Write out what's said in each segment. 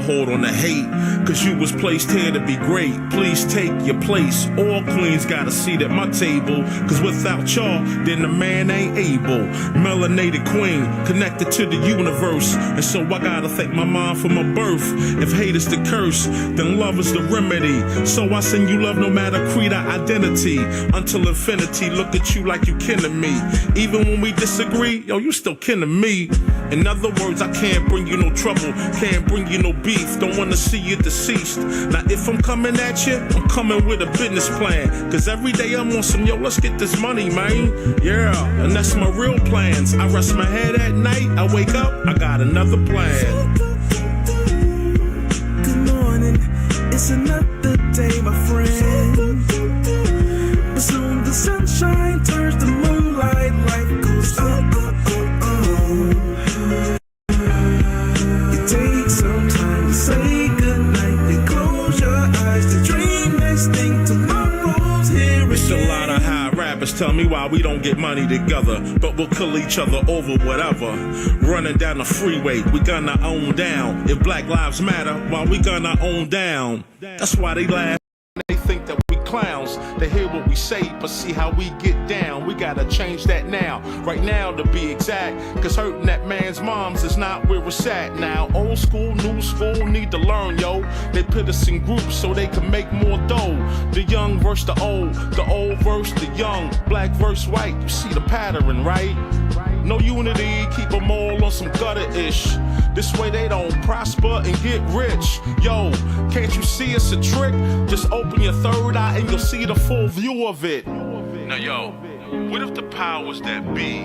hold on the hate, cause you was placed here to be great. Please take your place. All queens got a seat at my table, cause without y'all, then the man ain't able. Melanated queen, connected to the universe, and so I gotta thank my mom for my birth. If hate is the curse, then love is the remedy. So I send you love no matter creed or identity. Until infinity, look at you like you kin to me. Even when we disagree, yo, you still kin to me. In other words, I can't bring you no trouble, can't bring you no beef, don't wanna see you deceased. Now if I'm coming at you, I'm coming with a business plan, cause every day I'm on some, yo, let's get this money, man. Yeah, and that's my real plans. I rest my head at night, I wake up, I got another plan. Good morning, it's another day, my friend. But soon the sunshine turns to moonlight, life goes up. You take some time to say goodnight, you close your eyes to dream next thing tomorrow's here again. It's a lot of high rappers tell me why we don't get money together, but we'll kill each other over whatever. Running down the freeway, we gonna own down. If Black Lives Matter, why we gonna own down? That's why they laugh. They think that we clowns. They hear what we say, but see how we get down. We gotta change that now, right now to be exact. Cause hurting that man's moms is not where it's at now. Old school, new school need to learn, yo. They put us in groups so they can make more dough. The young versus the old versus the young. Black versus white, you see the pattern, right? No unity, keep them all on some gutter-ish. This way they don't prosper and get rich. Yo, can't you see it's a trick? Just open your third eye and you'll see the full view of it. Now yo, what if the powers that be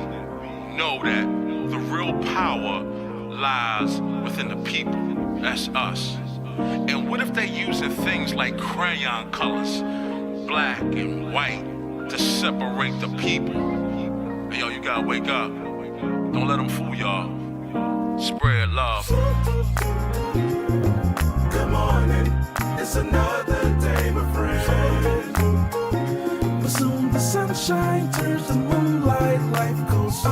know that the real power lies within the people? That's us. And what if they using things like crayon colors, black and white, to separate the people? Hey, yo, you gotta wake up. Don't let them fool y'all. Spread love. Good morning, it's another day, my friend. But soon the sunshine turns to moonlight, life goes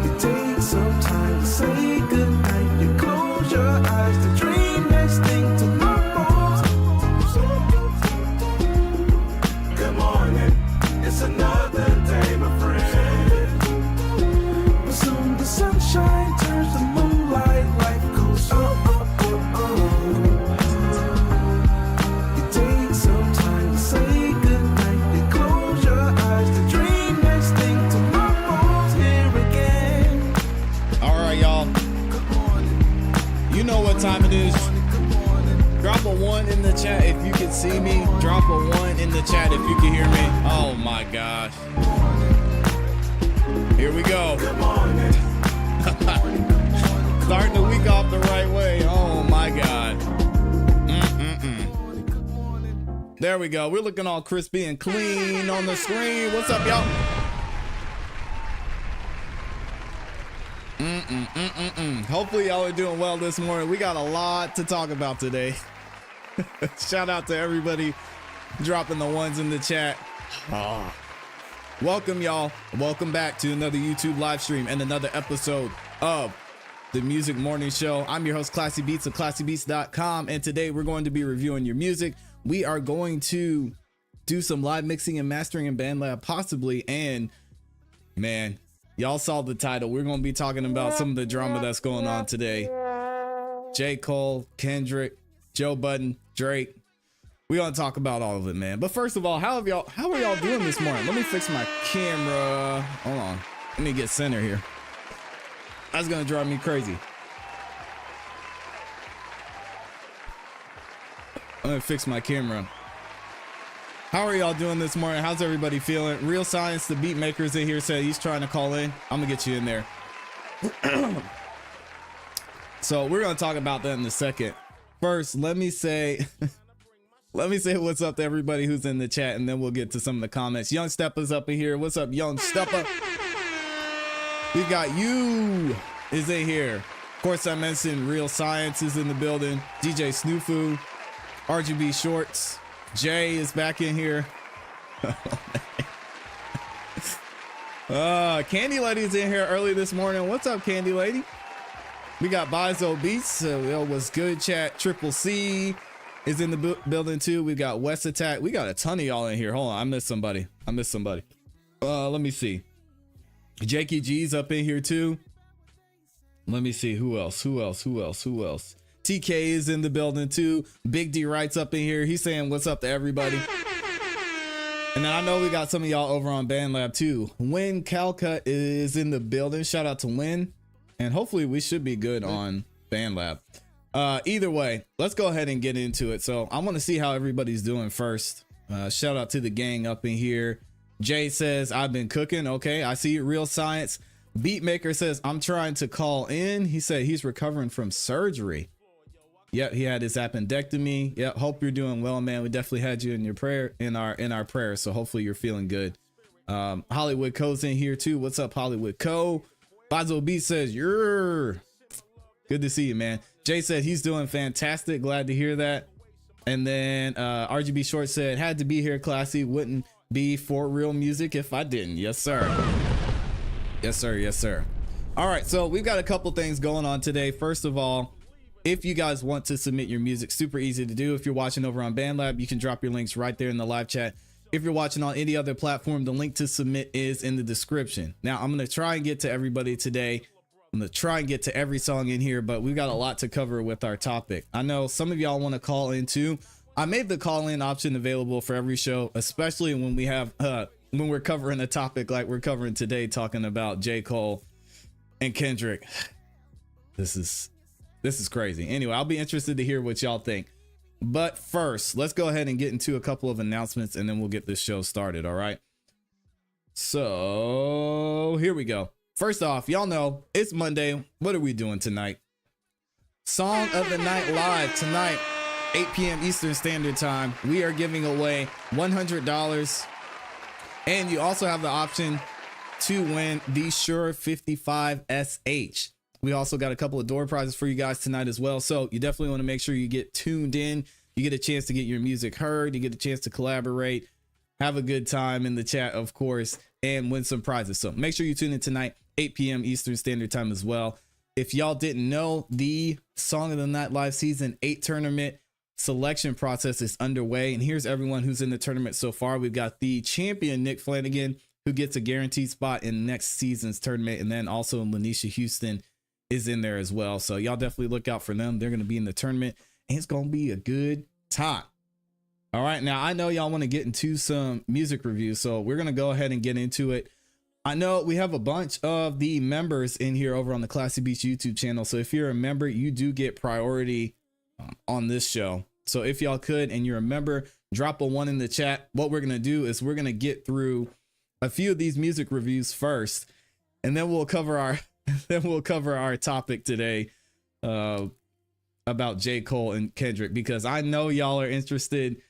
You take some time to say goodnight, you close your eyes to dream next thing tomorrow's. Good morning, it's another day, my friend. But soon the sunshine turns to moonlight, life goes You take some time to say goodnight, you close your eyes to dream next thing tomorrow's here again. All right, y'all. Good morning. You know what time it is. Good morning. Drop a 1 in the chat if you can see me. Drop a 1 in the chat if you can hear me. Oh my gosh. Here we go. Good morning. Starting the week off the right way. Oh my God. There we go. We're looking all crispy and clean on the screen. What's up, y'all? Hopefully y'all are doing well this morning. We got a lot to talk about today. Shout out to everybody dropping the ones in the chat. Welcome, y'all. Welcome back to another YouTube live stream and another episode of the Music Morning Show. I'm your host, ClassE Beats of ClassEbeats.com, and today we're going to be reviewing your music. We are going to do some live mixing and mastering in BandLab, possibly, and man, y'all saw the title. We're going to be talking about some of the drama that's going on today. J. Cole, Kendrick, Joe Budden, Drake. We're going to talk about all of it, man. But first of all, how are y'all doing this morning? Let me fix my camera. Hold on. Let me get center here. That's going to drive me crazy. I'm going to fix my camera. How are y'all doing this morning? How's everybody feeling? Real Science, the beat maker's in here, said he's trying to call in. I'm going to get you in there. So we're going to talk about that in a second. First, let me say what's up to everybody who's in the chat, and then we'll get to some of the comments. Young Steppa's up in here. What's up, Young Steppa? We got you is in here. Of course, I mentioned Real Science is in the building. DJ Snoofu, RGB Shorts. Jay is back in here. Candy Lady's in here early this morning. What's up, Candy Lady? We got Bizo Beats. What's good, chat? Triple C is in the building too. We got West Attack. We got a ton of y'all in here. Hold on, I missed somebody. Let me see. Jakey G's up in here too. Let me see who else. TK is in the building too. Big D Wright's up in here. He's saying what's up to everybody. And then I know we got some of y'all over on BandLab too. Win Calcut is in the building. Shout out to Win. And hopefully we should be good on BandLab. Either way, let's go ahead and get into it. So I want to see how everybody's doing first. Shout out to the gang up in here. Jay says, I've been cooking. Okay, I see it. Real Science. Beatmaker says, I'm trying to call in. He said he's recovering from surgery. Yep, he had his appendectomy. Yep, hope you're doing well, man. We definitely had you in your prayer, in our prayers. So hopefully you're feeling good. Hollywood Co's in here too. What's up, Hollywood Co? Bazo B says, you're good to see you, man. Jay said he's doing fantastic. Glad to hear that. And then RGB Short said, had to be here, ClassE. Wouldn't be for real music if I didn't. Yes, sir. Yes, sir. Yes, sir. All right, so we've got a couple things going on today. First of all, if you guys want to submit your music, super easy to do. If you're watching over on BandLab, you can drop your links right there in the live chat. If you're watching on any other platform, the link to submit is in the description. Now, I'm going to try and get to everybody today. I'm going to try and get to every song in here, but we've got a lot to cover with our topic. I know some of y'all want to call in too. I made the call-in option available for every show, especially when we have when we're covering a topic like we're covering today, talking about J. Cole and Kendrick. This is crazy. Anyway, I'll be interested to hear what y'all think. But first, let's go ahead and get into a couple of announcements and then we'll get this show started. All right. So here we go. First off, y'all know it's Monday. What are we doing tonight? Song of the Night Live tonight, 8 p.m. Eastern Standard Time. We are giving away $100. And you also have the option to win the Shure 55 SH. We also got a couple of door prizes for you guys tonight as well. So you definitely want to make sure you get tuned in. You get a chance to get your music heard. You get a chance to collaborate, have a good time in the chat, of course, and win some prizes. So make sure you tune in tonight, 8 p.m. Eastern Standard Time as well. If y'all didn't know, the Song of the Night Live Season 8 tournament selection process is underway. And here's everyone who's in the tournament so far. We've got the champion, Nick Flanagan, who gets a guaranteed spot in next season's tournament. And then also Lanisha Houston is in there as well. So y'all definitely look out for them. They're going to be in the tournament and it's going to be a good time. All right. Now I know y'all want to get into some music reviews, so we're going to go ahead and get into it. I know we have a bunch of the members in here over on the ClassE Beats YouTube channel. So if you're a member, you do get priority on this show. So if y'all could, and you're a member, drop a 1 in the chat. What we're going to do is we're going to get through a few of these music reviews first, and then we'll cover our topic today about J. Cole and Kendrick, because I know y'all are interested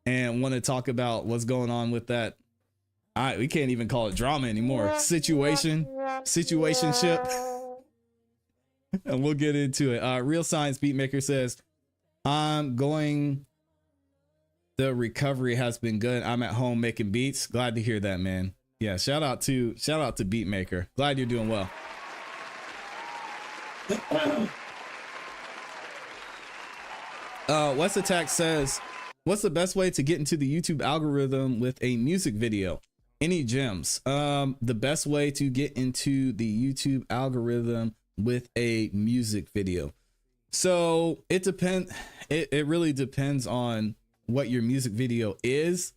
and want to talk about what's going on with that. We can't even call it drama anymore. Situationship. And we'll get into it. Real Science Beatmaker says, the recovery has been good. I'm at home making beats. Glad to hear that, man. Yeah, shout out to Beatmaker. Glad you're doing well. West Attack says, what's the best way to get into the YouTube algorithm with a music video? Any gems? The best way to get into the YouTube algorithm with a music video. So it depends. It really depends on what your music video is.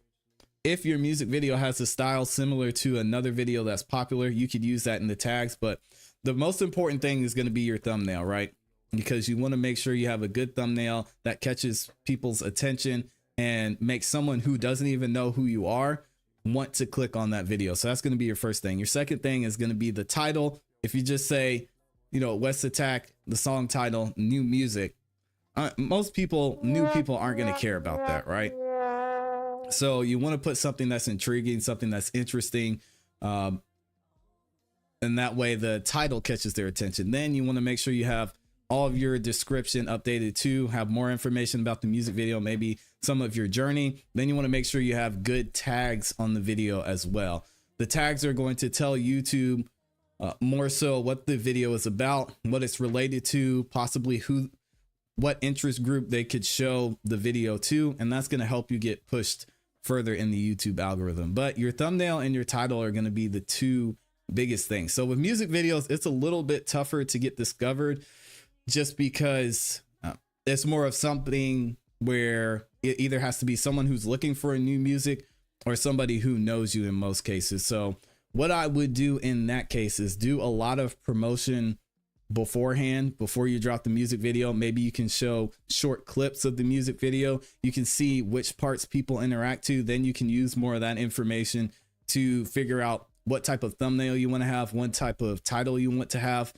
If your music video has a style similar to another video that's popular, you could use that in the tags. But the most important thing is going to be your thumbnail, right? Because you want to make sure you have a good thumbnail that catches people's attention and makes someone who doesn't even know who you are want to click on that video. So that's going to be your first thing. Your second thing is going to be the title. If you just say, West Attack, the song title, new music, most people, new people aren't going to care about that, right? So you want to put something that's intriguing, something that's interesting. And that way the title catches their attention. Then you want to make sure you have all of your description updated too, have more information about the music video, maybe some of your journey. Then you want to make sure you have good tags on the video as well. The tags are going to tell YouTube more so what the video is about, what it's related to, possibly what interest group they could show the video to, and that's going to help you get pushed further in the YouTube algorithm. But your thumbnail and your title are going to be the two biggest things. So with music videos, it's a little bit tougher to get discovered just because it's more of something where it either has to be someone who's looking for a new music or somebody who knows you in most cases. So what I would do in that case is do a lot of promotion beforehand, before you drop the music video. Maybe you can show short clips of the music video. You can see which parts people interact to. Then you can use more of that information to figure out what type of thumbnail you want to have, what type of title you want to have.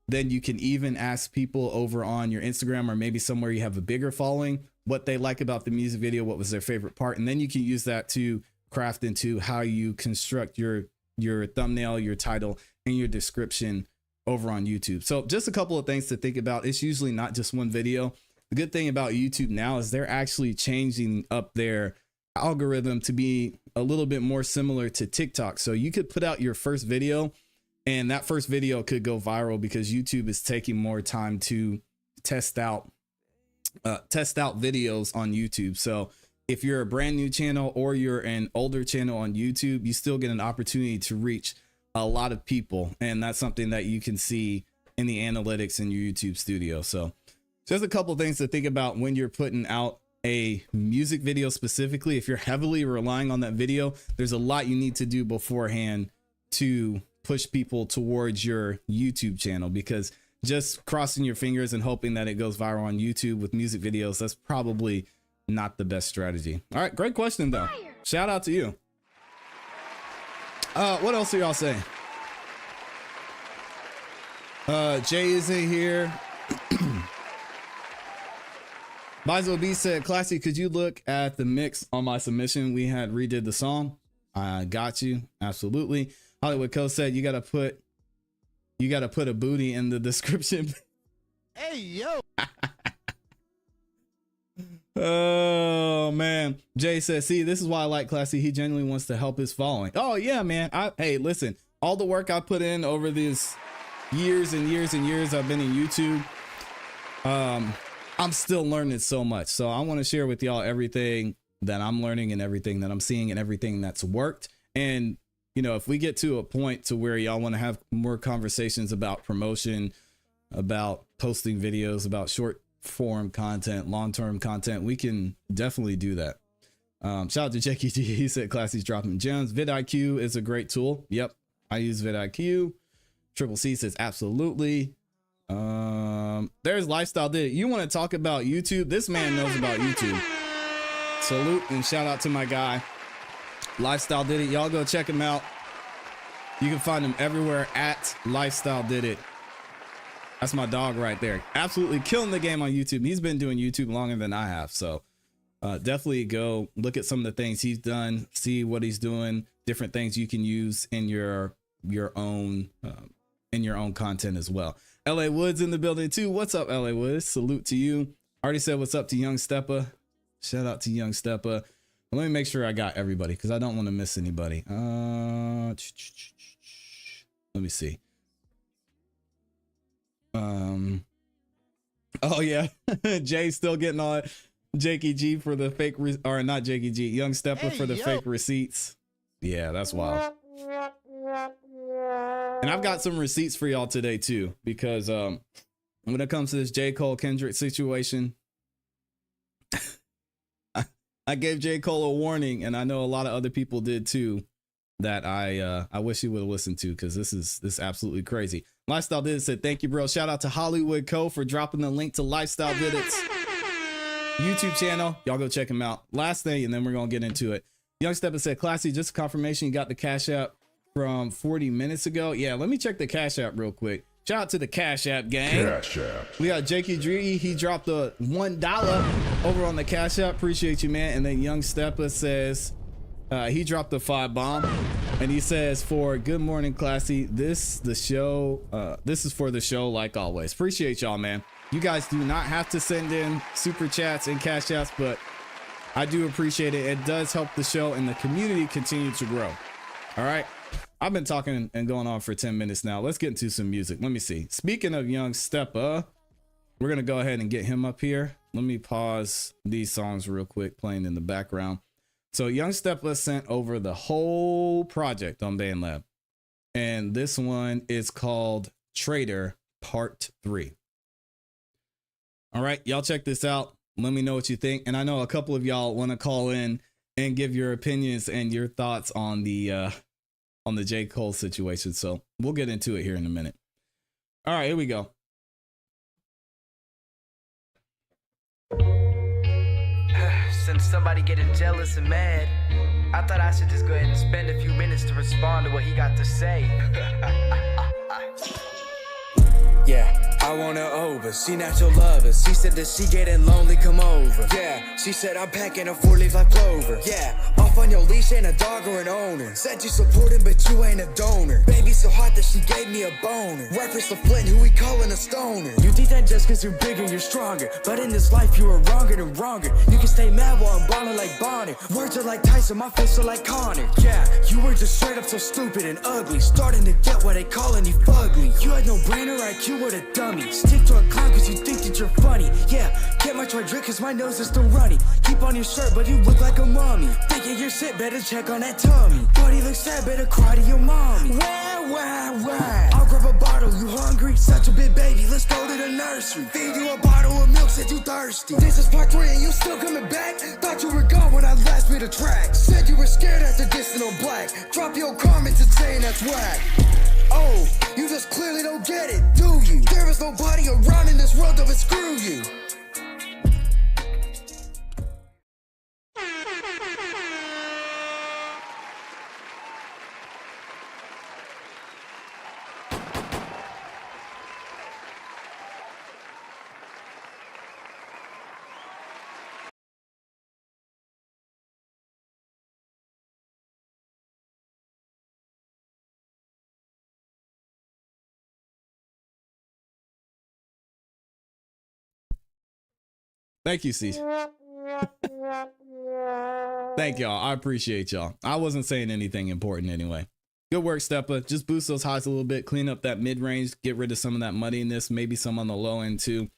Then you can even ask people over on your Instagram or maybe somewhere you have a bigger following what they like about the music video, what was their favorite part. And then you can use that to craft into how you construct your thumbnail, your title, and your description over on YouTube. So just a couple of things to think about. It's usually not just one video. The good thing about YouTube now is they're actually changing up their algorithm to be a little bit more similar to TikTok. So you could put out your first video and that first video could go viral because YouTube is taking more time to test out videos on YouTube. So if you're a brand new channel or you're an older channel on YouTube, you still get an opportunity to reach a lot of people. And that's something that you can see in the analytics in your YouTube studio. So just a couple of things to think about when you're putting out a music video specifically. If you're heavily relying on that video, there's a lot you need to do beforehand to push people towards your YouTube channel, because just crossing your fingers and hoping that it goes viral on YouTube with music videos, that's probably not the best strategy. All right, great question though. Shout out to you. What else are y'all saying? Jay is in here. Bizo B said, "ClassE, could you look at the mix on my submission? We had redid the song." I got you. Absolutely. Hollywood Co said, you gotta put a booty in the description. Hey, yo. Oh man. Jay says, see, this is why I like ClassE. He genuinely wants to help his following. Oh yeah, man. Hey, listen, all the work I put in over these years and years and years I've been in YouTube, I'm still learning so much. So I want to share with y'all everything that I'm learning and everything that I'm seeing and everything that's worked. And you know, if we get to a point to where y'all want to have more conversations about promotion, about posting videos, about short form content, long-term content, we can definitely do that. Shout out to Jackie G. He said ClassE's dropping gems. vidIQ is a great tool. Yep, I use vidIQ. Triple C says absolutely. There's Lifestyle Did It. You want to talk about YouTube? This man knows about YouTube. Salute and shout out to my guy Lifestyle Did It. Y'all go check him out. You can find him everywhere at Lifestyle Did It. That's my dog right there. Absolutely killing the game on YouTube. He's been doing YouTube longer than I have. So definitely go look at some of the things he's done, see what he's doing, different things you can use in your own content as well. LA Woods in the building too. What's up, LA Woods? Salute to you. Already said what's up to Young Steppa. Shout out to Young Steppa. Let me make sure I got everybody because I don't want to miss anybody. Let me see. Oh yeah, Jay's still getting on Jakey G for the fake or not Jakey G, Young Steppa for the fake receipts. Yeah, that's wild. And I've got some receipts for y'all today too, because when it comes to this J. Cole Kendrick situation, I gave J. Cole a warning, and I know a lot of other people did too, that I wish he would have listened to, because this is absolutely crazy. Lifestyle Did It said, thank you, bro. Shout out to Hollywood Co for dropping the link to Lifestyle Did It's YouTube channel. Y'all go check him out. Last thing, and then we're gonna get into it. Young Steppa said, ClassE, just a confirmation you got the Cash App from 40 minutes ago. Yeah, let me check the Cash App real quick. Shout out to the Cash App gang. Cash App. We got Jakey G. He dropped the $1 over on the Cash App. Appreciate you, man. And then Young Steppa says he dropped the 5 bomb, and he says, for good morning, ClassE. This is for the show like always. Appreciate y'all, man. You guys do not have to send in super chats and Cash Apps, but I do appreciate it. It does help the show and the community continue to grow. All right. I've been talking and going on for 10 minutes now. Let's get into some music. Let me see. Speaking of Young Steppa, we're gonna go ahead and get him up here. Let me pause these songs real quick, playing in the background. So Young Steppa sent over the whole project on BandLab, and this one is called Trader Part 3. All right, y'all check this out. Let me know what you think. And I know a couple of y'all want to call in and give your opinions and your thoughts on the J. Cole situation. So we'll get into it here in a minute. All right, here we go. Since somebody getting jealous and mad, I thought I should just go ahead and spend a few minutes to respond to what he got to say. Yeah, I want her over, she natural lover. She said that she getting lonely, come over. Yeah, she said I'm packing a 4-leaf like clover. Yeah, off on your leash, ain't a dog or an owner. Said you support him, but you ain't a donor. Baby so hot that she gave me a boner. Reference to Flint, who we calling a stoner. You think that just cause you're bigger, you're stronger. But in this life, you are wronger than wronger. You can stay mad while I'm ballin' like Bonner. Words are like Tyson, my face are like Connor. Yeah, you were just straight up so stupid and ugly. Starting to get what they callin' you fugly. You had no brain or IQ with a dummy. Stick to a clown cause you think that you're funny. Yeah, get my try drink cause my nose is still runny. Keep on your shirt but you look like a mummy. Thinking you're sick, better check on that tummy. Body looks sad, better cry to your mommy. Why? I'll grab a bottle, you hungry? Such a big baby, let's go to the nursery. Feed you a bottle of milk, said you thirsty. This is part 3 and you still coming back? Thought you were gone when I last made a track. Said you were scared after dissing on black. Drop your comments and saying that's whack. Oh, you just clearly don't get it, do you? There is nobody around in this world that would screw you. Thank you, C. Thank y'all. I appreciate y'all. I wasn't saying anything important anyway. Good work, Steppa. Just boost those highs a little bit, clean up that mid-range, get rid of some of that muddiness, maybe some on the low end too.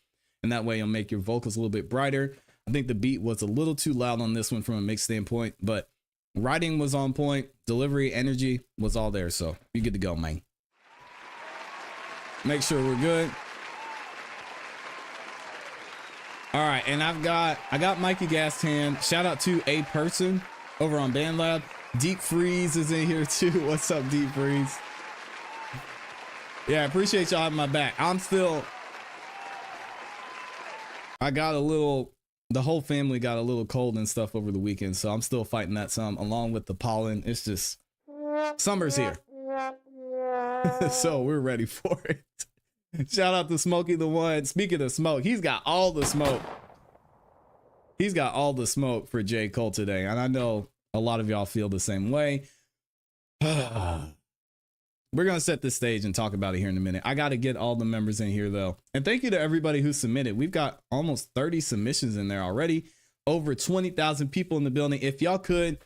And that way you'll make your vocals a little bit brighter. I think the beat was a little too loud on this one from a mix standpoint, but writing was on point, delivery, energy was all there. So you good to go, man. Make sure we're good. All right, and I got Mikey Gastan. Shout out to a person over on BandLab. Deep Freeze is in here too. What's up, Deep Freeze? Yeah, I appreciate y'all having my back. The whole family got a little cold and stuff over the weekend, so I'm still fighting that some along with the pollen. It's just summer's here. So we're ready for it. Shout out to Smokey the One. Speaking of smoke, he's got all the smoke. He's got all the smoke for J. Cole today. And I know a lot of y'all feel the same way. We're going to set the stage and talk about it here in a minute. I got to get all the members in here, though. And thank you to everybody who submitted. We've got almost 30 submissions in there already. Over 20,000 people in the building. If y'all could,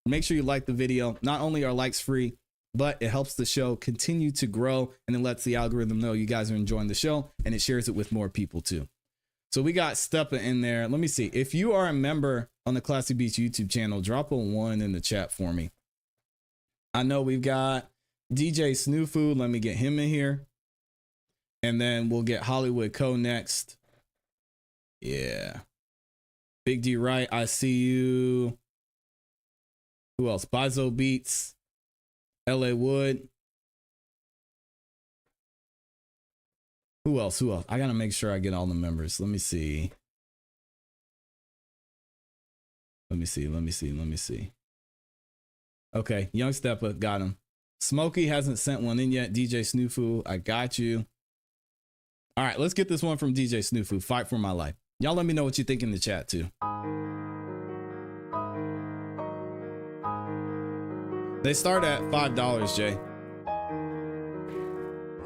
make sure you like the video. Not only are likes free, but it helps the show continue to grow, and it lets the algorithm know you guys are enjoying the show, and it shares it with more people too. So we got Steppa in there. Let me see. If you are a member on the ClassE Beats YouTube channel, drop a 1 in the chat for me. I know we've got DJ Snoofood. Let me get him in here. And then we'll get Hollywood Co next. Yeah. Big D Right, I see you. Who else? Bizo Beats. LA Wood. Who else? I gotta make sure I get all the members. Let me see. Let me see. Okay, Young Steppa, got him. Smokey hasn't sent one in yet. DJ Snoofu, I got you. All right, let's get this one from DJ Snoofu. Fight for my life. Y'all let me know what you think in the chat too. They start at $5, Jay.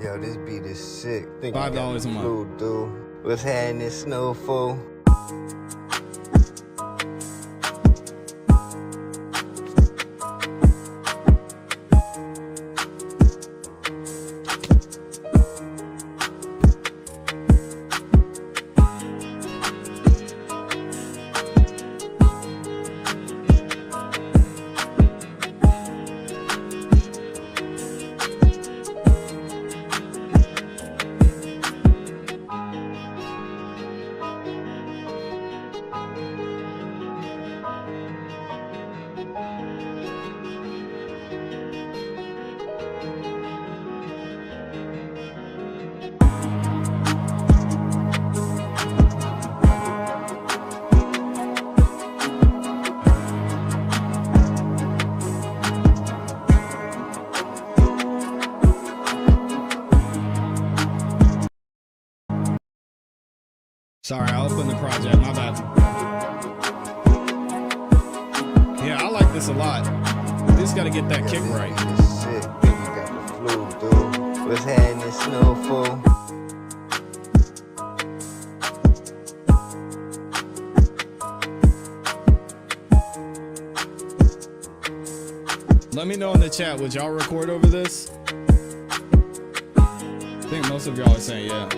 Yo, this beat is sick. $5 a month. Dude. What's happening, this snowfall? Sorry, I opened the project. My bad. Yeah, I like this a lot. We just gotta get that kick right. This sick, think you got the flu, dude. What's happening, snowfall? Let me know in the chat, would y'all record over this? I think most of y'all are saying yeah.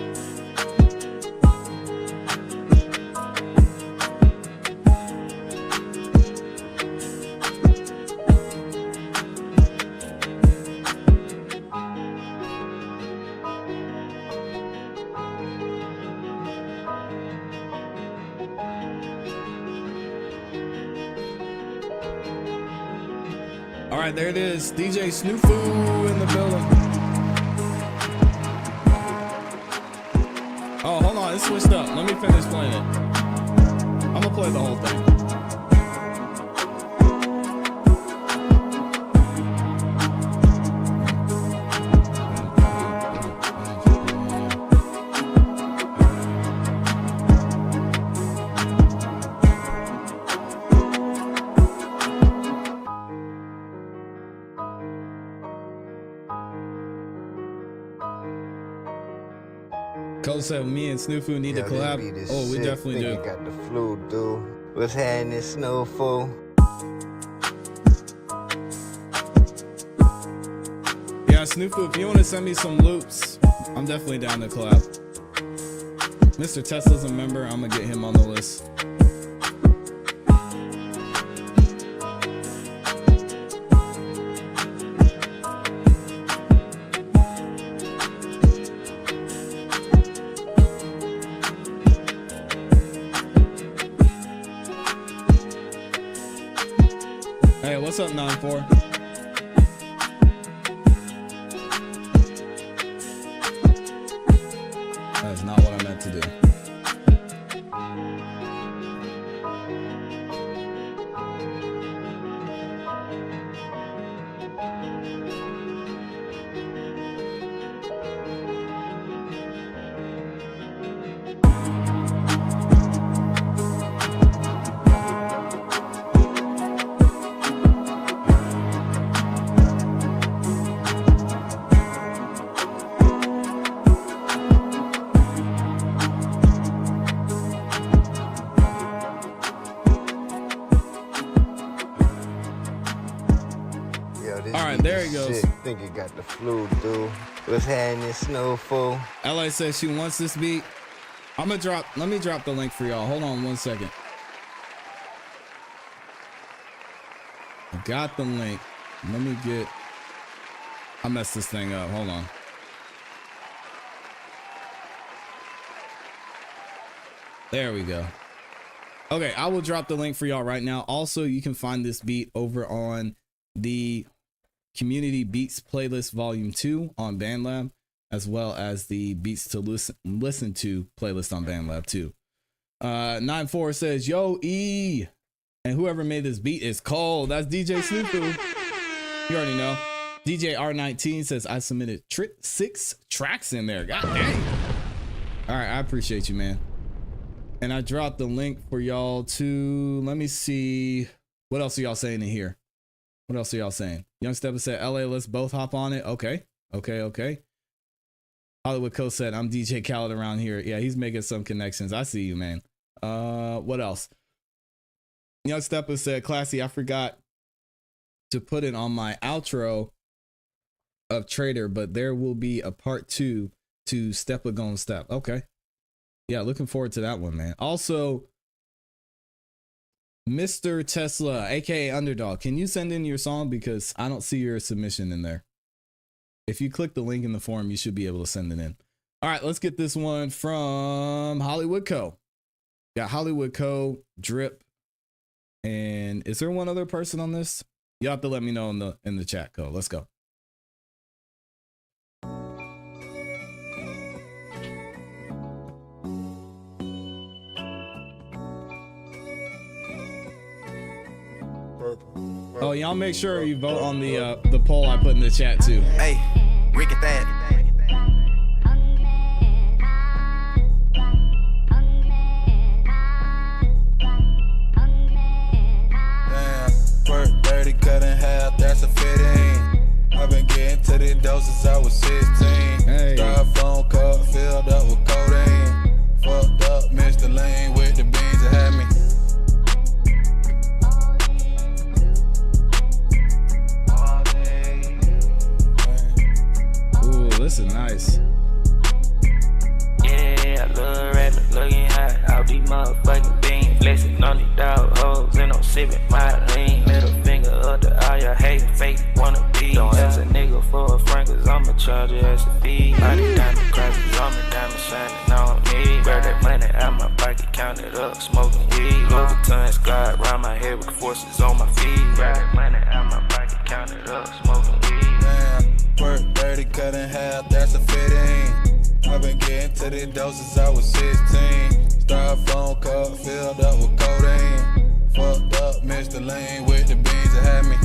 All right, there it is. DJ Snoofu in the building. Oh, hold on. It switched up. Let me finish playing it. I'm going to play the whole thing. Cole said me and Snoofu need to collab. Oh, we definitely do. You got the flu, dude. What's happening, snowfall? Yeah, Snoofu, if you want to send me some loops, I'm definitely down to collab. Mr. Tesla's a member. I'm gonna get him on the list. Hey, what's up, 9-4? That's not what I meant to do. All right, there he goes. Think you got the flu, dude. What's happening, snowfall? LA says she wants this beat. Let me drop the link for y'all. Hold on 1 second. I got the link. I messed this thing up. Hold on. There we go. Okay, I will drop the link for y'all right now. Also, you can find this beat over on the Community Beats Playlist Volume 2 on BandLab, as well as the Beats to Listen to playlist on BandLab too. 9-4 says, yo, E. And whoever made this beat is Cole. That's DJ Snoofu. You already know. DJ R19 says, I submitted 6 tracks in there. God dang. All right, I appreciate you, man. And I dropped the link for y'all to, let me see. What else are y'all saying in here? What else are y'all saying? Young Stepper said, LA, let's both hop on it. Okay. Hollywood Co said, I'm DJ Khaled around here. Yeah, he's making some connections. I see you, man. What else? Young Stepper said, ClassE, I forgot to put it on my outro of Trader, but there will be a part 2 to Steppa Gon Step. Okay. Yeah, looking forward to that one, man. Also, Mr. Tesla, aka Underdog, can you send in your song? Because I don't see your submission in there. If you click the link in the forum, you should be able to send it in. All right, let's get this one from Hollywood Co. Got Hollywood Co, Drip, and is there one other person on this? You have to let me know in the chat. Co, let's go. Oh, y'all make sure you vote on the poll I put in the chat too. Hey, Rick at that. to the doses, I was 16. Hey. Styrofoam cup filled up with codeine. Fucked up, missed the lane with the beans that had me. Ooh, this is nice. Yeah, I love rapping, looking hot. I'll be motherfucking bean. Flexing on these dog hoes and I'm sipping my lean. Middle finger up to all your hate, fake wanna be. Don't ask a nigga for a friend, cause I'ma charge you as a fee. Body diamond crosses on me, diamond shining on me. Grab that money out my pocket, count it up, smoking weed. Louboutin glide round my head with forces on my feet. Grab that money out my pocket, count it up, smoking weed. Damn, work 30, cut in half, that's a fitting. I've been getting to the doses, I was 16. Styrofoam cup filled up with codeine. Fucked up, missed the lane with the beans that had me.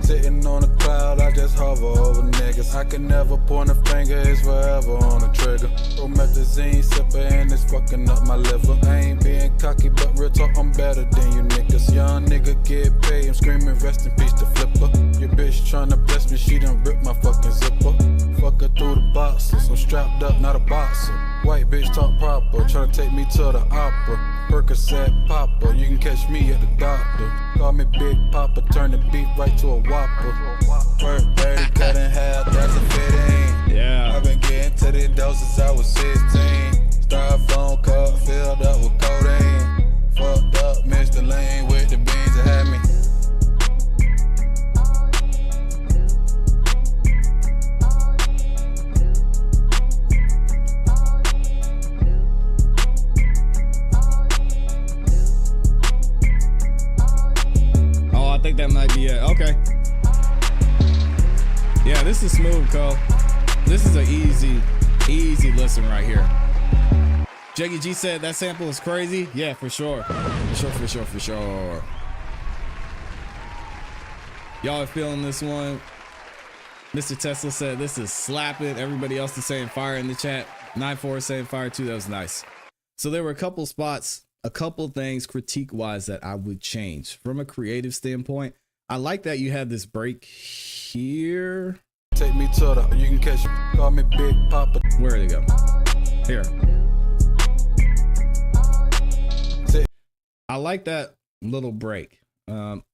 Sitting on a cloud, I just hover over niggas. I can never point a finger, it's forever on the trigger. Promethazine sipper and it's fucking up my liver. I ain't being cocky, but real talk, I'm better than you niggas. Young nigga get paid, I'm screaming rest in peace to Flipper. Your bitch tryna bless me, she done ripped my fucking zipper. Fuck her through the boxes, I'm strapped up, not a boxer. White bitch talk proper, tryna take me to the opera. Percocet popper, you can catch me at the doctor. Call me Big Papa, turn the beat right to a whopper. Work 30, cut in half, that's a fitting. Yeah. I've been getting to the doses, I was 16. Styrofoam cup filled up with codeine. Fucked up, missed the lane with the beans that had me. I think that might be it. Okay. Yeah, this is smooth, Cole. This is an easy listen right here. Jeggy G said that sample is crazy. Yeah, for sure. For sure. Y'all are feeling this one. Mr. Tesla said this is slapping. Everybody else is saying fire in the chat. 9-4 saying fire too. That was nice. So there were a couple spots, a couple things critique wise that I would change from a creative standpoint. I like that you had this break here. Take me to the, you can catch, call me Big Papa. Where did it go? Here. I like that little break.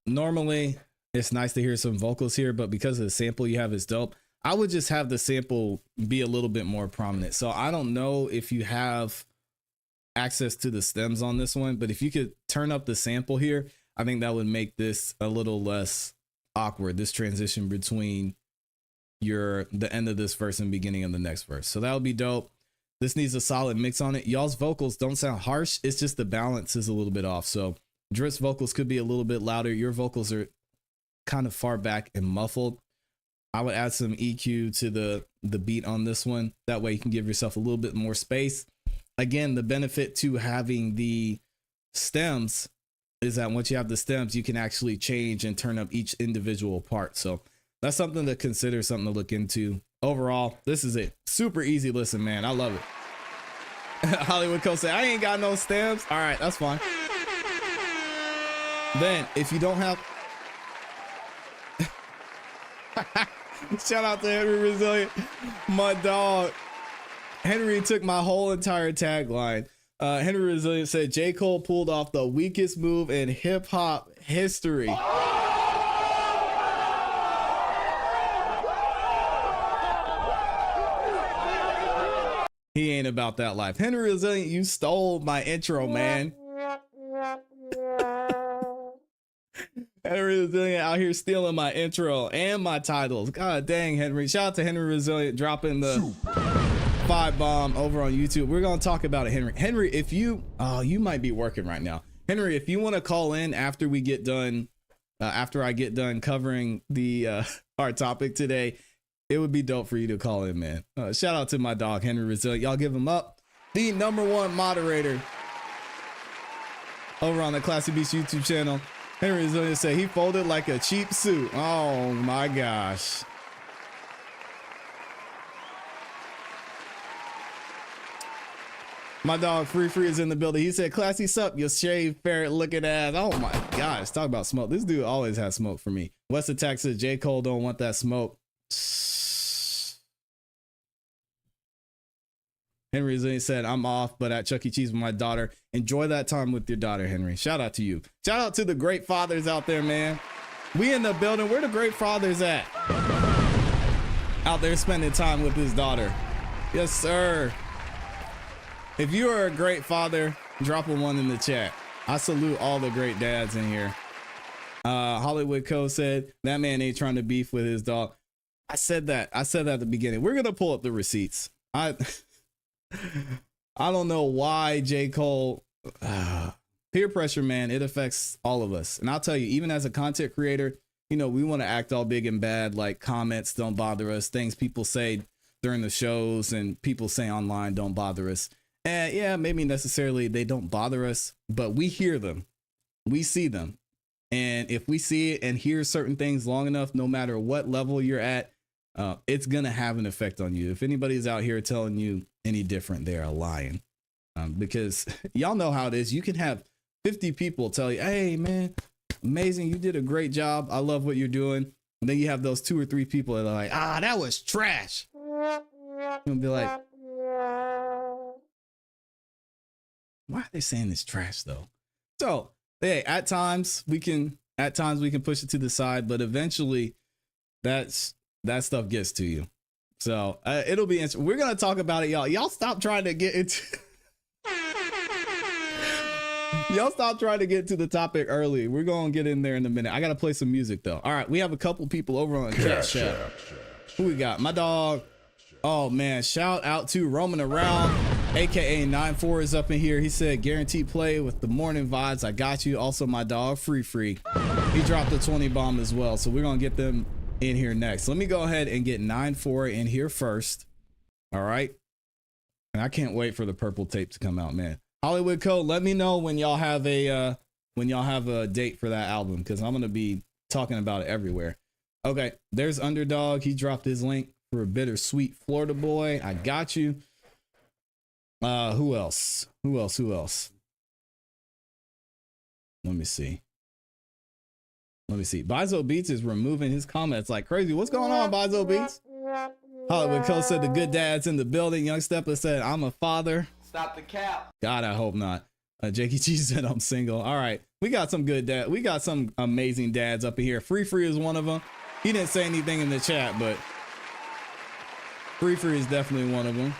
Normally it's nice to hear some vocals here, but because of the sample you have is dope. I would just have the sample be a little bit more prominent. So I don't know if you have access to the stems on this one, but if you could turn up the sample here, I think that would make this a little less awkward, this transition between the end of this verse and beginning of the next verse. So that would be dope. This needs a solid mix on it. Y'all's vocals don't sound harsh. It's just the balance is a little bit off. So Drip's vocals could be a little bit louder. Your vocals are kind of far back and muffled. I would add some EQ to the beat on this one. That way you can give yourself a little bit more space. Again, the benefit to having the stems is that once you have the stems, you can actually change and turn up each individual part. So that's something to consider, something to look into. Overall, this is a super easy listen, man. I love it. Hollywood Coast said, I ain't got no stems. All right, that's fine. Then, if you don't have... Shout out to Henry Resilient, my dog. Henry took my whole entire tagline. Henry Resilient said, J. Cole pulled off the weakest move in hip-hop history. He ain't about that life. Henry Resilient, you stole my intro, man. Henry Resilient out here stealing my intro and my titles. God dang, Henry. Shout out to Henry Resilient dropping the 5 bomb over on YouTube. We're going to talk about it, Henry. Henry, if you, you might be working right now. Henry, if you want to call in after we get done, after I get done covering the our topic today, it would be dope for you to call in, man. Shout out to my dog, Henry Resilient. Y'all give him up. The #1 moderator over on the ClassE Beats YouTube channel. Henry Resilient said he folded like a cheap suit. Oh my gosh. My dog Free is in the building. He said, "Classy sup, you shaved ferret looking ass." Oh my gosh, talk about smoke. This dude always has smoke for me. West of Texas, J. Cole don't want that smoke. Henry Zane said, "I'm off, but at Chuck E. Cheese with my daughter. Enjoy that time with your daughter, Henry." Shout out to you. Shout out to the great fathers out there, man. We in the building. Where the great fathers at? Out there spending time with his daughter. Yes, sir. If you are a great father, drop a 1 in the chat. I salute all the great dads in here. Hollywood Co said, "That man ain't trying to beef with his dog." I said that at the beginning. We're going to pull up the receipts. I don't know why J. Cole, peer pressure, man, it affects all of us. And I'll tell you, even as a content creator, you know, we want to act all big and bad, like comments don't bother us. Things people say during the shows and people say online don't bother us. And yeah, maybe necessarily they don't bother us, but we hear them. We see them. And if we see it and hear certain things long enough, no matter what level you're at, it's going to have an effect on you. If anybody's out here telling you any different, they are lying. Because y'all know how it is. You can have 50 people tell you, "Hey, man, amazing. You did a great job. I love what you're doing." And then you have those 2 or 3 people that are like, "Ah, that was trash." You'll be like, why are they saying it's trash though? So, hey, at times we can push it to the side, but eventually that stuff gets to you. So it'll be interesting. We're going to talk about it, y'all. Y'all stop trying to get into y'all stop trying to get to the topic early. We're going to get in there in a minute. I got to play some music though. All right. We have a couple people over on Chat Chat. Who we got? My dog. Oh man. Shout out to Roaming Around, aka 94 is up in here. He said, "Guaranteed play with the morning vibes. I got you." Also my dog Free. He dropped a 20 bomb as well. So we're going to get them in here next. Let me go ahead and get 94 in here first. All right. And I can't wait for the purple tape to come out, man. Hollywood Co, let me know when y'all have a date for that album, because I'm gonna be talking about it everywhere. Okay, there's Underdog. He dropped his link for a Bittersweet Florida Boy. I got you. Who else? Let me see. Bizo Beats is removing his comments like crazy. What's going on, Bizo Beats? Hollywood Co said, "The good dad's in the building." Young Stepper said, "I'm a father." Stop the cap. God, I hope not. Jakey G said, "I'm single." All right, we got some good dad. We got some amazing dads up in here. Free is one of them. He didn't say anything in the chat, but Free is definitely one of them.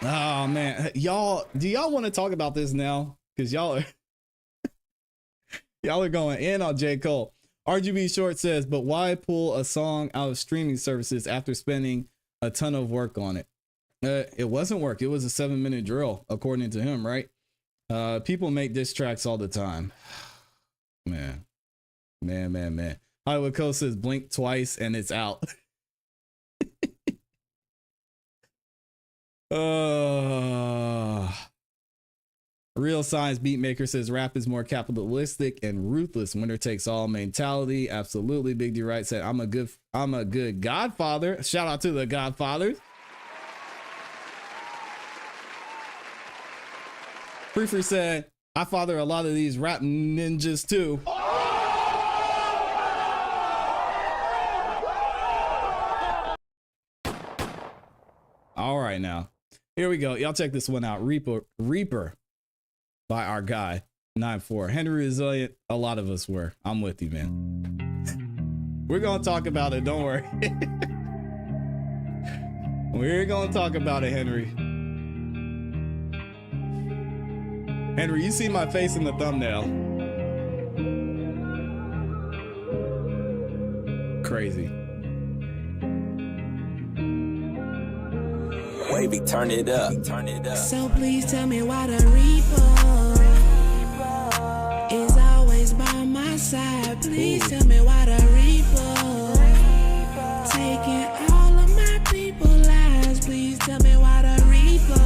Oh man, y'all, do y'all want to talk about this now? Because y'all are going in on J. Cole. RGB Short says, "But why pull a song out of streaming services after spending a ton of work on it?" It wasn't work. It was a 7-minute drill, according to him, right? People make diss tracks all the time. Man. Hollywood Co says, "Blink twice and it's out." Real Science Beatmaker says, "Rap is more capitalistic and ruthless. Winner takes all mentality." Absolutely. Big D Right said, I'm a good godfather." Shout out to the Godfathers. Free said, "I father a lot of these rap ninjas too." All right, now here we go. Y'all check this one out. Reaper by our guy 94. Henry Resilient. A lot of us were. I'm with you, man. We're gonna talk about it. Don't worry. We're gonna talk about it, Henry. Henry, you see my face in the thumbnail. Crazy. Wavy, turn it up. So please tell me why the Reaper is always by my side. Please tell me why the Reaper taking all of my people's lives. Please tell me why the Reaper.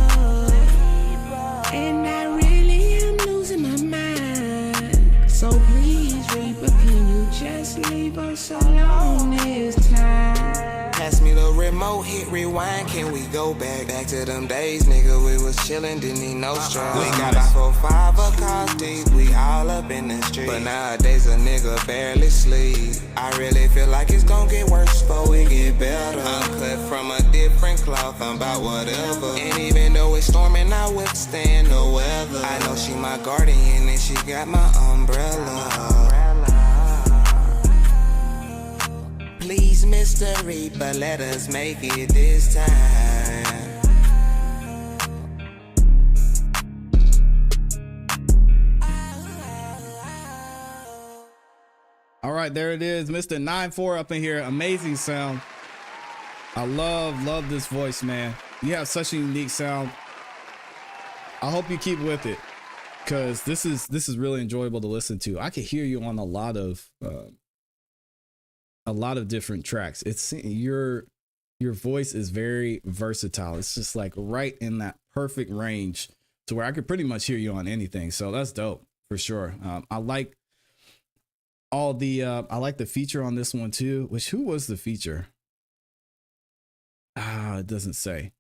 And I really am losing my mind. So please, Reaper, can you just leave us alone this time? Pass me the remote. remote, hit rewind, can we go back to them days, nigga? We was chillin', didn't need no stress. We got about 4, 5 across deep, we all up in the street. But nowadays a nigga barely sleep. I really feel like it's gon' get worse before we get better. I'm cut from a different cloth, I'm about whatever. And even though it's storming, I withstand the weather. I know she my guardian and she got my umbrella. Please, Mr. Reaper, let us make it this time. All right, there it is, Mr. 9-4 up in here. Amazing sound. I love this voice, man. You have such a unique sound. I hope you keep with it, because this is really enjoyable to listen to. I could hear you on a lot of different tracks. It's your voice is very versatile. It's just like right in that perfect range to where I could pretty much hear you on anything. So that's dope for sure. I like the feature on this one too. Which, who was the feature? It doesn't say.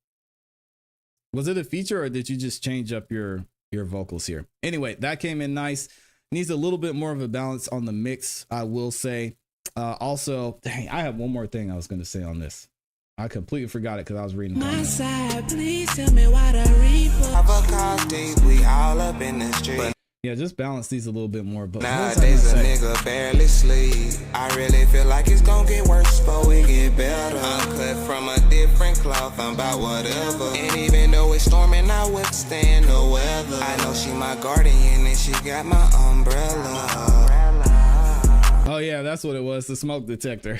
Was it a feature or did you just change up your vocals here? Anyway, that came in nice. Needs a little bit more of a balance on the mix, I will say. Also, dang, I have one more thing I was going to say on this. I completely forgot it because I was reading. My side, please tell me why the reaper. We all up in the street. Yeah, just balance these a little bit more. But nowadays a nigga barely sleep. I really feel like it's gon' get worse before we get better. I'm cut from a different cloth, I'm about whatever. And even though it's storming, I withstand the weather. I know she my guardian and she got my umbrella. Oh yeah, that's what it was, the smoke detector.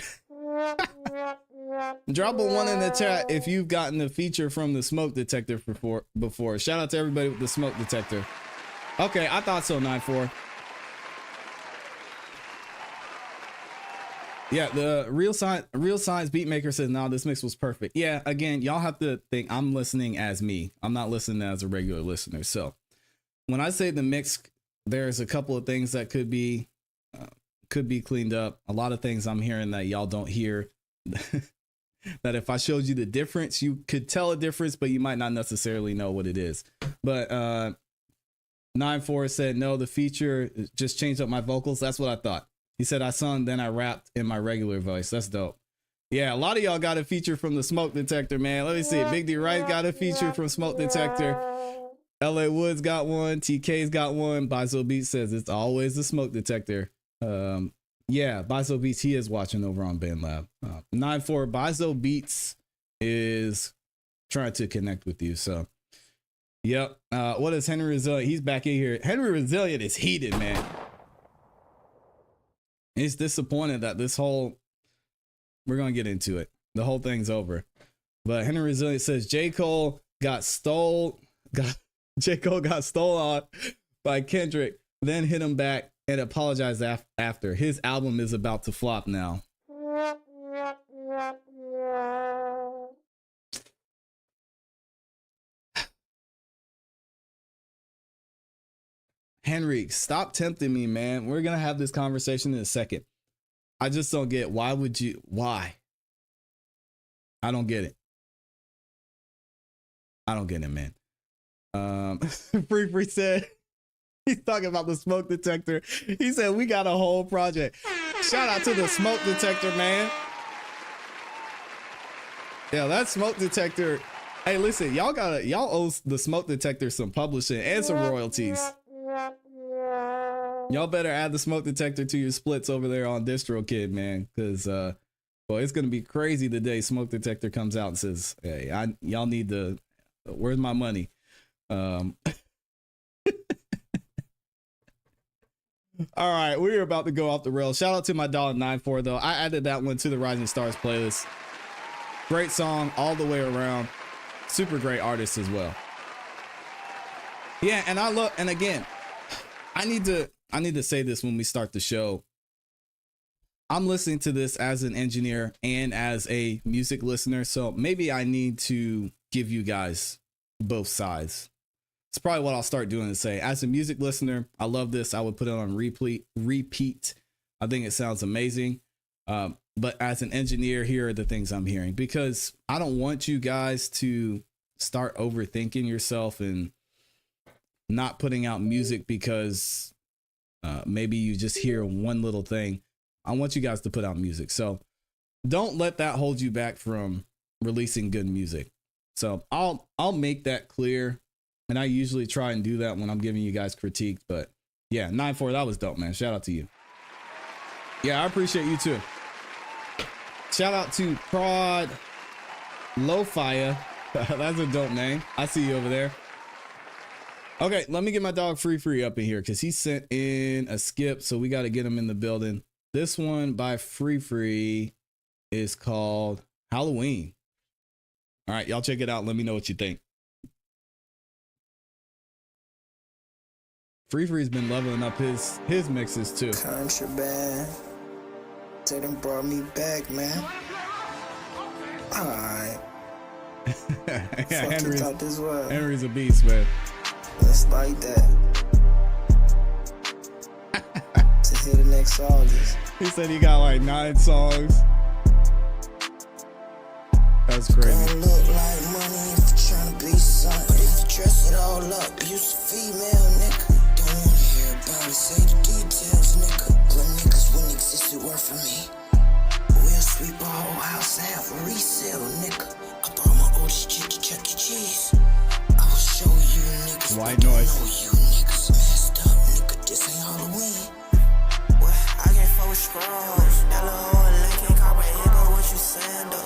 Drop a 1 in the chat if you've gotten the feature from the smoke detector before. Shout out to everybody with the smoke detector. Okay, I thought so, 9-4. Yeah, the real science beatmaker says, "No, this mix was perfect." Yeah, again, y'all have to think I'm listening as me. I'm not listening as a regular listener. So when I say the mix, there's a couple of things that could be cleaned up. A lot of things I'm hearing that y'all don't hear. That if I showed you the difference, you could tell a difference, but you might not necessarily know what it is. But 9-4 said, no, the feature just changed up my vocals. That's what I thought. He said, I sung, then I rapped in my regular voice. That's dope. Yeah, a lot of y'all got a feature from the smoke detector, man. Let me see. Big D Rice got a feature from smoke detector. LA Woods got one. TK's got one. Bizo Beats says it's always the smoke detector. Yeah, Bizo Beats, he is watching over on BandLab. 9-4, Bizo Beats is trying to connect with you. So, yep. What is Henry Resilient? He's back in here. Henry Resilient is heated, man. He's disappointed that we're going to get into it. The whole thing's over. But Henry Resilient says J. Cole got stole on by Kendrick, then hit him back and apologized after. His album is about to flop now. Henry, stop tempting me, man. We're going to have this conversation in a second. I just don't get why. I don't get it. I don't get it, man. Free said, he's talking about the smoke detector. He said, we got a whole project. Shout out to the smoke detector, man. Yeah, that smoke detector. Hey, listen, y'all owe the smoke detector some publishing and some royalties. Y'all better add the smoke detector to your splits over there on DistroKid, man. Because, well, it's going to be crazy the day smoke detector comes out and says, hey, y'all need to, where's my money? All right, we're about to go off the rails. Shout out to my $9-4 though. I added that one to the Rising Stars playlist. Great song all the way around. Super great artist as well. Yeah, and again, I need to say this when we start the show. I'm listening to this as an engineer and as a music listener, so maybe I need to give you guys both sides. It's probably what I'll start doing, is say, as a music listener, I love this. I would put it on repeat. I think it sounds amazing. but as an engineer, here are the things I'm hearing, because I don't want you guys to start overthinking yourself and not putting out music because maybe you just hear one little thing. I want you guys to put out music. So don't let that hold you back from releasing good music. So I'll make that clear. And I usually try and do that when I'm giving you guys critique. But yeah, 9-4, that was dope, man. Shout out to you. Yeah, I appreciate you too. Shout out to Prod Lo-Fire. That's a dope name. I see you over there. Okay, let me get my dog Free up in here because he sent in a skip. So we got to get him in the building. This one by Free is called Halloween. All right, y'all check it out. Let me know what you think. Free's been leveling up his mixes too. Contraband. They done brought me back, man. Alright. Yeah, Henry's Henry's a beast, man. It's like that. To hear the next August. He said he got like 9 songs. That's crazy. Gonna look like money if you're trying to be something. But if you dress it all up, you's a female, nigga. Don't wanna hear about it, say the details, nigga. But niggas wouldn't exist, it weren't for me. We'll sweep a whole house and have a resale, nigga. I brought my oldest chick to Chuck E. Cheese. I will show you niggas. White noise. Know you niggas messed up, nigga. This ain't Halloween. What? I can't fuck with strolls. That little hoe can't comprehend what you saying, though.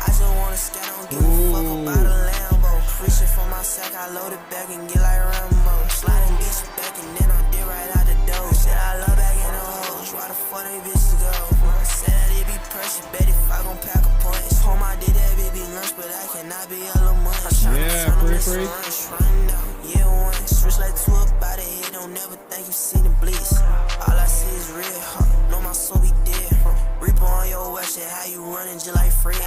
I just wanna scat, don't give a fuck about a Lambo. Preaching for my sack, I load it back and get like Rambo. Sliding bitch back and then I did right out the door. Said I love back in the hoes, why the fuck they bitches go? I said that it be pressure, bet if I gon' pack a punch. Home I did that baby lunch, but I cannot be a little munch. I'm trying to turn them into lunch right now. Yeah, one. Switch like 2 up out of here, don't never think you seen the blitz. All I see is red, know my soul be dead. Reaper on your west, shit, how you running just like Fred.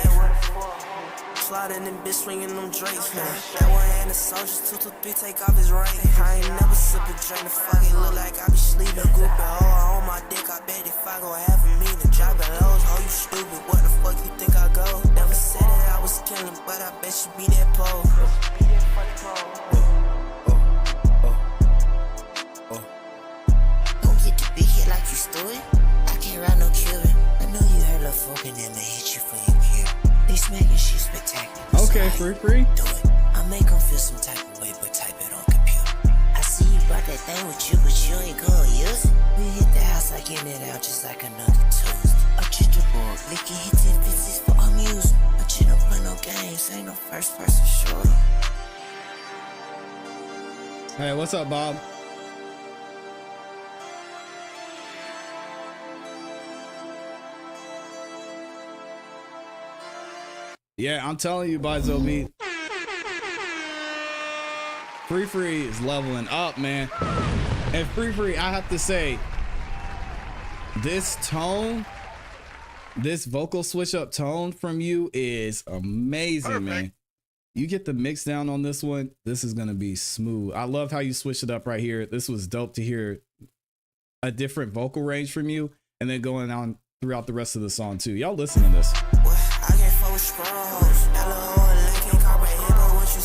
Sliding and bitch swinging them drakes, man. That one hand the soldiers, 2 to 3 take off his rank. I ain't never sip a drink, the fuck it look like I be sleeping. Group and hoe on my dick, I bet if I gon' have a meeting. Dropping lows, oh you stupid, what the fuck you think I go? Never said that I was killing, but I bet you be that pole. Don't get to be here like you stupid. I can't ride no Cuban. I know you heard love folk and then they hit you for your peer. They smacking shit spectacular. Okay, Free. Do it. I make them feel some type of way, but type it on computer. I see you brought that thing with you, but you ain't gonna use it. We hit the house like in it out just like another Tuesday. A chitterboard, licking hits and fixes for amusement. A chin don't play no games, ain't no first person shooter. Hey, what's up, Bob? Yeah, I'm telling you, Bizo Beat. Free is leveling up, man. And Free, I have to say, this tone, this vocal switch up tone from you is amazing, man. You get the mix down on this one, this is gonna be smooth. I love how you switched it up right here. This was dope to hear a different vocal range from you, and then going on throughout the rest of the song too. Y'all listen to this.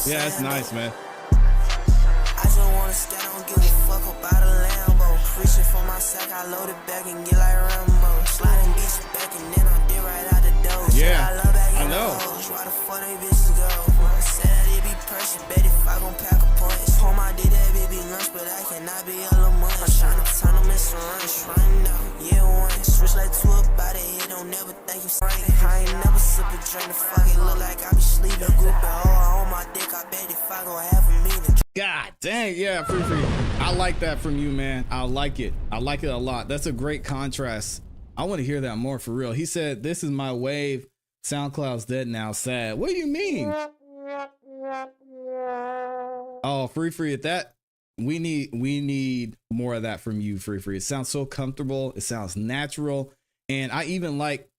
Yeah, it's nice, man. I just wanna scat, don't give a fuck about a Lambo. Preaching for my sack, I load it back and get like Rambo. Sliding beats back and then I did right out the door. Yeah, I know. Why the fuck they bitches go? I said that it be pressure, bet if I gon' pack a punch. Home I did that baby lunch, but I cannot be a little munch. I'm tryna turn them into lunch right now. Yeah, one. Switch like 2 up out of here, don't never think you straight. I ain't never sip a drink, the fuck it look like I be sleeping. Group and hoe on my dick, I bet if I gon' have a meeting. God dang, yeah, Free. I like that from you, man. I like it a lot. That's a great contrast. I want to hear that more for real. He said, "This is my wave. SoundCloud's dead now. Sad." What do you mean? Oh, Free at that. We need more of that from you, Free. It sounds so comfortable. It sounds natural, and I even like,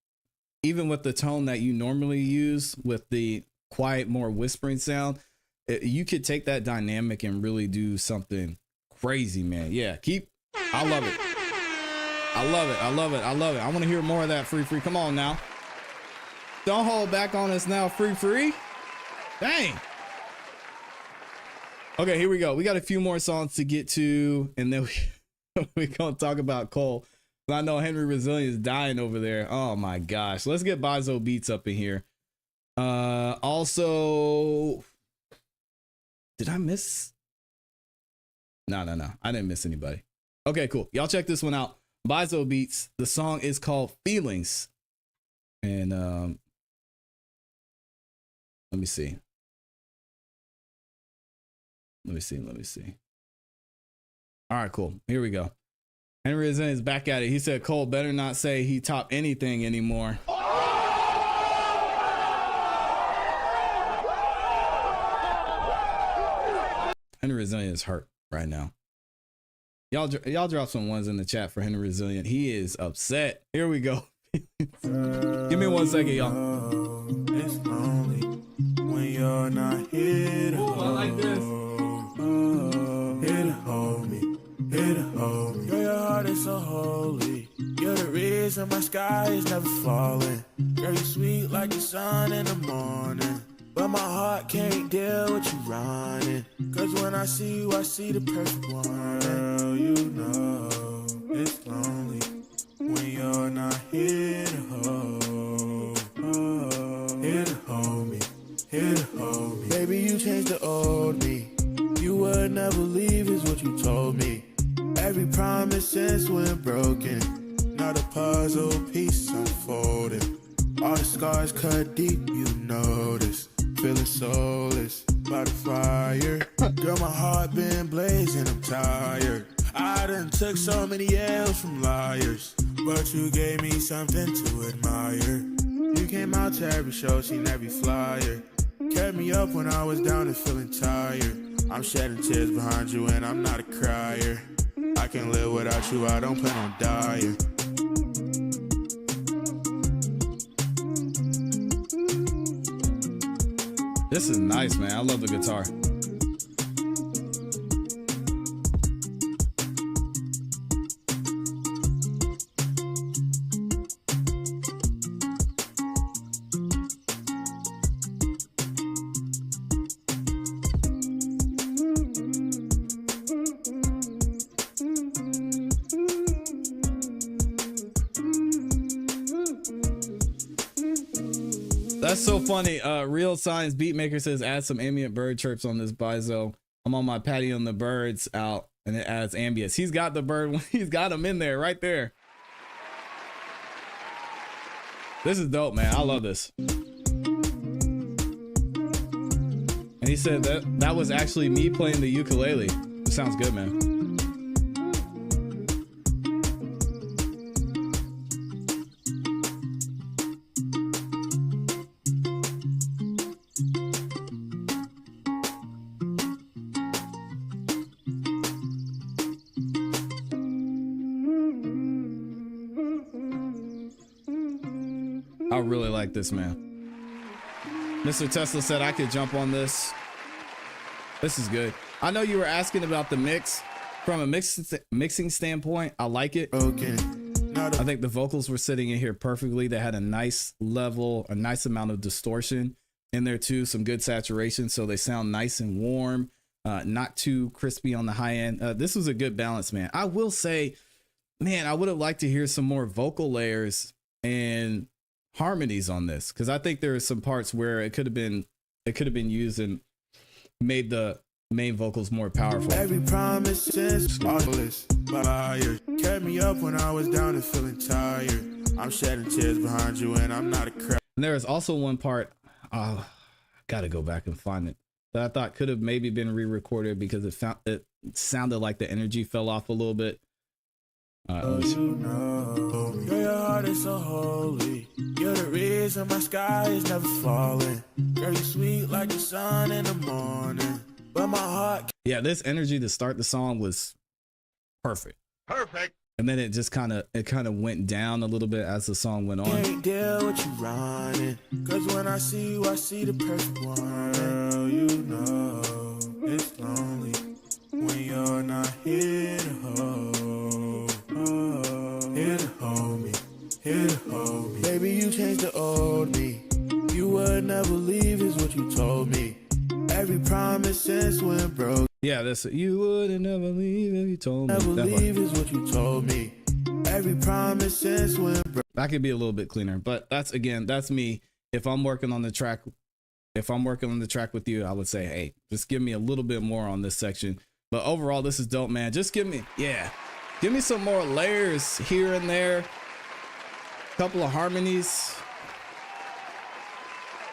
even with the tone that you normally use with the quiet, more whispering sound. You could take that dynamic and really do something crazy, man. Yeah, I love it. I love it. I love it. I love it. I want to hear more of that, Free Free. Come on now. Don't hold back on us now, Free Free. Dang. Okay, here we go. We got a few more songs to get to, and then we're going to talk about Cole. I know Henry Resilient is dying over there. Oh my gosh. Let's get Bizo Beats up in here. Also, did I miss? No. I didn't miss anybody. Okay, cool. Y'all check this one out. Bizo Beats. The song is called Feelings. And let me see. Let me see. All right, cool. Here we go. Henry Resilient is back at it. He said, Cole better not say he top anything anymore. Henry Resilient is hurt right now. Y'all drop some ones in the chat for Henry Resilient. He is upset. Here we go. Give me 1 second, y'all. It's lonely when you're not here to hold. I like this. Here to hold me, here to hold me. Girl, your heart is so holy. You're the reason my sky is never falling. Girl, you sweet like the sun in the morning. But my heart can't deal with you running. Cause when I see you, I see the perfect one. Girl, you know it's lonely when you're not here to hold. Here to hold me, here to hold me. Baby, you changed the old me. You would never leave is what you told me. Every promise since went broken. Now the puzzle piece unfolding. All the scars cut deep, you notice. Feeling soulless by the fire. Girl, my heart been blazing, I'm tired. I done took so many L's from liars, but you gave me something to admire. You came out to every show, seen every flyer. Kept me up when I was down and feeling tired. I'm shedding tears behind you and I'm not a crier. I can't live without you, I don't plan on dying. This is nice, man. I love the guitar. That's so funny. Real Science Beatmaker says add some ambient bird chirps on this Bizo. I'm on my patio and the birds out and it adds ambience. He's got the bird. He's got him in there right there. This is dope, man. I love this. And he said that was actually me playing the ukulele. It sounds good, man. I really like this, man. Mr. Tesla said I could jump on this. This is good. I know you were asking about the mix. From a mixing standpoint, I like it. Okay. I think the vocals were sitting in here perfectly. They had a nice level, a nice amount of distortion in there too. Some good saturation, so they sound nice and warm. Not too crispy on the high end. This was a good balance, man. I will say, man, I would have liked to hear some more vocal layers and harmonies on this, because I think there are some parts where it could have been used and made the main vocals more powerful. Every promise since August, fire kept me up when I was down and feeling tired. I'm shedding tears behind you and I'm not a crowd. And there is also one part, gotta go back and find it, that I thought could have maybe been re-recorded because it sounded like the energy fell off a little bit. You know, your heart is so holy. You're the reason my sky is never falling. Girl, you sweet like the sun in the morning. But my heart. Yeah, this energy to start the song was perfect. Perfect. And then it just kind of went down a little bit as the song went on. Can't deal with you running. Cause when I see you, I see the perfect one. Girl, you know it's lonely when you're not here to hold. Here since went broke. Yeah, that's you wouldn't never leave if you told me. Never That one. leave is what you told me. Every promise since went broke. That could be a little bit cleaner, but that's me. If I'm working on the track with you, I would say, hey, just give me a little bit more on this section. But overall, this is dope, man. Just give me some more layers here and there. Couple of harmonies.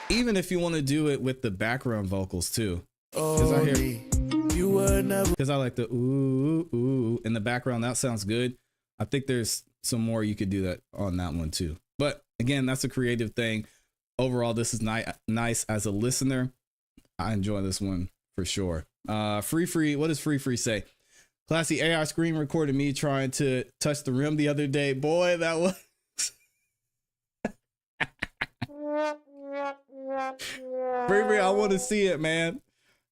Even if you want to do it with the background vocals too. Because I like the ooh, ooh in the background. That sounds good. I think there's some more you could do that on that one too. But again, that's a creative thing. Overall, this is nice as a listener. I enjoy this one for sure. Free. What does Free say? ClassE AI screen recorded me trying to touch the rim the other day. Boy, that was. Free, I want to see it, man.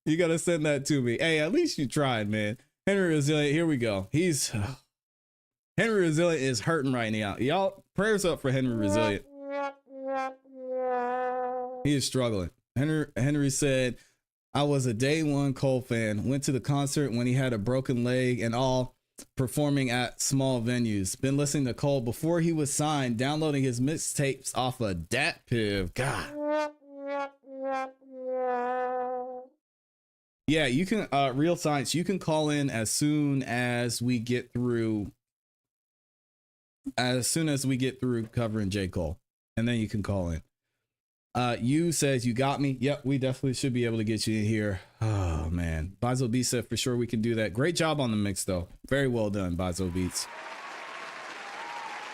You got to send that to me. Hey, at least you tried, man. Henry Resilient, here we go. Henry Resilient is hurting right now. Y'all, prayers up for Henry Resilient. He is struggling. Henry said, I was a day one Cole fan. Went to the concert when he had a broken leg and all, performing at small venues. Been listening to Cole before he was signed, downloading his mixtapes off of DatPiv. God. Yeah, you can, Real Science, you can call in as soon as we get through covering J. Cole. And then you can call in. You says you got me. Yep, we definitely should be able to get you in here. Oh man. Bazo Beats said for sure we can do that. Great job on the mix though. Very well done, Bazo Beats.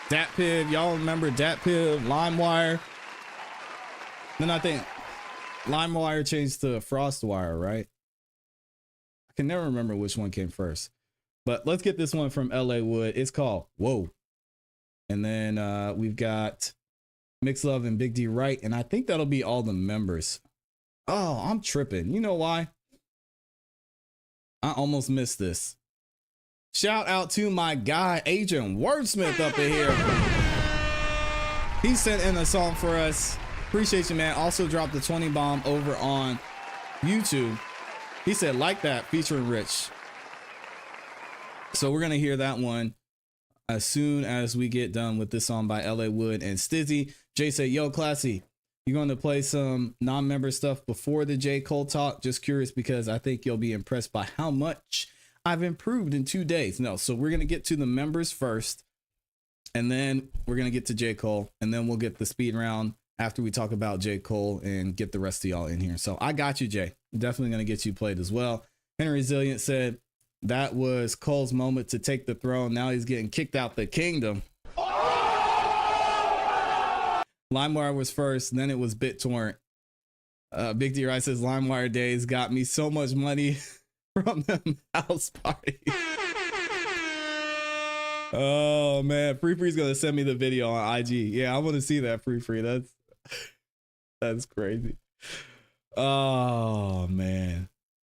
DatPiv, y'all remember DatPiv, LimeWire. Then I think LimeWire changed to FrostWire, right? I can never remember which one came first. But let's get this one from LA Wood. It's called Whoa. And then we've got Mix Love and Big D Right, and I think that'll be all the members. Oh, I'm tripping. You know why? I almost missed this. Shout out to my guy, Agent Wordsmith up in here. He sent in a song for us. Appreciate you, man. Also dropped the 20 bomb over on YouTube. He said, like that, featuring Rich. So we're going to hear that one as soon as we get done with this song by LA Wood and Stizzy. Jay said, yo, ClassE, you going to play some non-member stuff before the J. Cole talk? Just curious because I think you'll be impressed by how much I've improved in 2 days. No, so we're going to get to the members first, and then we're going to get to J. Cole, and then we'll get the speed round after we talk about J. Cole and get the rest of y'all in here. So I got you, Jay. Definitely going to get you played as well. Henry Resilient said that was Cole's moment to take the throne. Now he's getting kicked out the kingdom. LimeWire was first, then it was BitTorrent. Big D Rice says LimeWire days got me so much money from them house parties. Oh man, Free's gonna send me the video on IG. Yeah, I want to see that, Free. That's crazy. Oh man.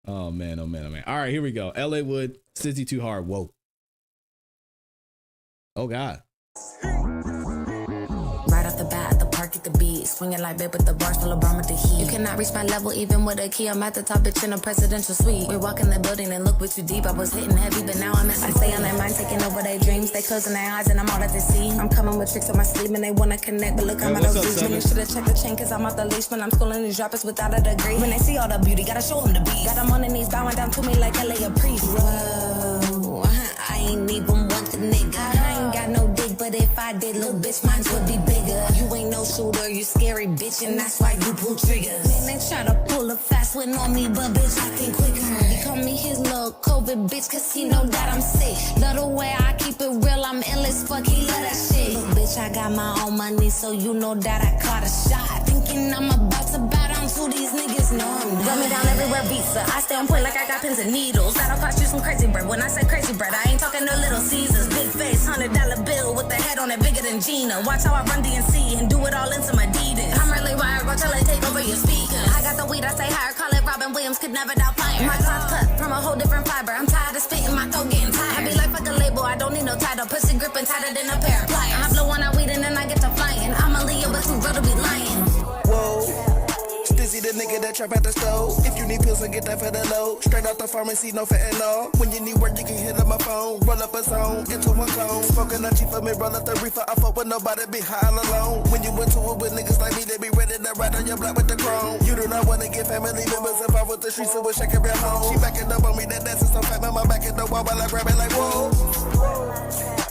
Oh man. All right, here we go. LA Wood, Stizzy Too Hard. Whoa. Oh God. Right off the bat at the park at the beat, swinging like babe with the bars full of bomb with the heat. You cannot reach my level even with a key. I'm at the top, bitch, in a presidential suite. We walk in the building and look with you deep. I was hitting heavy, but now I'm I stay on their mind, taking over their dreams. They closing their eyes and I'm all that they see. I'm coming with tricks on my sleeve and they wanna connect, but look, I'm out of reach. You should've checked the chain cause I'm off the leash when I'm schooling these droppers without a degree. When they see all the beauty, gotta show them the beat. Got them on their knees bowing down to me like LA a priest. Whoa, I ain't even want the nigga. I ain't got no dick, but if I did, little bitch, mine would be bigger. You ain't no shooter, you scary bitch, and that's why you pull triggers. Man, they try to pull a fast one on me, but bitch, I think quicker. He call me his little COVID bitch, cause he know that I'm sick. Love the way I keep it real, I'm endless, fuck, he love that shit. Look, bitch, I got my own money, so you know that I caught a shot. Thinking I'm about to bow down to these niggas, no, I'm not. Run me down everywhere, visa. I stay on point like I got pins and needles. That'll cost you some crazy bread. When I say crazy bread, I ain't talking no Little Caesars. Big face, $100 bill with the head on it bigger than Gina. Watch how I run DNC and do it all into my Adidas. I'm really wired, watch till I take over your speakers. I got the weed, I say higher, call it Robin Williams, could never doubt fire. My cloth cut from a whole different fiber. I'm tired of spitting, my throat getting tired. I be like fuck a label, I don't need no title. Pussy gripping tighter than a pair of pliers. I blow on that weed and then I get to flying. I'm a Leo, but too real to be lying. Whoa, Stizzy the nigga that trap at the stove. If you need pills, and get that for the low. Straight out the pharmacy, no fentanyl. When you need work, you can hit up my phone. Roll up a zone, into one clone. Smoking a cheap for me, roll up the reefer. I fuck with nobody, be high all alone. When you into it with niggas like me, they be ready to ride on your block with the chrome. You do not want to get family members if I was the streets, so wish I could be home. She backing up on me, that dancing so fat, my back at the wall while I grab it like whoa.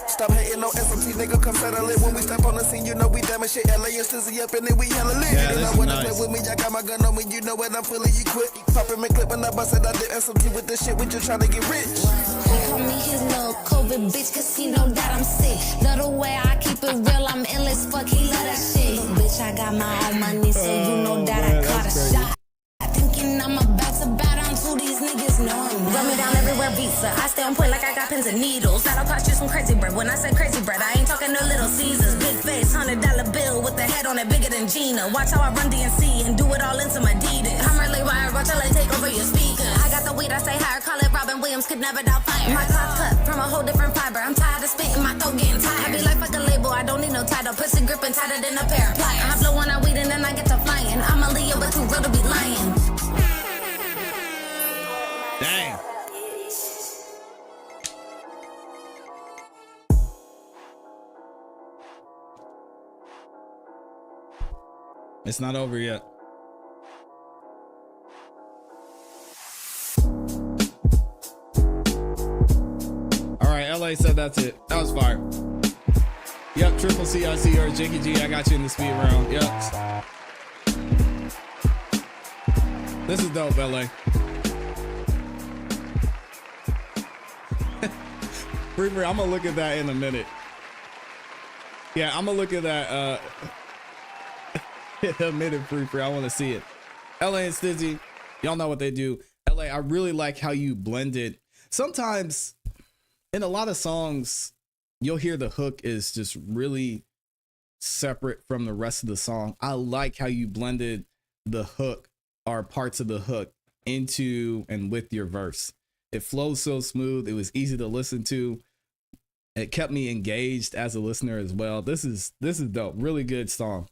Stop hating on SMT, nigga, come settle it. When we step on the scene, you know we damn shit. LA and Stizzy up and then we hella lit. Yeah, you know when nice. I play with me, I got my gun on me, you know when I'm fully equipped. Poppin' me, clippin' up, I said I did SMT with this shit, we just tryna get rich. He call me his little COVID bitch, cause he know that I'm sick. Love the way I keep it real, I'm endless, fuck, he love that shit. Bitch, I got my own money, so you know that I caught a shot. Thinking I'm about to bow down to these niggas, no I'm not. Run me down everywhere, visa. I stay on point like I got pins and needles. That'll cost you some crazy bread. When I say crazy bread, I ain't talking no Little Caesars. Big face, $100 bill with the head on it bigger than Gina. Watch how I run DNC and do it all into my Adidas. I'm really wired, watch how I take over your speakers. I got the weed, I stay higher, call it Robin Williams, could never doubt fire. My clock cut from a whole different fiber. I'm tired of spitting, my throat getting tired. I be like fuck a label, I don't need no title. Pussy gripping tighter than a pair of pliers. I blow on that weed and then I get to flying. I'm a Leo, but too real to be lying. Dang. It's not over yet. All right, LA said that's it. That was fire. Yep, Triple CIC or Jakey G, I got you in the speed round. Yep. This is dope, LA. Free, I'm gonna look at that in a minute. Yeah, I'm gonna look at that in a minute, free. I wanna see it. LA and Stizzy, y'all know what they do. LA, I really like how you blended. Sometimes in a lot of songs, you'll hear the hook is just really separate from the rest of the song. I like how you blended the hook or parts of the hook into and with your verse. It flows so smooth. It was easy to listen to. It kept me engaged as a listener as well. This is dope. Really good song.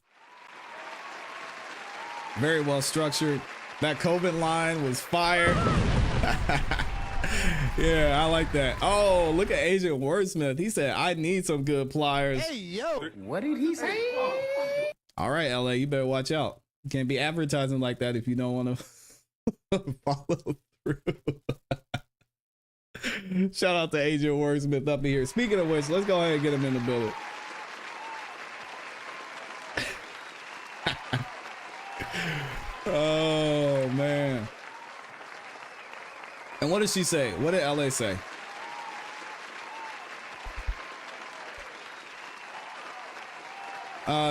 Very well structured. That COVID line was fire. Yeah, I like that. Oh, look at Agent Wordsmith. He said, I need some good pliers. Hey, yo. What did he say? All right, LA, you better watch out. You can't be advertising like that if you don't want to follow through. Shout out to Agent Wordsmith up in here. Speaking of which, let's go ahead and get him in the building. Oh, man. And what did she say? What did LA say?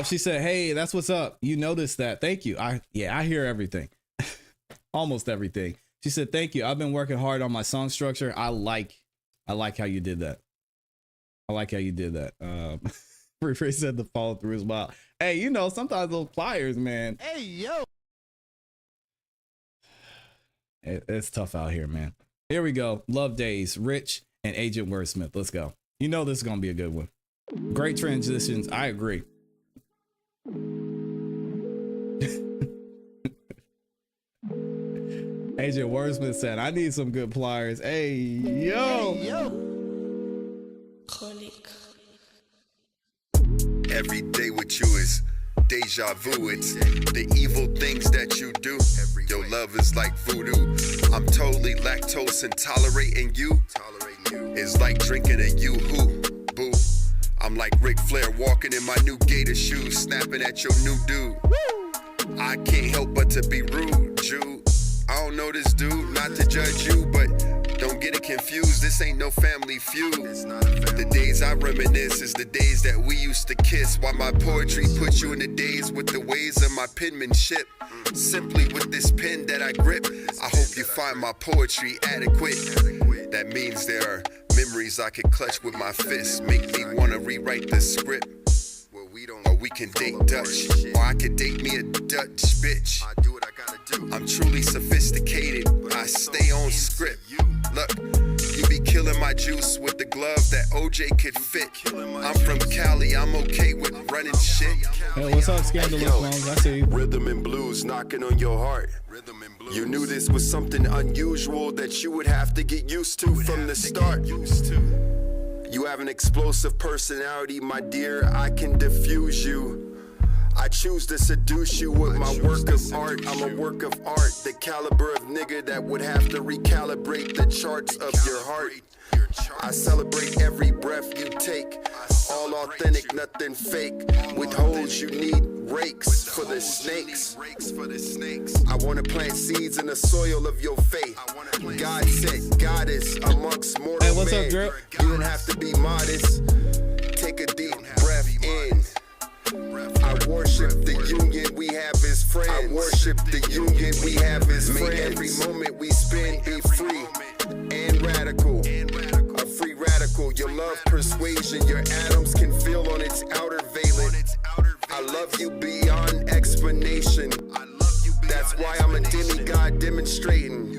She said, hey, that's what's up. You noticed that. Thank you. I hear everything. Almost everything. She said, thank you. I've been working hard on my song structure. I like how you did that. I like how you did that. Free said the follow through as well. Hey, you know, sometimes those pliers, man. Hey, yo. It's tough out here, man. Here we go. Love Days, Rich and Agent Wordsmith. Let's go. You know this is going to be a good one. Great transitions. I agree. Agent Wordsmith said, I need some good pliers. Hey, yo. Hey, yo. Every day with you is deja vu. It's the evil things that you do. Your love is like voodoo. I'm totally lactose intolerant, and you is like drinking a yoo-hoo. Boo. I'm like Ric Flair walking in my new gator shoes, snapping at your new dude. I can't help but to be rude, Jude. I don't know this dude, not to judge you, but don't get it confused. This ain't no family feud. The days I reminisce is the days that we used to kiss, while my poetry puts you in the days with the ways of my penmanship. Simply with this pen that I grip, I hope you find my poetry adequate. That means there are memories I could clutch with my fists, make me wanna rewrite the script. Or we can date Dutch, or I could date me a Dutch bitch. I'm truly sophisticated, I stay on script. Look, you be killing my my juice with the glove that OJ could fit. I'm from Cali, I'm okay with running shit. Hey, what's up, Scandalous Bones? I see you. Rhythm and blues knocking on your heart. You knew this was something unusual that you would have to get used to from the start. You have an explosive personality, my dear, I can diffuse you. I choose to seduce you with my work of art. I'm a work of art, the caliber of nigga that would have to recalibrate the charts of your heart. I celebrate every breath you take, all authentic, nothing fake. With holes you need rakes for the snakes. I wanna plant seeds in the soil of your faith. God sent goddess amongst mortal Hey, what's up, men. Drip? You don't have to be modest. Take a deep breath in. I worship the union we have as friends. I worship the union we have as friends. May every moment we spend be free and radical. A free radical. Your love persuasion, your atoms can feel on its outer valence. I love you beyond explanation. That's why I'm a demigod demonstrating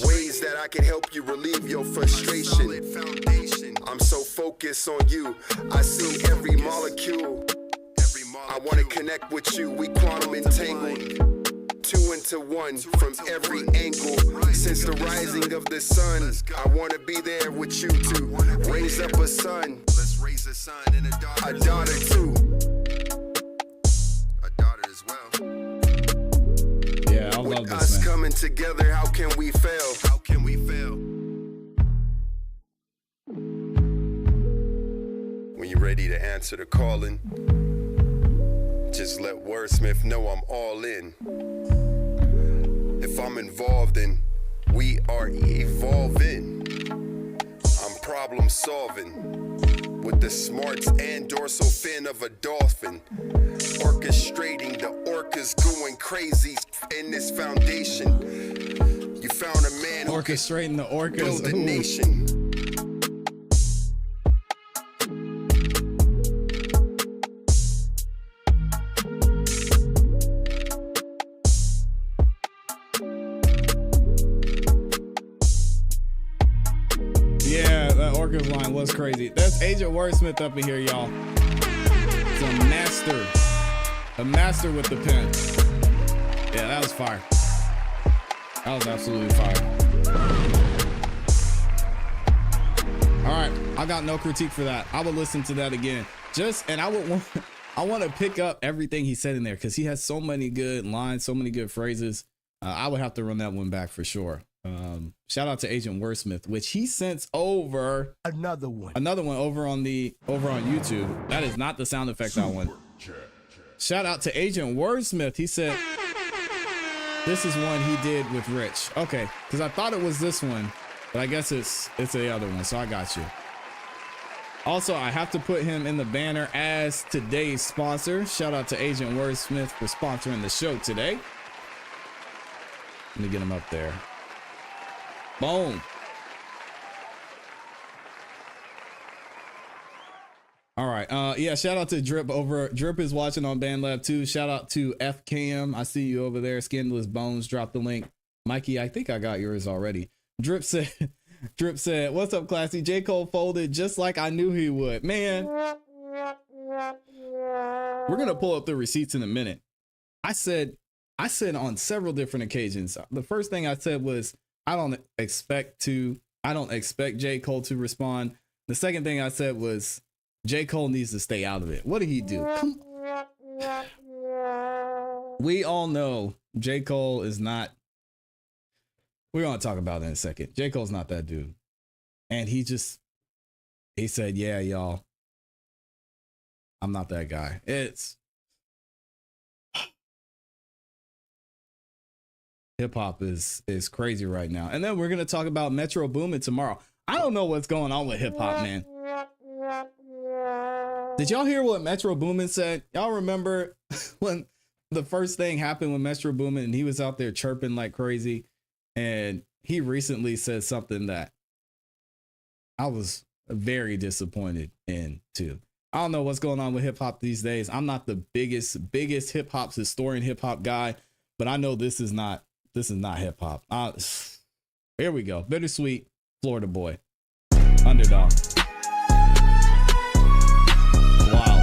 ways that I can help you relieve your frustration. I'm so focused on you. I see every molecule. I wanna connect with you, we quantum entangled. 2 into 1 from every angle. Since the rising of the sun, I wanna be there with you to raise up a son. Let's raise a son and a daughter too. A daughter as well. Yeah, I love this, Us man. coming together, how can we fail? How can we fail? When you're ready to answer the calling, just let Wordsmith know I'm all in. If I'm involved, then we are evolving. I'm problem solving with the smarts and dorsal fin of a dolphin. Orchestrating the orcas going crazy in this foundation. You found a man who Orchestrating the orcas. build a Ooh. nation. Yeah, that Orcas line was crazy. That's Agent Wordsmith up in here, y'all. It's a master with the pen. Yeah, that was fire. That was absolutely fire. All right, I got no critique for that. I would listen to that again. I want to pick up everything he said in there because he has so many good lines, so many good phrases. I would have to run that one back for sure. Shout out to Agent Wordsmith, which he sent over another one over on YouTube. That is not the sound effect I want. Shout out to Agent Wordsmith. He said this is one he did with Rich. Okay, because I thought it was this one, but I guess it's the other one. So I got you. Also, I have to put him in the banner as today's sponsor. Shout out to Agent Wordsmith for sponsoring the show today. Let me get him up there. Boom. All right. Yeah, shout out to Drip Drip is watching on BandLab too. Shout out to FKM. I see you over there. Scandalous Bones, drop the link. Mikey, I think I got yours already. Drip said, what's up, ClassE? J. Cole folded just like I knew he would. Man. We're gonna pull up the receipts in a minute. I said on several different occasions. The first thing I said was I don't expect J. Cole to respond. The second thing I said was J. Cole needs to stay out of it. What did he do? We all know J. Cole is not. We're going to talk about it in a second. J. Cole's not that dude. And he said, yeah, y'all, I'm not that guy. Hip hop is crazy right now. And then we're going to talk about Metro Boomin tomorrow. I don't know what's going on with hip hop, man. Did y'all hear what Metro Boomin said? Y'all remember when the first thing happened with Metro Boomin and he was out there chirping like crazy? And he recently said something that I was very disappointed in too. I don't know what's going on with hip hop these days. I'm not the biggest hip hop historian, hip hop guy, but I know this is not hip hop. Here we go. Bittersweet Florida boy. Underdog. Wow.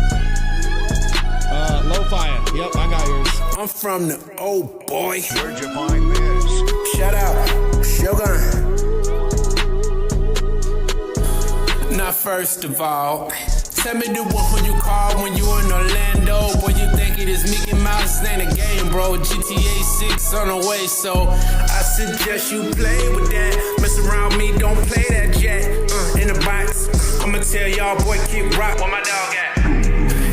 Lo-Fi. Yep, I got yours. I'm from the old boy. Where'd you find this? Shout out, Shogun. Now first of all, tell me the one who you call when you in Orlando. Boy, you think it is Mickey Mouse, it ain't a game, bro. GTA 6 on the way, so I suggest you play with that. Mess around me, don't play that jet. In the box, I'ma tell y'all, boy, keep rock. Where my dog at?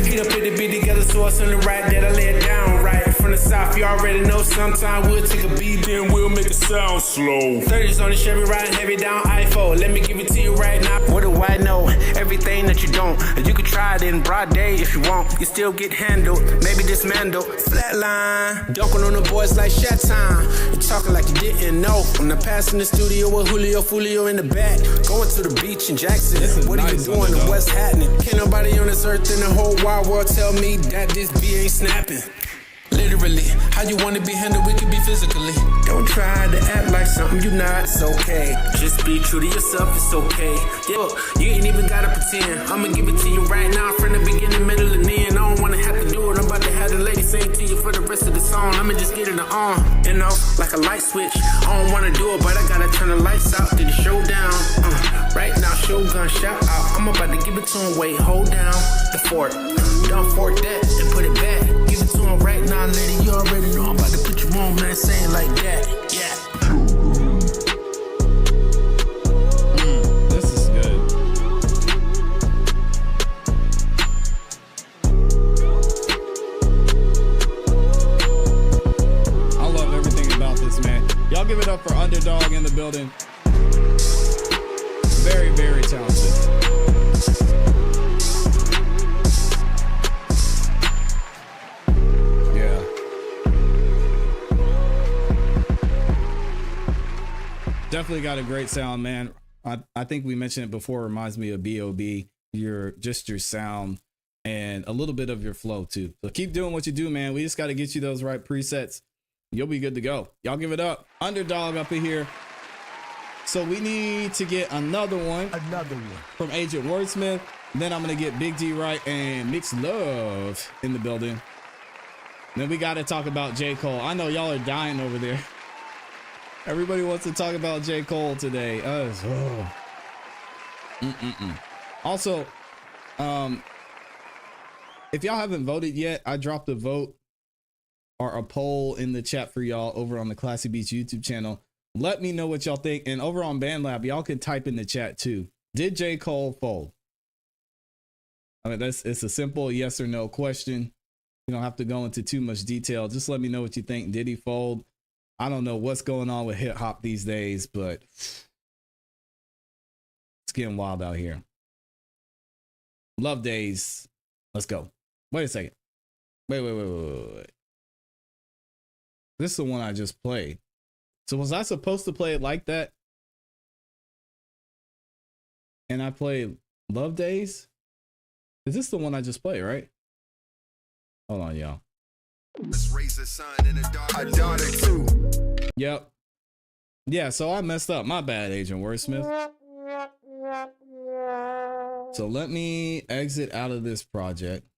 He done put the beat together, so it's on the right that I lay it down right. From the south, you already know sometime we'll take a beat, then we'll make it sound slow. 30s on the Chevy, riding heavy down iPhone. Let me give it to you right now. What do I know? Everything that you don't. You can try it in broad day if you want. You still get handled, maybe dismantled. Flatline, dunking on the boys like shot time. You talking like you didn't know. When I'm passing the studio with Julio in the back. Going to the beach in Jackson. What are you doing and what's happening? Can't nobody on this earth in the whole wide world tell me that this beat ain't snapping. Literally, how you wanna be handled, we can be physically. Don't try to act like something you not, it's okay. Just be true to yourself, it's okay. Yeah, look, you ain't even gotta pretend. I'ma give it to you right now, from the beginning, middle, and end. I don't wanna have to do it, I'm about to have the lady sing to you for the rest of the song. I'ma just get it on, you know, like a light switch. I don't wanna do it, but I gotta turn the lights out, then the showdown. Right now, Shogun, shout out. I'm about to give it to him, wait, hold down the fort. Don't fork that and put it back. Give it to him right now, lady, you already know I'm about to put you on, man, saying like that, yeah. This is good. I love everything about this, man. Y'all give it up for Underdog in the building. Very, very talented. Definitely got a great sound, man. I think we mentioned it before. It reminds me of B.O.B. Your sound and a little bit of your flow too. So keep doing what you do, man. We just got to get you those right presets. You'll be good to go. Y'all give it up. Underdog up in here. So we need to get another one from Agent Wordsmith. Then I'm going to get Big D Right and Mix Love in the building. Then we got to talk about J. Cole. I know y'all are dying over there. Everybody wants to talk about J. Cole today. Also, if y'all haven't voted yet, I dropped a vote or a poll in the chat for y'all over on the ClassE Beats YouTube channel. Let me know what y'all think. And over on BandLab, y'all can type in the chat too. Did J. Cole fold? I mean, it's a simple yes or no question. You don't have to go into too much detail. Just let me know what you think. Did he fold? I don't know what's going on with hip hop these days, but it's getting wild out here. Love Days. Let's go. Wait a second. Wait. This is the one I just played. So was I supposed to play it like that? And I played Love Days? Is this the one I just played, right? Hold on, y'all. I daughter too. Yep. Yeah, so I messed up. My bad, Agent Wordsmith. So let me exit out of this project.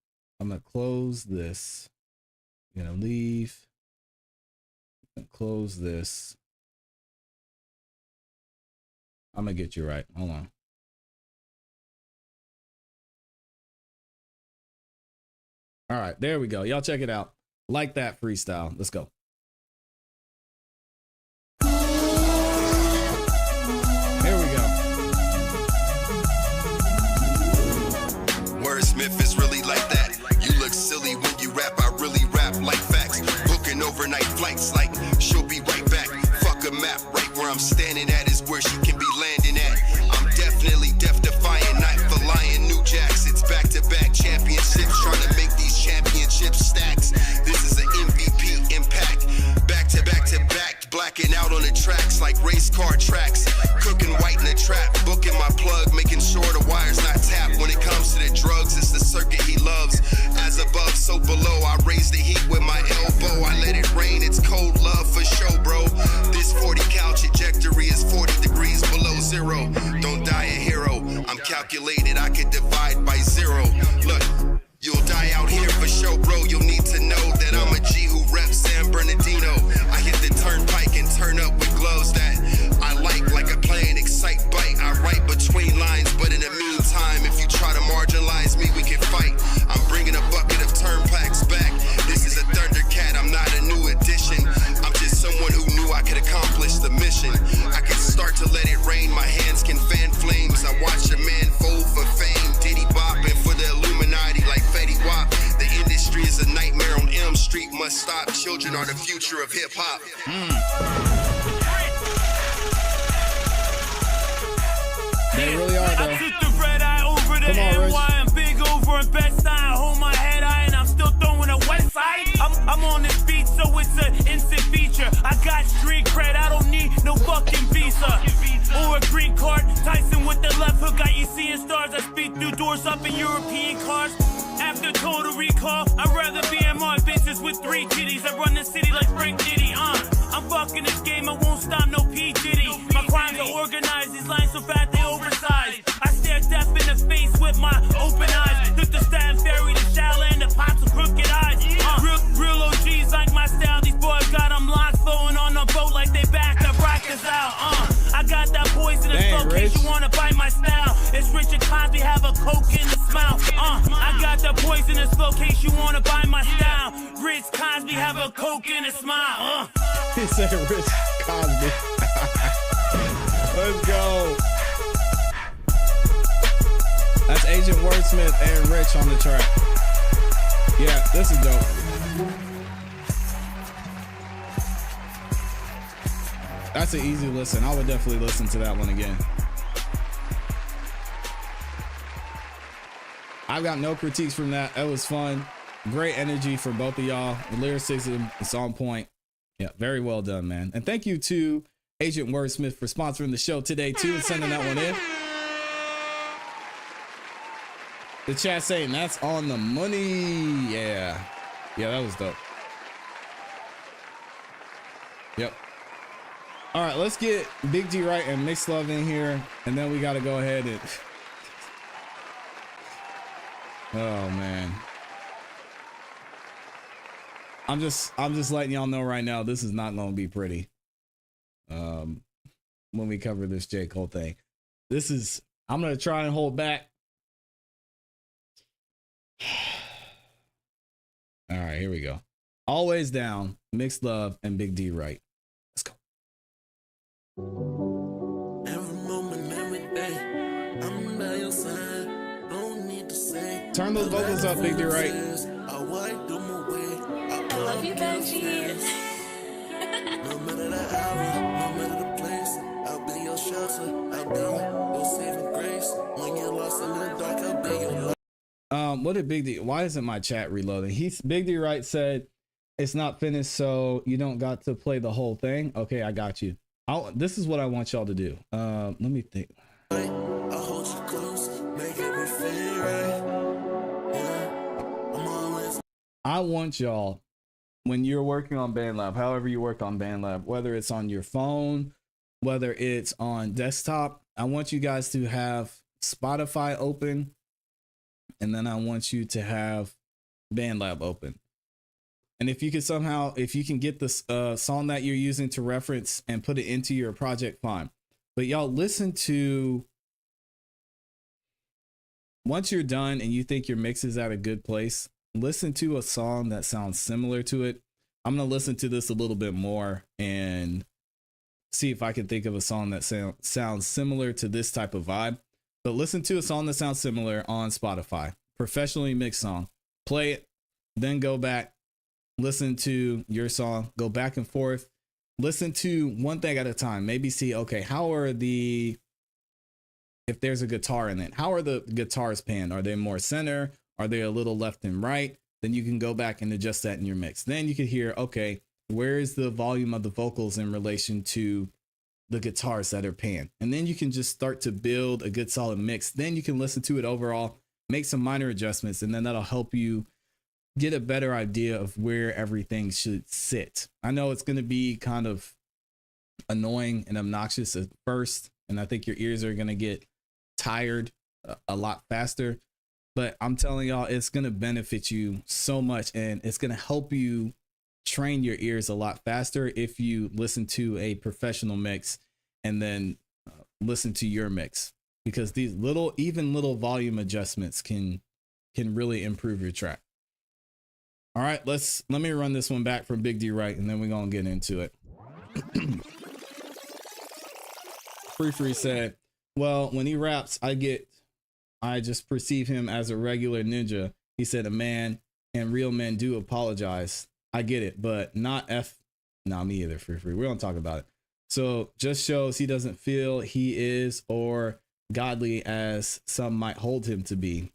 I'm gonna close this. I'm gonna leave. Close this. I'm gonna get you right. Hold on. All right, there we go. Y'all check it out. Like that freestyle. Let's go. There we go. Wordsmith is really like that. You look silly when you rap. I really rap like facts. Booking overnight flights like she'll be right back. Fuck a map. Right where I'm standing at is where she can be landing at. I'm definitely death-defying, not for lying. New Jacks. It's back-to-back championships. Trying to make these championship stacks. This is an MVP impact. Back-to-back, blacking out on the tracks like race car tracks. Cooking white in the trap, booking my plug, making sure the wire's not tapped. When it comes to the drugs, it's the circuit he loves. As above, so below, I raise the heat with my elbow. I let it rain, it's cold love for show, bro. This 40 cal trajectory is 40 degrees below zero. Don't die a hero. are the future of hip hop. They really are, though. I took the red eye over the Come on, NY. I'm big over in Best Side. Hold my head high and I'm still throwing a west side. I'm on this beat, so it's an instant feature. I got street cred, I don't need no fucking visa. Or a green card. Tyson with the left hook, got you seeing stars. I speed through doors up in European cars. After total recall, I'd rather be in my bitches with 3 titties. I run the city like Frank Diddy, I'm fucking this game, I won't stop, no P. Diddy. My crimes are organized, these lines so fat they oversized. I stare death in the face with my open eyes. Took the Staten Ferry to Shaolin, the pops of crooked eyes. Real OGs like my style, these boys got them locked, flowing on the boat like they back the rockers out. I got that poisonous flow, case you wanna bite my style. It's Richard Cosby, have a coke in the mouth. I got the poisonous flow, case you wanna buy my style. Rich Cosby, have a coke in his smile. He said Rich Cosby. Let's go. That's Agent Wordsmith and Rich on the track. Yeah, this is dope. That's an easy listen. I would definitely listen to that one again. I've got no critiques from that. That was fun. Great energy for both of y'all. The lyricism is on point. Yeah, very well done, man. And thank you to Agent Wordsmith for sponsoring the show today, too, and sending that one in. The chat saying that's on the money. Yeah. Yeah, that was dope. Yep. All right, let's get Big D Right and Mix Love in here, and then we got to go ahead and... Oh, man. I'm just letting y'all know right now, this is not going to be pretty. When we cover this J. Cole thing. I'm going to try and hold back. All right, here we go. Always Down, Mixed Love, and Big D Right. Let's go. Every moment, every day, I'm by your side. Don't need to say. Turn those vocals up, Big D Right. I wipe them away. I love you, Benji. No matter the hour, no matter the place, I'll be your shelter. I'll be your saving grace. When you're lost in the dark, I'll be your light. What did Big D? Why isn't my chat reloading? Big D Right said it's not finished, so you don't got to play the whole thing. Okay, I got you. This is what I want y'all to do. Let me think. I hold you close, make everything right. Yeah, I'm always. I want y'all, when you're working on BandLab, however you work on BandLab, whether it's on your phone, whether it's on desktop, I want you guys to have Spotify open. And then I want you to have BandLab open. And if you can somehow, if you can get this song that you're using to reference and put it into your project, fine. But y'all listen to, once you're done and you think your mix is at a good place, listen to a song that sounds similar to it. I'm going to listen to this a little bit more and see if I can think of a song that sounds similar to this type of vibe. But listen to a song that sounds similar on Spotify. Professionally mixed song. Play it, then go back, listen to your song, go back and forth. Listen to one thing at a time. Maybe see, okay, how are if there's a guitar in it, how are the guitars panned? Are they more center? Are they a little left and right? Then you can go back and adjust that in your mix. Then you can hear, okay, where is the volume of the vocals in relation to the guitars that are panned? And then you can just start to build a good solid mix. Then you can listen to it overall, make some minor adjustments, and then that'll help you get a better idea of where everything should sit. I know it's going to be kind of annoying and obnoxious at first, and I think your ears are going to get tired a lot faster, but I'm telling y'all, it's going to benefit you so much, and it's going to help you train your ears a lot faster if you listen to a professional mix and then listen to your mix, because these little volume adjustments can really improve your track. All right, let me run this one back from Big D Right, and then we're gonna get into it. Free said, well, when he raps, I just perceive him as a regular ninja. He said, a man and real men do apologize. I get it, but not F. Nah, me either. Free. We don't talk about it. So just shows he doesn't feel he is or godly as some might hold him to be.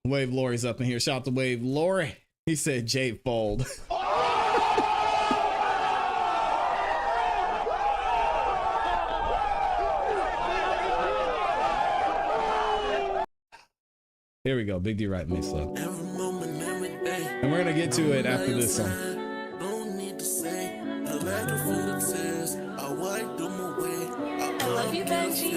Wave Lori's up in here. Shout out to Wave Lori. He said Jade Fold. Here we go. Big D right mix up. And we're gonna get to it after this song. I love you, Benji.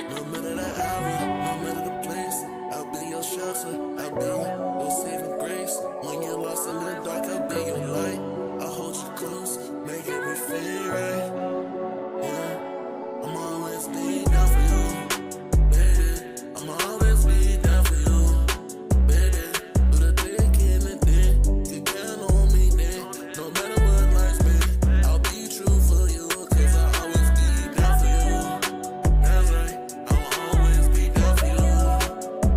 No matter the hour, no matter the place, I'll be your shelter, I'll be your saving grace. When you're lost in the dark, I'll be your light. I'll hold you close, make everything right. Yeah, I'm always be down for you, baby. I'm always be down for you, baby. Do the thick in the day, you count on me there. No matter what life's been, I'll be true for you, 'cause I'll always be down for you. That's right, I'll always be down for you.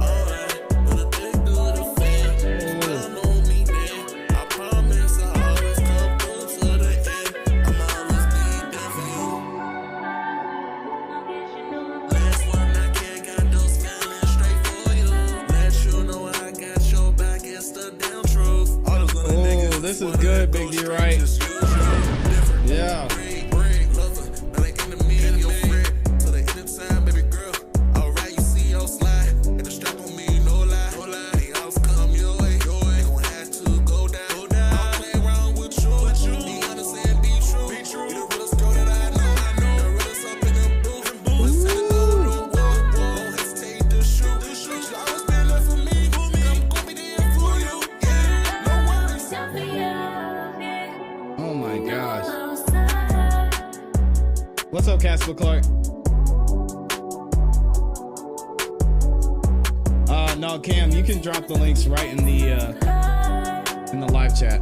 Alright, do the thick, do the thing, you count on me there. I promise I'll always come through to the end. I'm always be down for you. Last one I can't got those feelings straight for you. Let you know I got your back, it's the damn truth. All those little niggas, This is good, Big D right. Yeah. Oh my gosh. What's up, Casper Clark? No, Cam, you can drop the links right in the live chat.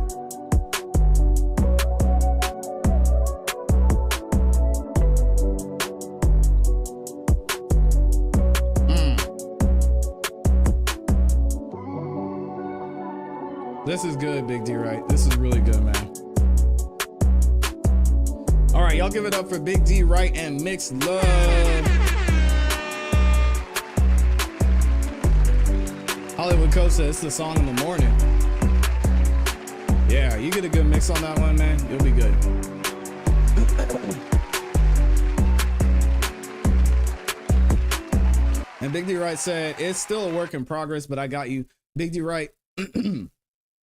This is good, Big D, right? This is really good, man. All right, y'all give it up for Big D, right, and Mixed Love. Hollywood Coach said it's the song in the morning. Yeah, you get a good mix on that one, man. You'll be good. And Big D Right said, it's still a work in progress, but I got you. Big D Right,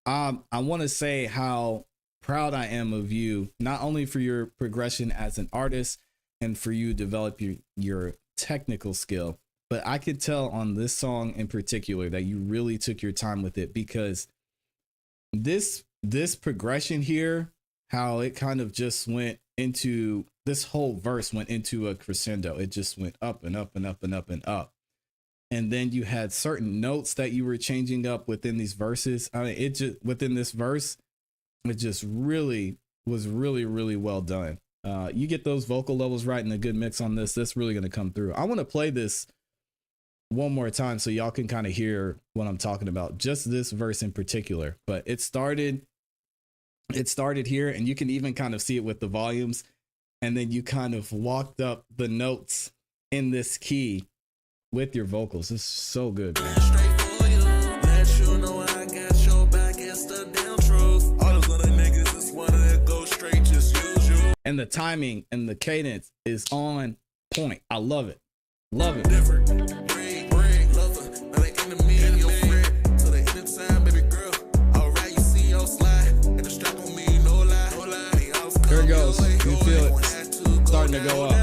I want to say how proud I am of you, not only for your progression as an artist and for you develop your technical skill, but I could tell on this song in particular that you really took your time with it, because this progression here, how it kind of just went into, this whole verse went into a crescendo. It just went up and up and up and up and up. And then you had certain notes that you were changing up within these verses. I mean, it just, within this verse, it just really was really well done. You get those vocal levels right and a good mix on this, that's really going to come through. I want to play this one more time so y'all can kind of hear what I'm talking about, just this verse in particular. But it started here, and you can even kind of see it with the volumes, and then you kind of walked up the notes in this key with your vocals. It's so good, man. Let you know I got your back, it's the damn truth. All those other niggas just wanna go straight, just use you. And the timing and the cadence is on point. I love it. Love it. Here it goes. You feel it starting to go up.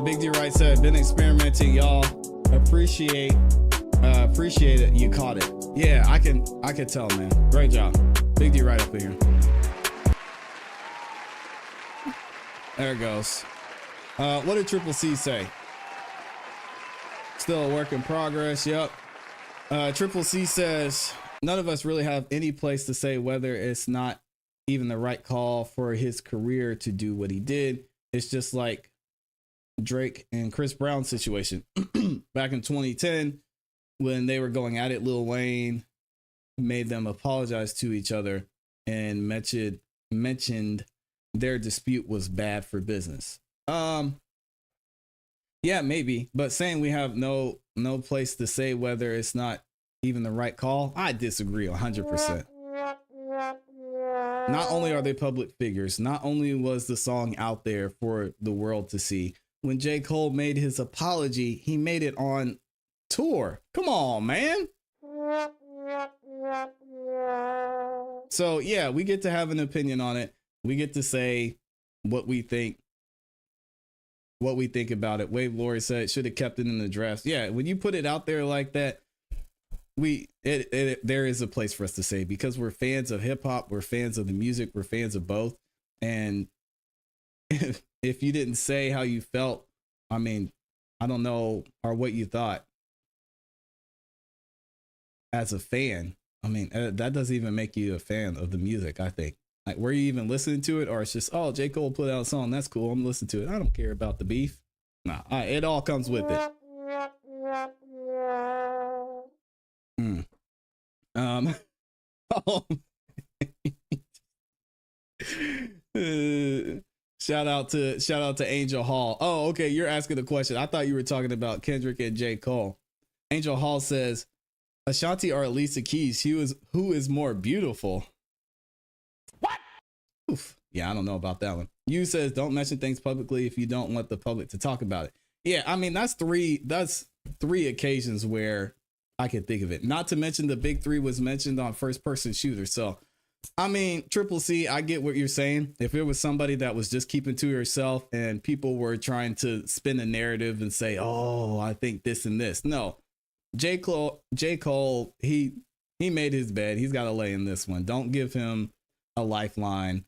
Big D Right said, been experimenting, y'all. Appreciate it. You caught it. Yeah, I can tell, man. Great job. Big D Right up in here. There it goes. What did Triple C say? Still a work in progress. Yep. Triple C says, none of us really have any place to say whether it's not even the right call for his career to do what he did. It's just like Drake and Chris Brown situation back in 2010 when they were going at it. Lil Wayne made them apologize to each other and mentioned their dispute was bad for business. Yeah, maybe, but saying we have no place to say whether it's not even the right call, I disagree 100%. Not only are they public figures, not only was the song out there for the world to see, when J. Cole made his apology, he made it on tour. Come on, man. So yeah, we get to have an opinion on it. We get to say what we think about it. Wave Lori said should have kept it in the draft. Yeah, when you put it out there like that, there is a place for us to say, because we're fans of hip hop, we're fans of the music, we're fans of both. And if you didn't say how you felt, I mean, I don't know, or what you thought as a fan, I mean, that doesn't even make you a fan of the music, I think. Like, were you even listening to it, or it's just, oh, J. Cole put out a song, that's cool, I'm listening to it, I don't care about the beef. Nah, it all comes with it. Shout out to Angel Hall. Oh, okay, you're asking a question. I thought you were talking about Kendrick and J. Cole. Angel Hall says, Ashanti or Alicia Keys, who is more beautiful? What? Oof. Yeah, I don't know about that one. You says, don't mention things publicly if you don't want the public to talk about it. Yeah, I mean, that's three occasions where I can think of it. Not to mention the big three was mentioned on first person shooter. So, I mean, Triple C, I get what you're saying. If it was somebody that was just keeping to herself and people were trying to spin a narrative and say, oh, I think this and this. No, J. Cole, he made his bed. He's got to lay in this one. Don't give him a lifeline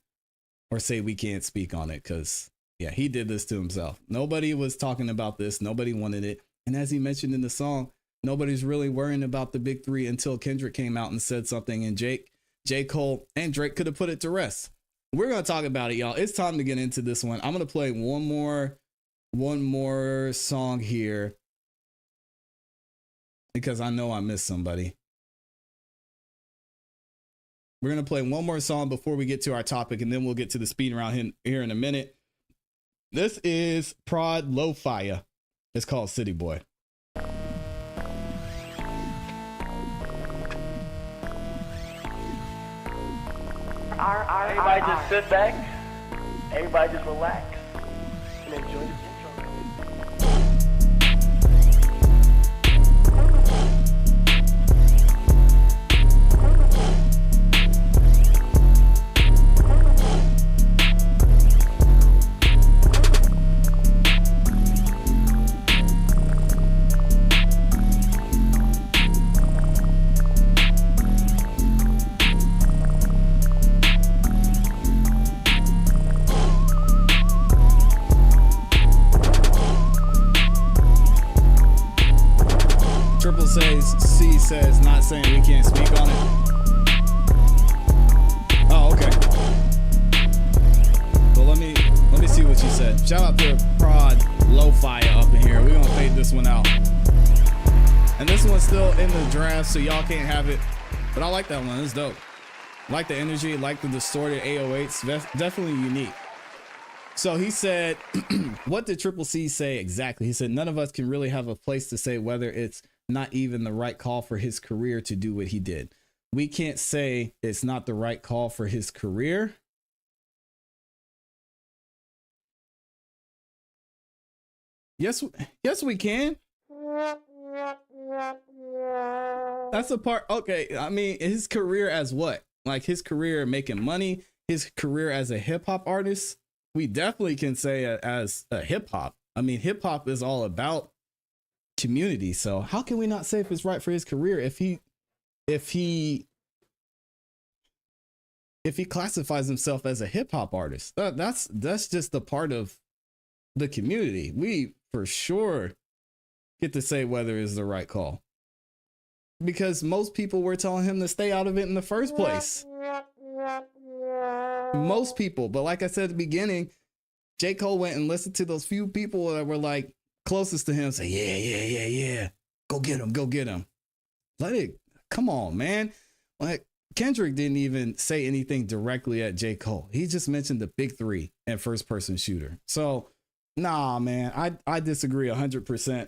or say we can't speak on it, because, yeah, he did this to himself. Nobody was talking about this. Nobody wanted it. And as he mentioned in the song, nobody's really worrying about the big three until Kendrick came out and said something, and J. Cole and Drake could have put it to rest. We're going to talk about it, y'all. It's time to get into this one. I'm going to play one more song here because I know I missed somebody. We're going to play one more song before we get to our topic, and then we'll get to the speed round here in a minute. This is Prod Lo-Fi. It's called City Boy. Everybody just sit back, everybody just relax, and enjoy this intro. C says not saying we can't speak on it. Oh, okay. Well, let me see what you said. Shout out to Prod Lo-Fi up in here. We're gonna fade this one out. And this one's still in the draft, so y'all can't have it. But I like that one. It's dope. Like the energy, like the distorted 808s. Definitely unique. So he said, what did Triple C say exactly? He said, none of us can really have a place to say whether it's not even the right call for his career to do what he did. We can't say it's not the right call for his career. Yes, we can. That's a part. Okay, I mean, his career as what? Like his career making money, his career as a hip hop artist. We definitely can say as a hip hop I mean, hip hop is all about community. So how can we not say if it's right for his career if he classifies himself as a hip hop artist? That's just a part of the community. We for sure get to say whether it's the right call, because most people were telling him to stay out of it in the first place. Most people. But like I said at the beginning, J. Cole went and listened to those few people that were like closest to him, say, yeah. Go get him. Let it, come on, man. Like, Kendrick didn't even say anything directly at J. Cole. He just mentioned the big three and first person shooter. So, nah, man, I disagree 100%.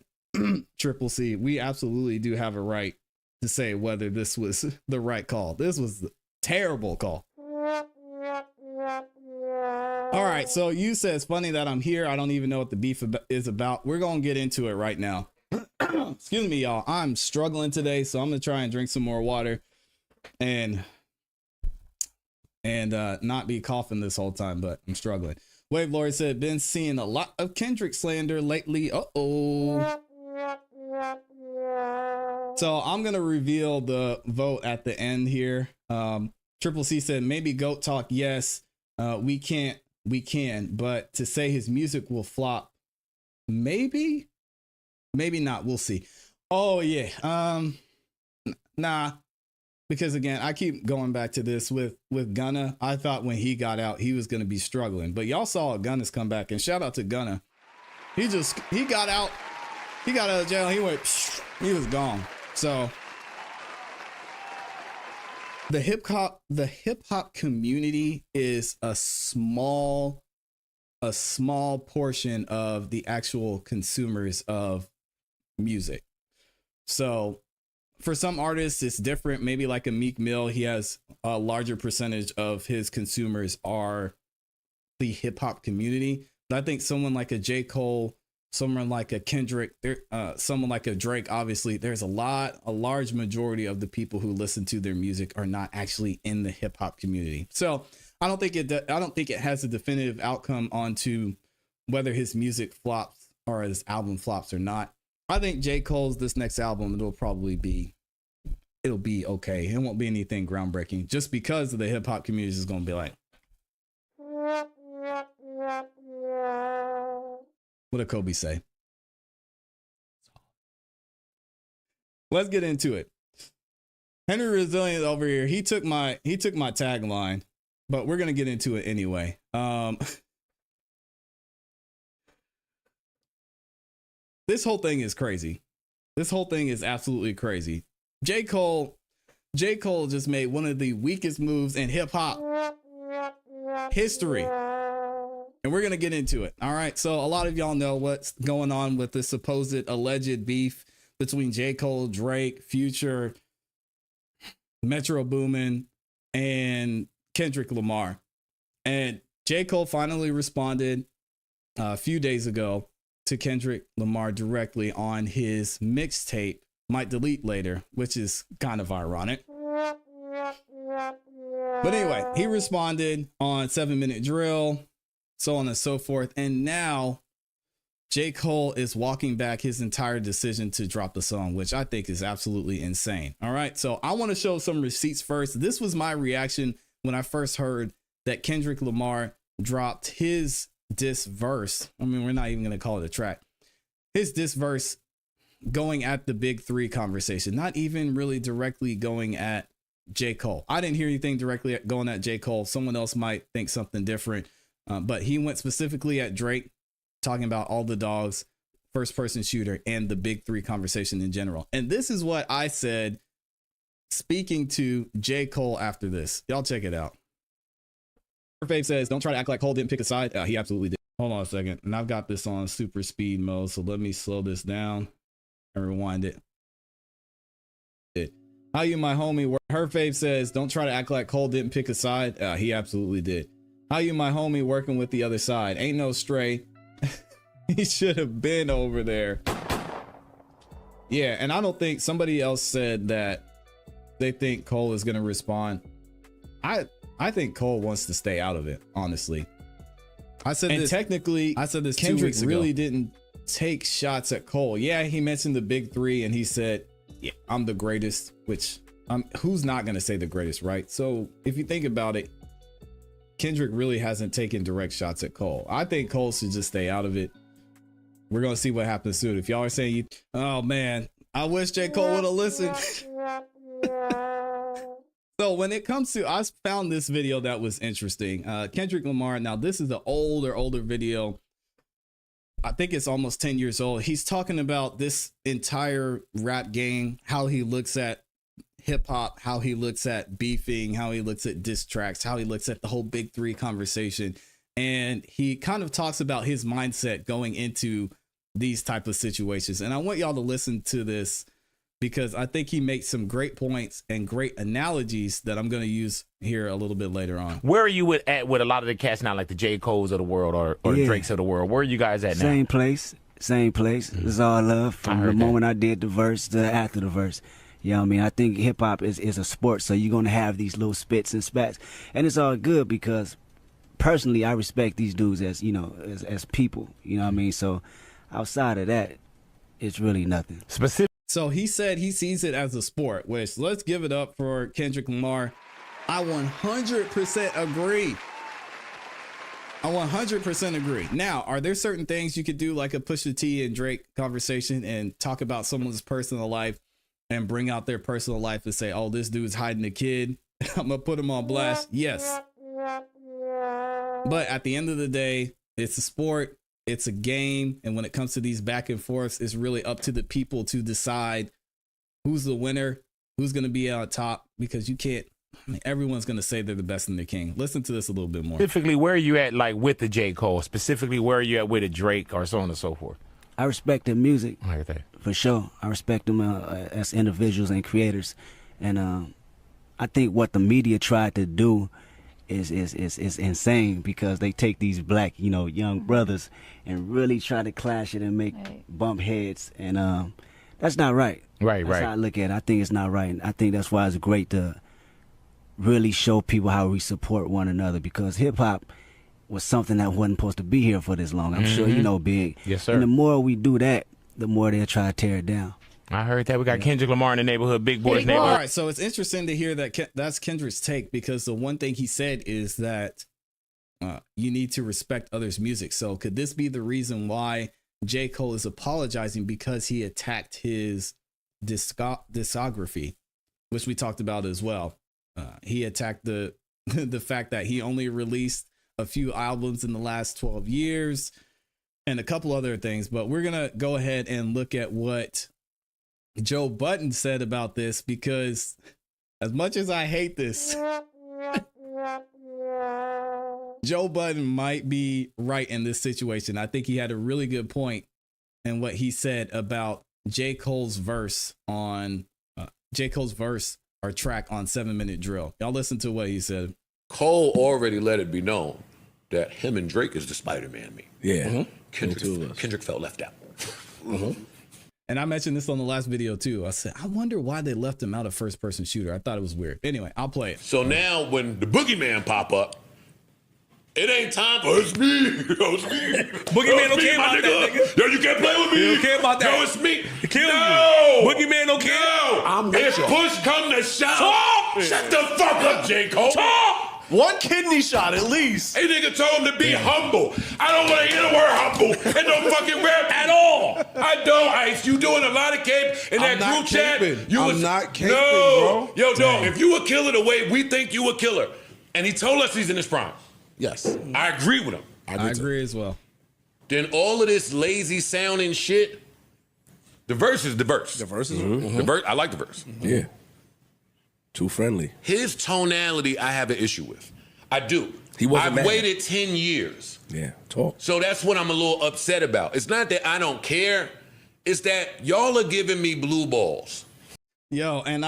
Triple C, we absolutely do have a right to say whether this was the right call. This was a terrible call. All right, so you said it's funny that I'm here. I don't even know what the beef is about. We're going to get into it right now. Excuse me, y'all. I'm struggling today, so I'm going to try and drink some more water and not be coughing this whole time, but I'm struggling. Wave Lord said, been seeing a lot of Kendrick slander lately. Uh-oh. So I'm going to reveal the vote at the end here. Triple C said, maybe GOAT talk. Yes, we can, but to say his music will flop, maybe not. We'll see. Oh yeah. Nah, because again, I keep going back to this with Gunna. I thought when he got out, he was going to be struggling, but y'all saw Gunna's come back, and shout out to Gunna. He got out of jail. He was gone. So the hip hop community is a small portion of the actual consumers of music. So for some artists, it's different. Maybe like a Meek Mill, he has a larger percentage of his consumers are the hip hop community. But I think someone like a J. Cole, someone like a Kendrick, someone like a Drake, obviously there's a large majority of the people who listen to their music are not actually in the hip hop community. So I don't think it has a definitive outcome onto whether his music flops or his album flops or not. I think J. Cole's this next album, it'll be okay. It won't be anything groundbreaking, just because of the hip hop community is going to be like, what did Kobe say? Let's get into it. Henry Resilient over here. He took my tagline, but we're gonna get into it anyway. This whole thing is crazy. This whole thing is absolutely crazy. J. Cole just made one of the weakest moves in hip hop history. And we're going to get into it. All right. So a lot of y'all know what's going on with the supposed alleged beef between J. Cole, Drake, Future, Metro Boomin, and Kendrick Lamar. And J. Cole finally responded a few days ago to Kendrick Lamar directly on his mixtape, Might Delete Later, which is kind of ironic. But anyway, he responded on 7 Minute Drill, so on and so forth. And now J. Cole is walking back his entire decision to drop the song, which I think is absolutely insane. All right. So I want to show some receipts first. This was my reaction when I first heard that Kendrick Lamar dropped his diss verse. I mean, we're not even going to call it a track. His diss verse going at the big three conversation, not even really directly going at J. Cole. I didn't hear anything directly going at J. Cole. Someone else might think something different. But he went specifically at Drake, talking about all the dogs, first person shooter, and the big three conversation in general. And this is what I said, speaking to J. Cole after this. Y'all check it out. Fave says, don't try to act like Cole didn't pick a side. He absolutely did. Hold on a second. And I've got this on super speed mode. So let me slow this down and rewind it. How you, my homie? Her Fave says, don't try to act like Cole didn't pick a side. He absolutely did. How you, my homie, working with the other side? Ain't no stray. He should have been over there. Yeah, and I don't think somebody else said that they think Cole is going to respond. I think Cole wants to stay out of it, honestly. I said And this technically. I said this Kendrick really didn't take shots at Cole. Yeah, he mentioned the big three, and he said, "Yeah, I'm the greatest." Which, who's not gonna say the greatest, right? So if you think about it, Kendrick really hasn't taken direct shots at Cole. I think Cole should just stay out of it. We're gonna see what happens soon. If y'all are saying oh man, I wish J. Cole would have listened. So when it comes to, I found this video that was interesting. Kendrick Lamar. Now this is an older video. I think it's almost 10 years old. He's talking about this entire rap game, how he looks at hip hop, how he looks at beefing, how he looks at diss tracks, how he looks at the whole big three conversation. And he kind of talks about his mindset going into these type of situations. And I want y'all to listen to this because I think he makes some great points and great analogies that I'm going to use here a little bit later on. Where are you at with a lot of the cats now, like the J. Coles of the world or the Drakes of the world? Where are you guys at now? Same place. It's all love from the moment I did the verse to after the verse. You know what I mean? I think hip hop is a sport, so you're going to have these little spits and spats. And it's all good because personally, I respect these dudes as, you know, as people. You know what I mean? So outside of that, it's really nothing. So he said he sees it as a sport, which let's give it up for Kendrick Lamar. I 100% agree. I 100% agree. Now, are there certain things you could do like a Pusha T and Drake conversation and talk about someone's personal life and bring out their personal life and say, oh, this dude's hiding a kid. I'm going to put him on blast. Yes. But at the end of the day, it's a sport. It's a game. And when it comes to these back and forths, it's really up to the people to decide who's the winner, who's going to be on top, because you can't, everyone's going to say they're the best and the king. Listen to this a little bit more. Specifically, where are you at like with the J. Cole? Specifically, where are you at with a Drake or so on and so forth? I respect their music. Like that. For sure. I respect them as individuals and creators. And I think what the media tried to do is insane because they take these black, you know, young brothers and really try to clash it and make bump heads. And that's not right. That's how I look at it. I think it's not right. And I think that's why it's great to really show people how we support one another, because hip-hop was something that wasn't supposed to be here for this long. I'm sure you know, Big. Yes, sir. And the more we do that, the more they'll try to tear it down. I heard that. We got Kendrick Lamar in the neighborhood, Big Boy's neighborhood. All right, so it's interesting to hear that that's Kendrick's take, because the one thing he said is that you need to respect others' music. So could this be the reason why J. Cole is apologizing, because he attacked his discography, which we talked about as well? He attacked the fact that he only released a few albums in the last 12 years and a couple other things. But we're going to go ahead and look at what Joe Budden said about this, because as much as I hate this, Joe Budden might be right in this situation. I think he had a really good point in what he said about J. Cole's verse or track on 7 Minute Drill. Y'all listen to what he said. Cole already let it be known that him and Drake is the Spider-Man me. Yeah. Kendrick felt left out. And I mentioned this on the last video too. I said, I wonder why they left him out of first person shooter. I thought it was weird. Anyway, I'll play it. So now when the Boogeyman pop up, it ain't time for it's me. It's me. Boogeyman don't care about that, nigga. Yo, you can't play with me. He don't care about that. Yo, it's me. He kill no. you. Boogeyman don't care. No. If push come to shove, shut the fuck up, J. Cole. Talk. One kidney shot at least. Hey, nigga told him to be humble. I don't want to hear the word humble and no fucking rap at all. I don't. Ice, you doing a lot of cape in that group chat. I'm not caping, no. bro. Yo, dog, if you a killer the way we think you a killer, and he told us he's in his prime. Yes. I agree with him. I agree as well. Then all of this lazy sounding shit, the verse is the verse. The verse is the verse. I like the verse. Yeah. Too friendly. His tonality, I have an issue with. I do. He wasn't I've mad. waited 10 years. Yeah, talk. So that's what I'm a little upset about. It's not that I don't care. It's that y'all are giving me blue balls. Yo, and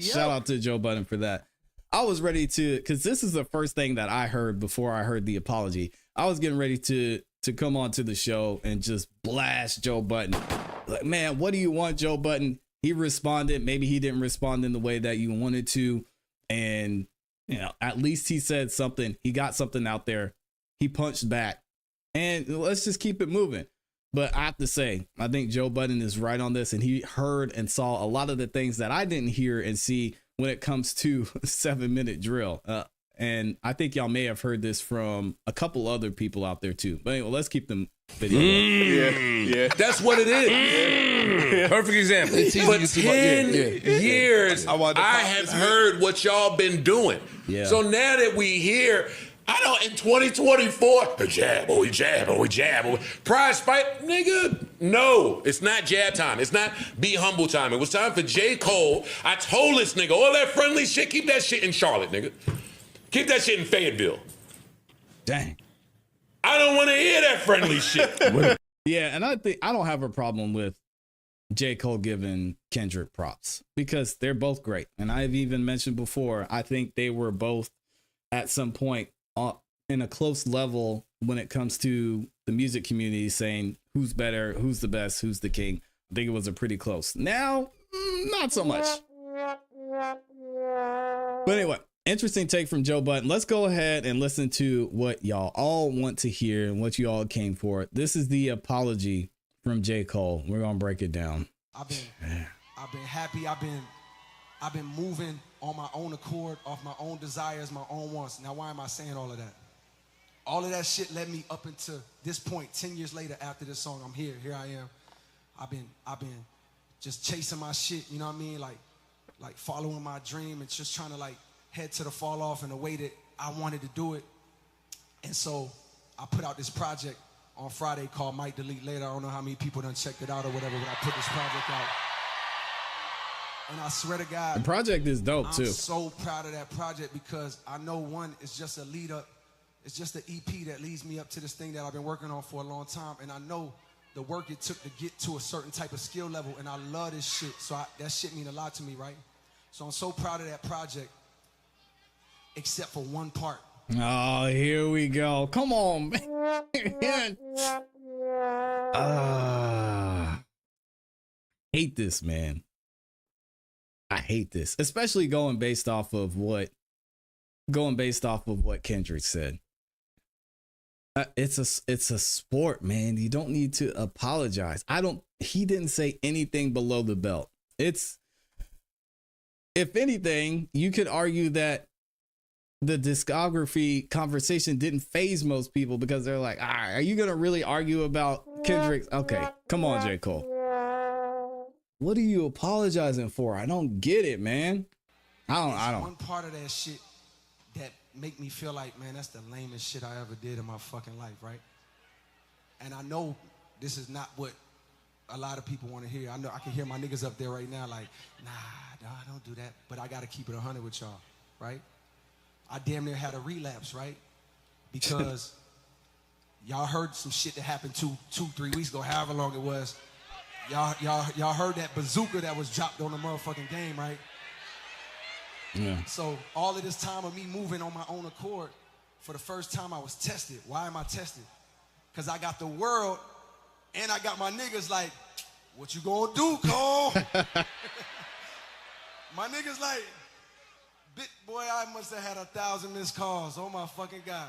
shout out to Joe Budden for that. I was ready to, because this is the first thing that I heard before I heard the apology. I was getting ready to come on to the show and just blast Joe Budden. Like, man, what do you want, Joe Budden? He responded. Maybe he didn't respond in the way that you wanted to. And, you know, at least he said something. He got something out there. he punched back, and let's just keep it moving. But I have to say, I think Joe Budden is right on this, and he heard and saw a lot of the things that I didn't hear and see when it comes to 7-minute drill. And I think y'all may have heard this from a couple other people out there too. But anyway, let's keep them video. Yeah. That's what it is. Perfect example. For 10 years, I have heard what y'all been doing. Yeah. So now that we hear, I don't, in 2024, jab, oh, jab, oh, jab, oh. Prize fight, nigga, no, it's not jab time. It's not be humble time. It was time for J. Cole. I told this nigga, all that friendly shit, keep that shit in Charlotte, nigga. Keep that shit in Fayetteville. Dang. I don't want to hear that friendly shit. Yeah, and I think I don't have a problem with J. Cole giving Kendrick props because they're both great. And I've even mentioned before, I think they were both at some point in a close level when it comes to the music community saying who's better, who's the best, who's the king. I think it was a pretty close. Now, not so much. But anyway, interesting take from Joe Budden. Let's go ahead and listen to what y'all all want to hear and what you all came for. This is the apology from J. Cole. We're gonna break it down. I've been happy. I've been moving on my own accord, off my own desires, my own wants. Now, why am I saying all of that? All of that shit led me up into this point. 10 years later, after this song, I'm here. Here I am. I've been just chasing my shit. You know what I mean? Like following my dream and just trying to like head to the fall off in the way that I wanted to do it. And so I put out this project on Friday called Might Delete Later. I don't know how many people done checked it out or whatever, but I put this project out. And I swear to God, the project is dope too. I'm so proud of that project because I know one, it's just a lead up. It's just the EP that leads me up to this thing that I've been working on for a long time. And I know the work it took to get to a certain type of skill level. And I love this shit. So that shit mean a lot to me, right? So I'm so proud of that project, except for one part. Oh, here we go. Come on, man. Hate this, man. I hate this, especially going based off of what Kendrick said. It's a sport, man. You don't need to apologize. He didn't say anything below the belt. If anything, you could argue that the discography conversation didn't phase most people because they're like, all right, are you going to really argue about Kendrick? Okay, come on, J. Cole. What are you apologizing for? I don't get it, man. I don't. One part of that shit that make me feel like, man, that's the lamest shit I ever did in my fucking life, right? And I know this is not what a lot of people want to hear. I know I can hear my niggas up there right now like, nah, don't do that. But I got to keep it 100 with y'all, right? I damn near had a relapse, right? Because y'all heard some shit that happened 2-3 weeks ago, however long it was. Y'all heard that bazooka that was dropped on the motherfucking game, right? Yeah. So all of this time of me moving on my own accord, for the first time I was tested. Why am I tested? Because I got the world and I got my niggas like, what you gonna do, Cole? My niggas like, boy, I must have had 1,000 missed calls. Oh my fucking God.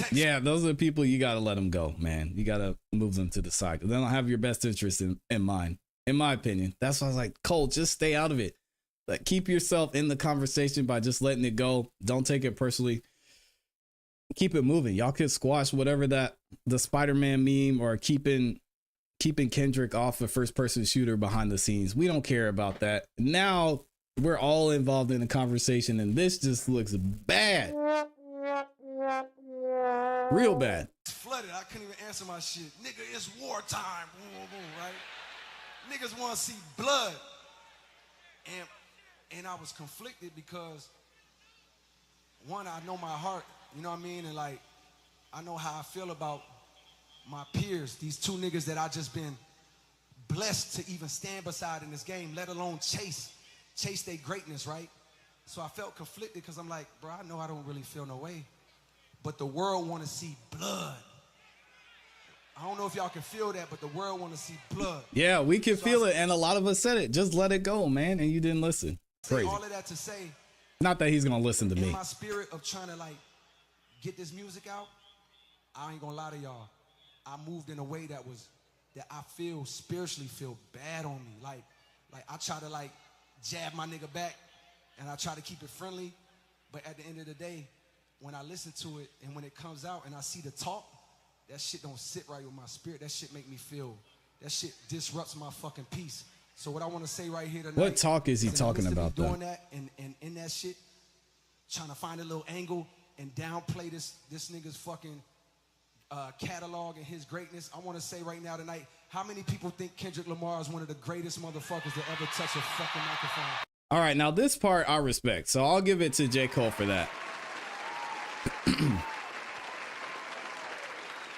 Yeah, those are the people you got to let them go, man. You got to move them to the side. They don't have your best interest in mind, in my opinion. That's why I was like, Cole, just stay out of it. Like, keep yourself in the conversation by just letting it go. Don't take it personally. Keep it moving. Y'all could squash whatever the Spider-Man meme or keeping Kendrick off a first-person shooter behind the scenes. We don't care about that. Now we're all involved in the conversation, and this just looks bad. Real bad. Flooded. I couldn't even answer my shit. Nigga, it's wartime. Boom, boom, right? Niggas want to see blood. And I was conflicted because, one, I know my heart, you know what I mean? And like, I know how I feel about my peers, these two niggas that I just been blessed to even stand beside in this game, let alone chase their greatness, right? So I felt conflicted because I'm like, bro, I know I don't really feel no way. But the world want to see blood. I don't know if y'all can feel that, but the world want to see blood. Yeah, we can feel it, and a lot of us said it. Just let it go, man, and you didn't listen. Crazy. All of that to say, not that he's gonna listen to me. In my spirit of trying to like get this music out, I ain't gonna lie to y'all. I moved in a way that I feel spiritually feel bad on me. Like I try to like jab my nigga back and I try to keep it friendly. But at the end of the day, when I listen to it and when it comes out and I see the talk, that shit don't sit right with my spirit. That shit make me feel, that shit disrupts my fucking peace. So what I want to say right here tonight. What talk is he talking about though? Doing that and in that shit, trying to find a little angle and downplay this nigga's fucking catalog and his greatness. I want to say right now tonight, how many people think Kendrick Lamar is one of the greatest motherfuckers to ever touch a fucking microphone? All right, now this part I respect, so I'll give it to J. Cole for that.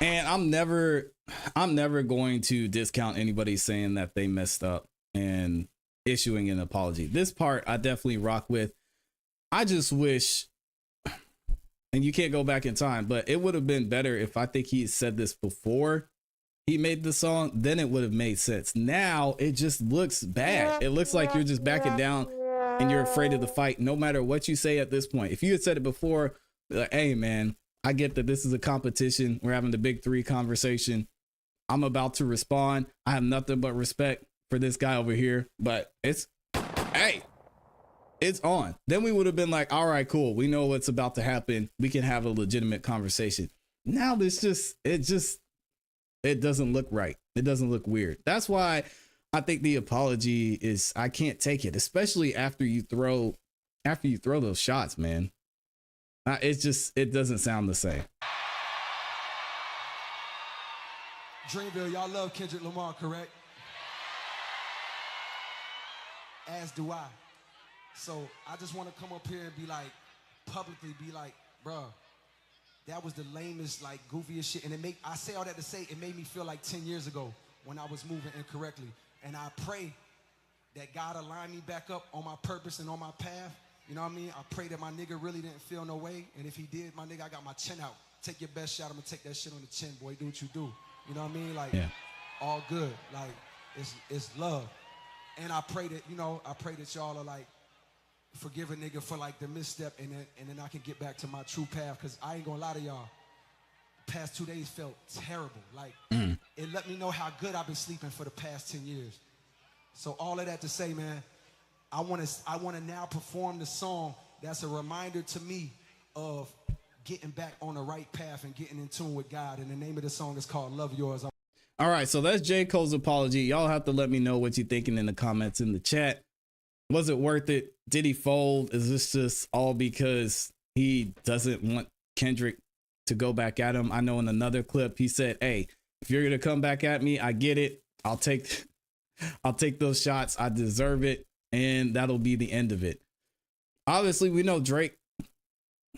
And I'm never going to discount anybody saying that they messed up and issuing an apology. This part I definitely rock with. I just wish, and you can't go back in time, but it would have been better if I think he said this before he made the song, then it would have made sense. Now it just looks bad. It looks like you're just backing down and you're afraid of the fight no matter what you say at this point. If you had said it before, like, hey man, I get that this is a competition. We're having the big three conversation. I'm about to respond. I have nothing but respect for this guy over here, but it's on. Then we would have been like, all right, cool. We know what's about to happen. We can have a legitimate conversation. Now it doesn't look right. It doesn't look weird. That's why I think the apology is, I can't take it, especially after you throw those shots, man. It doesn't sound the same. Dreamville, y'all love Kendrick Lamar, correct? As do I. So I just want to come up here and be like, publicly be like, bruh, that was the lamest, like, goofiest shit. And I say all that to say, it made me feel like 10 years ago when I was moving incorrectly. And I pray that God align me back up on my purpose and on my path. You know what I mean? I pray that my nigga really didn't feel no way. And if he did, my nigga, I got my chin out. Take your best shot. I'm gonna take that shit on the chin, boy. Do what you do. You know what I mean? Like, yeah. All good. Like, it's love. And I pray that, y'all are like, forgive a nigga for like the misstep, and then I can get back to my true path. Cause I ain't gonna lie to y'all, the past 2 days felt terrible. Like, it let me know how good I've been sleeping for the past 10 years. So all of that to say, man, I wanna now perform the song that's a reminder to me of getting back on the right path and getting in tune with God. And the name of the song is called Love Yours. All right, so that's J. Cole's apology. Y'all have to let me know what you're thinking in the comments in the chat. Was it worth it? Did he fold? Is this just all because he doesn't want Kendrick to go back at him? I know in another clip he said, hey, if you're gonna come back at me, I get it. I'll take those shots. I deserve it. And that'll be the end of it. Obviously, we know Drake,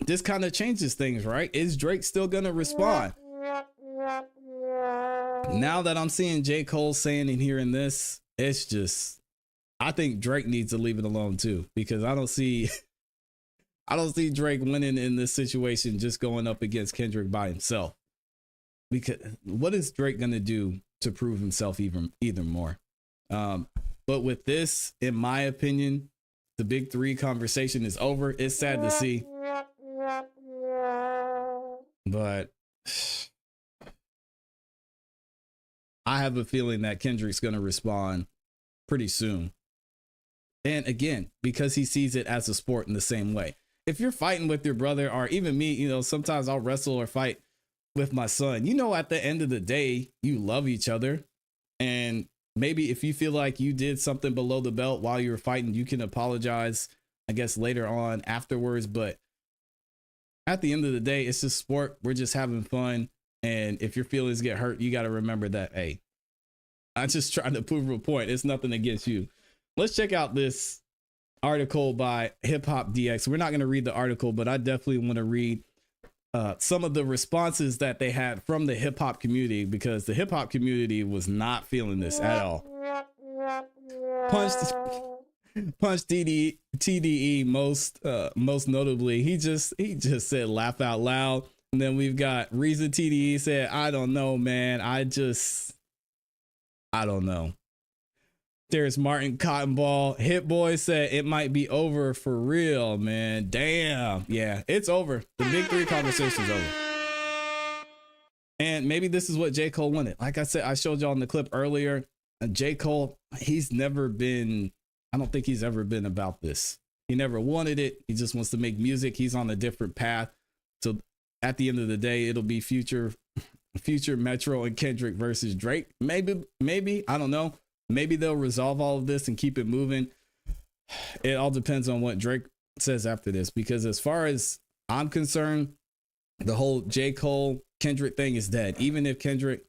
this kind of changes things, right? Is Drake still gonna respond? Now that I'm seeing J. Cole saying and hearing this, it's just, I think Drake needs to leave it alone too, because I don't see Drake winning in this situation just going up against Kendrick by himself. Because what is Drake gonna do to prove himself even more? But with this, in my opinion, the big three conversation is over. It's sad to see, but I have a feeling that Kendrick's gonna respond pretty soon. And again, because he sees it as a sport in the same way. If you're fighting with your brother, or even me, sometimes I'll wrestle or fight with my son. At the end of the day, you love each other. And maybe if you feel like you did something below the belt while you were fighting, you can apologize, I guess, later on afterwards. But at the end of the day, it's just sport. We're just having fun. And if your feelings get hurt, you got to remember that, hey, I'm just trying to prove a point. It's nothing against you. Let's check out this article by Hip Hop DX. We're not going to read the article, but I definitely want to read some of the responses that they had from the hip hop community, because the hip hop community was not feeling this at all. Punch TDE most notably. He just said laugh out loud. And then we've got Reason TDE said, I don't know, man. I don't know. There's Martin Cottonball. Hit Boy said it might be over for real, man. Damn. Yeah, it's over. The big three conversation's over. And maybe this is what J. Cole wanted. Like I said, I showed y'all in the clip earlier. J. Cole, he's never been, I don't think he's ever been about this. He never wanted it. He just wants to make music. He's on a different path. So at the end of the day, it'll be Future Metro and Kendrick versus Drake. Maybe, I don't know. Maybe they'll resolve all of this and keep it moving. It all depends on what Drake says after this, because as far as I'm concerned, the whole J. Cole Kendrick thing is dead. Even if Kendrick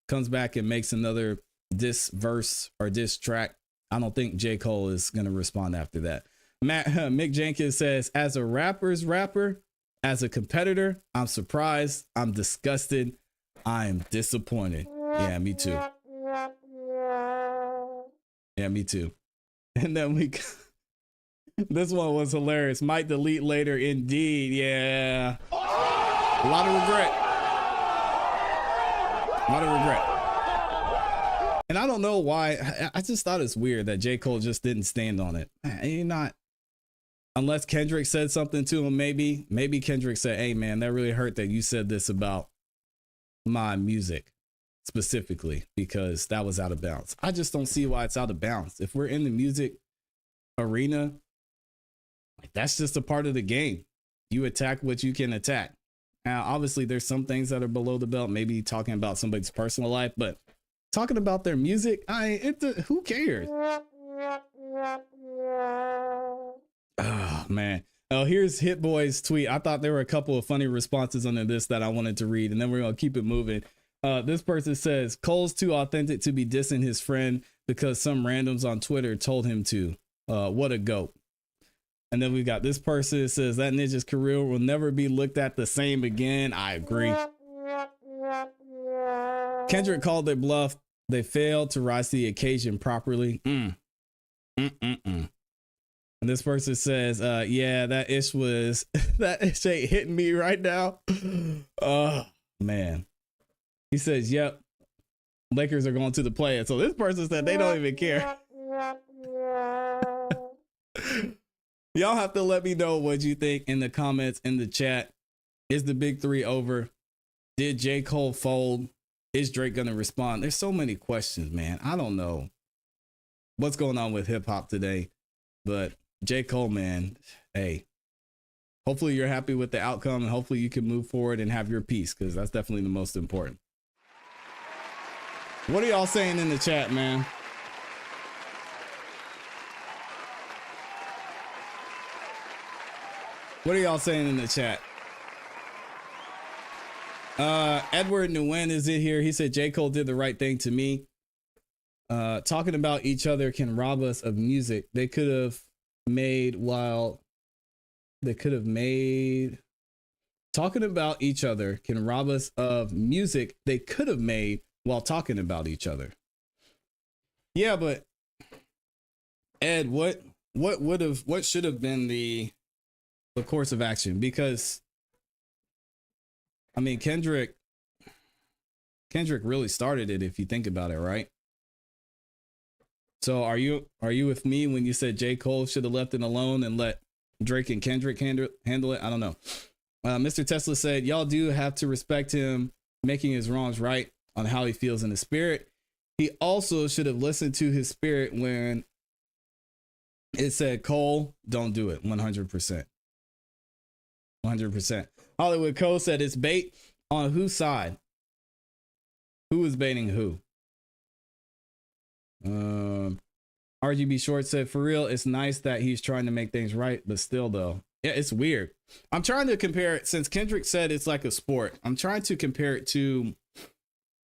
comes back and makes another diss verse or diss track, I don't think J. Cole is going to respond after that. Mick Jenkins says, as a rapper's rapper, as a competitor, I'm surprised, I'm disgusted, I'm disappointed. Yeah, me too. Yeah, me too. And then this one was hilarious. Might delete later, indeed. Yeah. A lot of regret. A lot of regret. And I don't know why. I just thought it's weird that J. Cole just didn't stand on it. You're not, unless Kendrick said something to him, maybe Kendrick said, hey man, that really hurt that you said this about my music specifically, because that was out of bounds. I just don't see why it's out of bounds. If we're in the music arena, like, that's just a part of the game. You attack what you can attack. Now, obviously, there's some things that are below the belt, maybe talking about somebody's personal life, but talking about their music, who cares? Oh, man. Oh, here's Hit Boy's tweet. I thought there were a couple of funny responses under this that I wanted to read, and then we're going to keep it moving. This person says, Cole's too authentic to be dissing his friend because some randoms on Twitter told him to. What a goat. And then we got this person that says that ninja's career will never be looked at the same again. I agree. Kendrick called their bluff. They failed to rise to the occasion properly. And this person says, yeah, that ish ain't hitting me right now. Oh, man. He says, yep, Lakers are going to the play. So this person said they don't even care. Y'all have to let me know what you think in the comments, in the chat. Is the big three over? Did J. Cole fold? Is Drake going to respond? There's so many questions, man. I don't know what's going on with hip hop today, but J. Cole, man, hey, hopefully you're happy with the outcome and hopefully you can move forward and have your peace, because that's definitely the most important. What are y'all saying in the chat, man? What are y'all saying in the chat? Edward Nguyen is in here. He said J. Cole did the right thing to me. Talking about each other can rob us of music they could have made talking about each other can rob us of music they could have made while talking about each other. Yeah, but Ed, what should have been the course of action? Because I mean, Kendrick really started it, if you think about it, right? So are you with me when you said J. Cole should have left it alone and let Drake and Kendrick handle it? I don't know. Mr. Tesla said, y'all do have to respect him making his wrongs right on how he feels in the spirit. He also should have listened to his spirit when it said, Cole, don't do it. 100%. 100%. Hollywood Cole said, it's bait on whose side? Who is baiting who? RGB Short said, for real, it's nice that he's trying to make things right, but still though, yeah, it's weird. I'm trying to compare it, since Kendrick said it's like a sport, I'm trying to compare it to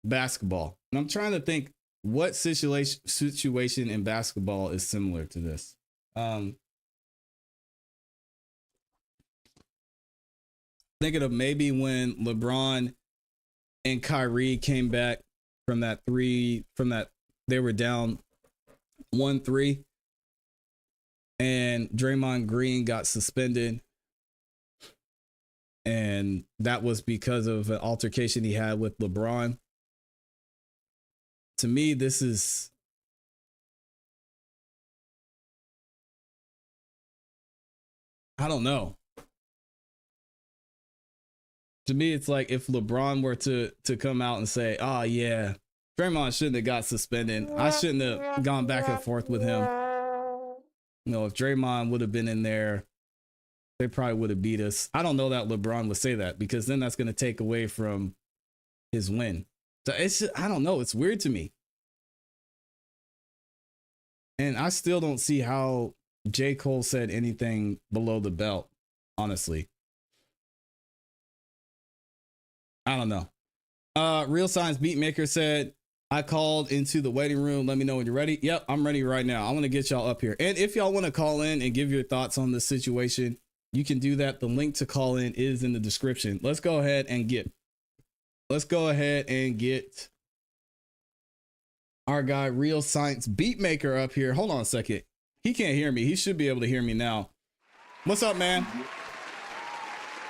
basketball. And I'm trying to think what situation in basketball is similar to this. Thinking of maybe when LeBron and Kyrie came back from that they were down 1-3 and Draymond Green got suspended, and that was because of an altercation he had with LeBron. To me, this is, I don't know. To me, it's like if LeBron were to come out and say, "Oh yeah, Draymond shouldn't have got suspended. I shouldn't have gone back and forth with him." You know, if Draymond would have been in there, they probably would have beat us. I don't know that LeBron would say that because then that's going to take away from his win. So it's just, I don't know. It's weird to me. And I still don't see how J. Cole said anything below the belt, honestly. I don't know. Real Science Beatmaker said, I called into the waiting room. Let me know when you're ready. Yep, I'm ready right now. I want to get y'all up here. And if y'all want to call in and give your thoughts on the situation, you can do that. The link to call in is in the description. Let's go ahead and get our guy Real Science Beatmaker up here. Hold on a second. He can't hear me. He should be able to hear me now. What's up, man?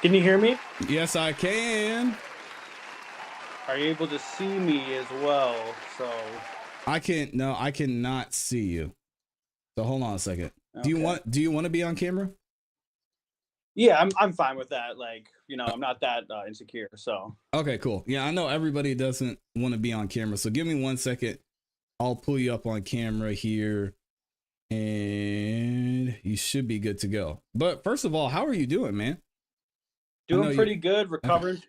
Can you hear me? Yes, I can. Are you able to see me as well? So I cannot see you. So hold on a second. Okay. Do you want to be on camera? Yeah, I'm fine with that. Like, you know, I'm not that insecure. So okay, cool. Yeah, I know everybody doesn't want to be on camera. So give me 1 second. I'll pull you up on camera here and you should be good to go. But first of all, how are you doing, man? Doing pretty good. Recovering.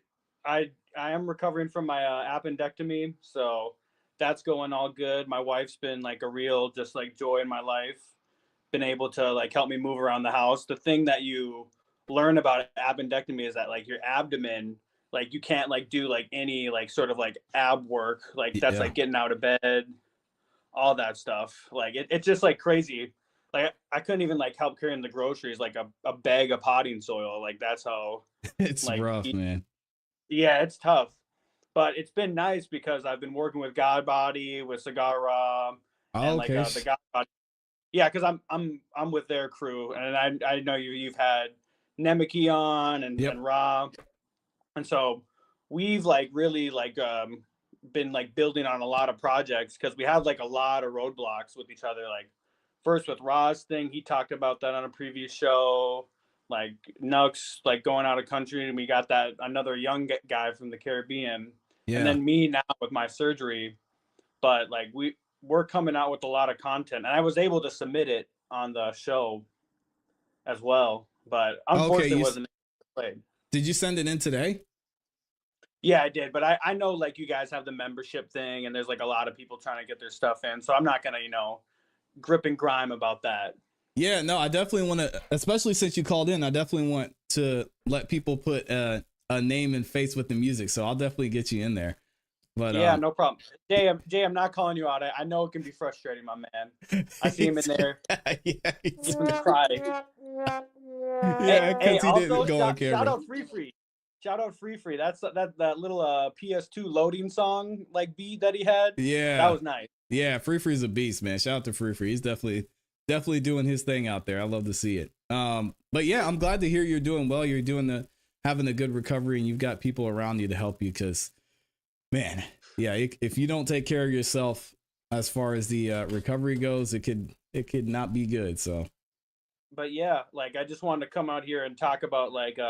Okay. I am recovering from my appendectomy, so that's going all good. My wife's been like a real just like joy in my life. Been able to like help me move around the house. The thing that you learn about appendectomy is that like your abdomen, like you can't like do like any like sort of like ab work. Like that's like getting out of bed, all that stuff. Like it's just like crazy. Like I couldn't even like help carrying the groceries, like a bag of potting soil. Like that's how it's like, rough, man. Yeah, it's tough, but it's been nice because I've been working with Godbody, with Cigar Raw, and like the Godbody. Yeah, because I'm with their crew, and I know you've had Nemeki on and Ra, and so we've like really like been like building on a lot of projects because we have like a lot of roadblocks with each other. Like first with Ra's thing, he talked about that on a previous show. Like Nux, like going out of country, and we got that another young guy from the Caribbean, and then me now with my surgery. But like we're coming out with a lot of content, and I was able to submit it on the show as well, but unfortunately it wasn't played. Did you send it in today? Yeah, I did, but I know like you guys have the membership thing, and there's like a lot of people trying to get their stuff in, so I'm not gonna grip and grime about that. Yeah, no, I definitely want to, especially since you called in, I definitely want to let people put a name and face with the music. So I'll definitely get you in there. But yeah, no problem. Jay, I'm not calling you out. I know it can be frustrating, my man. I see him in there. Yeah, he's gonna cry. Yeah, because he didn't go on camera. Shout out Free. Shout out Free. That's that little PS2 loading song like beat that he had. Yeah, that was nice. Yeah, Free's a beast, man. Shout out to Free. He's definitely doing his thing out there. I love to see it. But yeah, I'm glad to hear you're doing well. You're having a good recovery, and you've got people around you to help you. Because, man, yeah, if you don't take care of yourself as far as the recovery goes, it could not be good. So, but yeah, like I just wanted to come out here and talk about like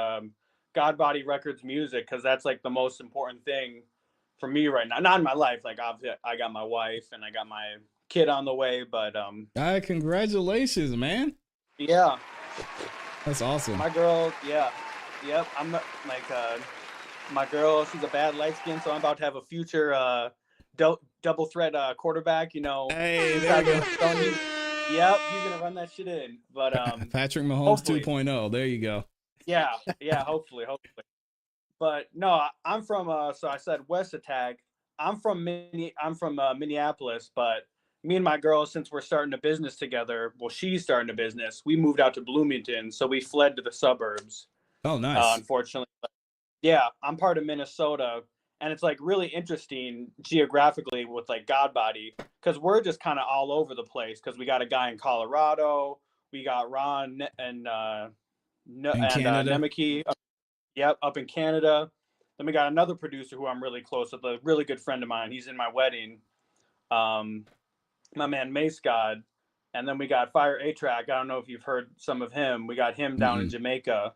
Godbody Records music, because that's like the most important thing for me right now. Not in my life. Like obviously I got my wife and I got my kid on the way, but congratulations, man. Yeah, that's awesome. My girl, yep, I'm like my girl, she's a bad light skin, so I'm about to have a future double threat quarterback, Hey, there you go. Yep, he's gonna run that shit in. But Patrick Mahomes 2.0, there you go. Yeah, hopefully. But no, I'm from so I said West Attack. I'm from Minneapolis, but me and my girl, since we're starting a business together, well, she's starting a business. We moved out to Bloomington, so we fled to the suburbs. Oh, nice. Unfortunately, but yeah, I'm part of Minnesota, and it's like really interesting geographically with like Godbody, because we're just kind of all over the place. Because we got a guy in Colorado, we got Ron and Nemeki, up in Canada. Then we got another producer who I'm really close with, a really good friend of mine. He's in my wedding. My man Mace God. And then we got Fire A-Track. I don't know if you've heard some of him. We got him down in Jamaica.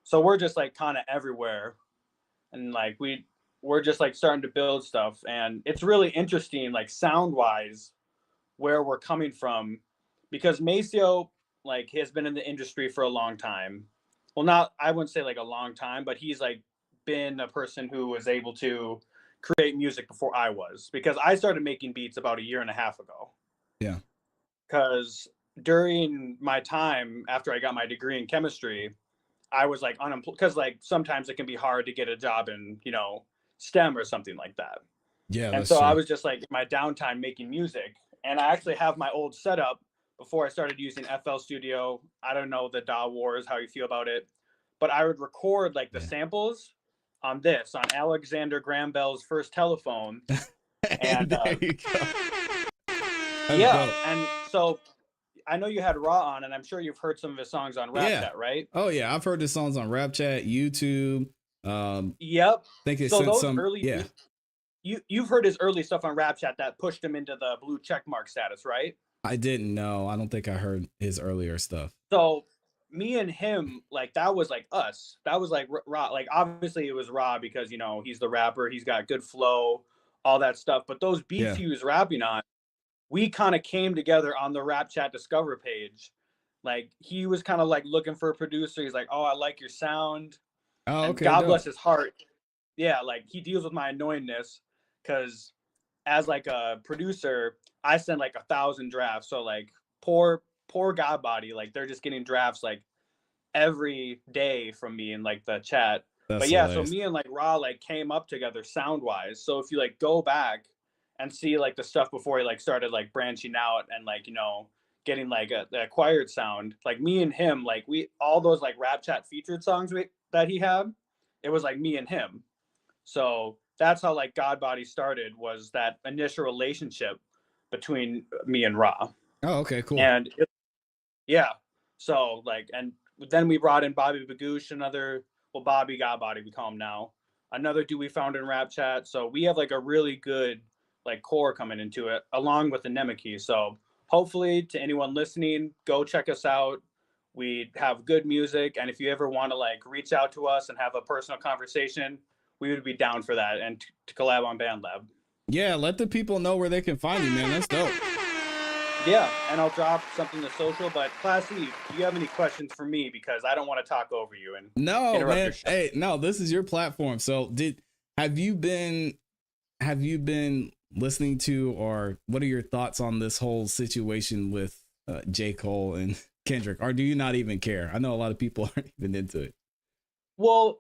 So we're just like kind of everywhere. and like we're just like starting to build stuff, and it's really interesting, like sound wise, where we're coming from, because Maceo like has been in the industry for a long time. Well, not, I wouldn't say like a long time, but he's like been a person who was able to create music before I was, because I started making beats about a year and a half ago. Yeah. Because during my time after I got my degree in chemistry, I was like unemployed, because like sometimes it can be hard to get a job in, you know, STEM or something like that. Yeah. And so I was just like in my downtime making music. And I actually have my old setup before I started using FL Studio. I don't know the DAW wars, how you feel about it, but I would record like the samples on Alexander Graham Bell's first telephone. And there you go. yeah, and so I know you had Raw on, and I'm sure you've heard some of his songs on Rapchat, right? Oh yeah, I've heard his songs on Rapchat, YouTube. Yep. I think it so sent those some. early, Yeah. You've heard his early stuff on Rapchat that pushed him into the blue checkmark status, right? I didn't know. I don't think I heard his earlier stuff. So me and him, like that was like us. That was like Raw. Like obviously it was Raw because, you know, he's the rapper. He's got good flow, all that stuff. But those beats he was rapping on, we kind of came together on the Rapchat Discover page. Like he was kind of like looking for a producer. He's like, oh, I like your sound. Oh, and okay. God bless his heart. Yeah, like he deals with my annoyingness, because as like a producer, I send like 1,000 drafts. So like poor Godbody, like they're just getting drafts like every day from me in like the chat. That's but yeah, hilarious. so me and like Raw like came up together sound wise. So if you like go back and see like the stuff before he like started like branching out and like, you know, getting like the acquired sound, like me and him, like we all those like Rapchat featured songs that he had, it was like me and him. So that's how like Godbody started, was that initial relationship between me and Ra. Oh, okay, cool. And yeah, so like, and then we brought in Bobby Bagoosh, Bobby Godbody, we call him now, another dude we found in Rapchat. So we have like a really good like core coming into it, along with the Nemeki. So hopefully, to anyone listening, go check us out. We have good music, and if you ever want to like reach out to us and have a personal conversation, we would be down for that, and to collab on BandLab. Yeah, let the people know where they can find you, man. That's dope. Yeah, and I'll drop something to social. But ClassE, do you have any questions for me? Because I don't want to talk over you and no, man. Hey, no, this is your platform. So have you been listening to, or what are your thoughts on this whole situation with J. Cole and Kendrick, or do you not even care? I know a lot of people aren't even into it. Well,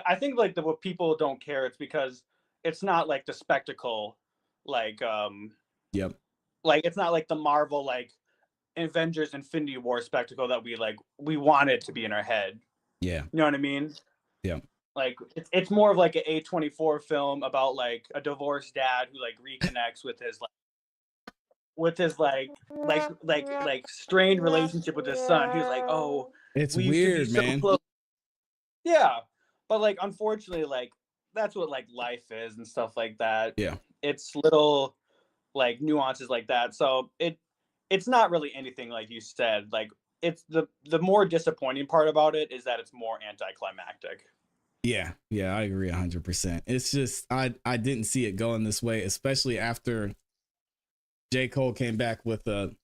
I think like what people don't care, it's because it's not like the spectacle, like yep, like it's not like the Marvel like Avengers Infinity War spectacle that we want it to be in our head. Yeah, you know what I mean? Yeah. Like it's more of like an A24 film about like a divorced dad who like reconnects with his strained relationship with his son. He's like, oh, it's weird, man. So yeah, but like unfortunately, like that's what like life is and stuff like that. Yeah, it's little like nuances like that. So it's not really anything like you said. Like it's the more disappointing part about it is that it's more anticlimactic. Yeah, I agree 100%. It's just I didn't see it going this way, especially after J. Cole came back with a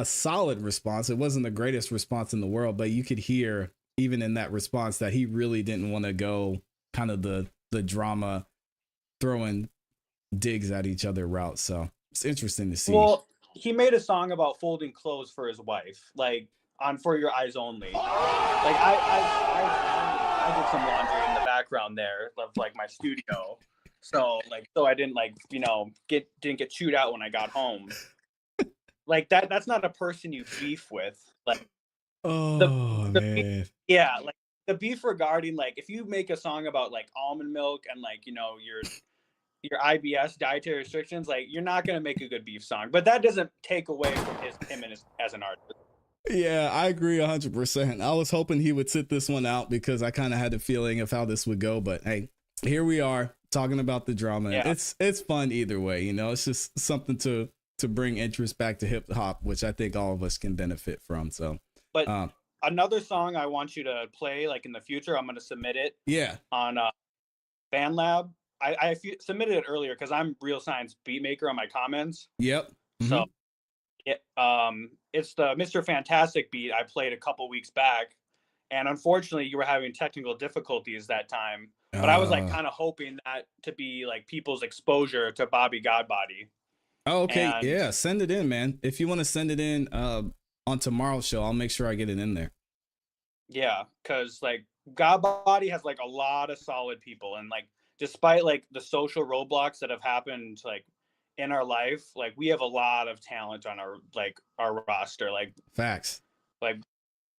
solid response. It wasn't the greatest response in the world, but you could hear even in that response that he really didn't want to go kind of the drama, throwing digs at each other route. So it's interesting to see. Well, he made a song about folding clothes for his wife, like on For Your Eyes Only. Like I did some laundry in the background there of like my studio. So I didn't didn't get chewed out when I got home. Like that's not a person you beef with. Like man. Yeah, like the beef regarding like if you make a song about like almond milk and like, you know, your IBS dietary restrictions, like you're not gonna make a good beef song. But that doesn't take away from him as an artist. Yeah, I agree 100%. I was hoping he would sit this one out because I kind of had a feeling of how this would go. But hey, here we are talking about the drama. Yeah. It's fun either way. You know, it's just something to bring interest back to hip hop, which I think all of us can benefit from. So, but another song I want you to play like in the future, I'm going to submit it. Yeah. On BandLab. I submitted it earlier because I'm Real Science Beatmaker on my comments. Yep. So it's the Mr. Fantastic beat I played a couple weeks back, and unfortunately you were having technical difficulties that time. But I was like kind of hoping that to be like people's exposure to Bobby Godbody. Oh, okay. And, yeah, send it in, man. If you want to send it in on tomorrow's show, I'll make sure I get it in there. Yeah, because like Godbody has like a lot of solid people, and like despite like the social roadblocks that have happened like in our life, like we have a lot of talent on our roster. Like facts. Like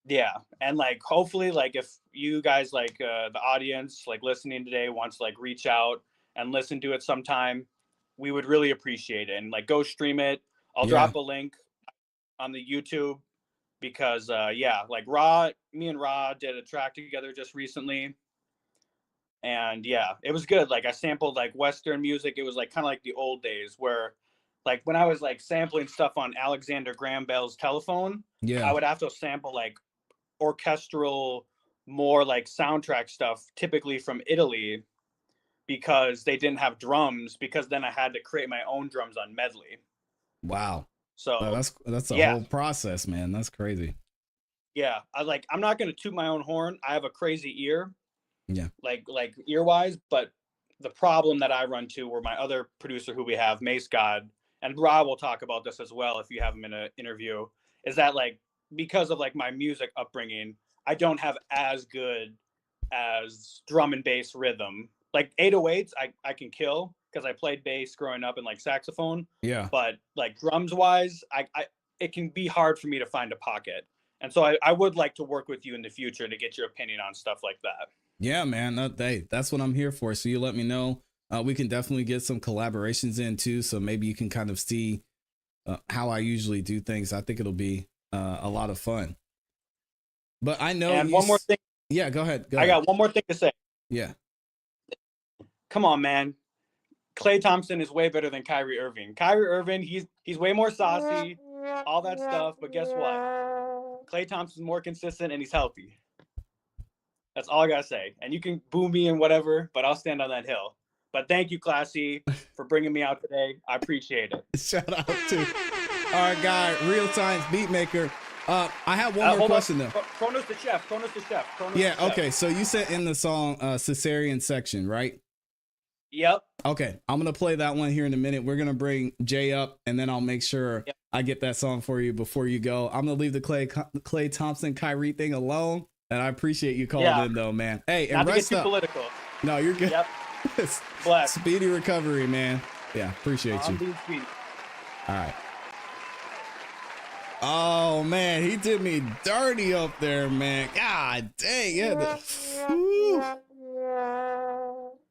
yeah, and like hopefully like if you guys like the audience like listening today wants to like reach out and listen to it sometime, we would really appreciate it. And like go stream it. I'll drop a link on the YouTube because like me and Ra did a track together just recently. And yeah, it was good. Like I sampled like Western music. It was like kind of like the old days where like when I was like sampling stuff on Alexander Graham Bell's telephone, I would have to sample like orchestral, more like soundtrack stuff, typically from Italy, because they didn't have drums, because then I had to create my own drums on Medley. Wow. So that's a whole process, man. That's crazy. Yeah. I'm not going to toot my own horn. I have a crazy ear. Yeah. Like ear wise, but the problem that I run to, where my other producer who we have, Mace God, and Rob will talk about this as well if you have him in an interview, is that like because of like my music upbringing, I don't have as good as drum and bass rhythm. Like 808s, I can kill because I played bass growing up and like saxophone. Yeah. But like drums wise, I it can be hard for me to find a pocket. And so I would like to work with you in the future to get your opinion on stuff like that. Yeah, man. That's what I'm here for. So you let me know. We can definitely get some collaborations in too. So maybe you can kind of see how I usually do things. I think it'll be a lot of fun. But I know. And one more thing. Yeah, go ahead. I got one more thing to say. Yeah. Come on, man. Klay Thompson is way better than Kyrie Irving. Kyrie Irving, he's way more saucy, all that stuff. But guess what? Klay Thompson's more consistent and he's healthy. That's all I gotta say. And you can boo me and whatever, but I'll stand on that hill. But thank you, ClassE, for bringing me out today. I appreciate it. Shout out to our guy, Real Science Beatmaker. I have one more question though. Kronos the chef. Yeah. Okay. So you sent in the song "Cesarean Section," right? Yep. Okay. I'm gonna play that one here in a minute. We're gonna bring Jay up, and then I'll make sure I get that song for you before you go. I'm gonna leave the Klay Thompson Kyrie thing alone, and I appreciate you calling in though, man. Hey, and not to rest get too up. political. No, you're good. Yep. Bless. Speedy recovery, man. Yeah, appreciate you. Being speedy. All right. Oh man, he did me dirty up there, man. God dang, yeah.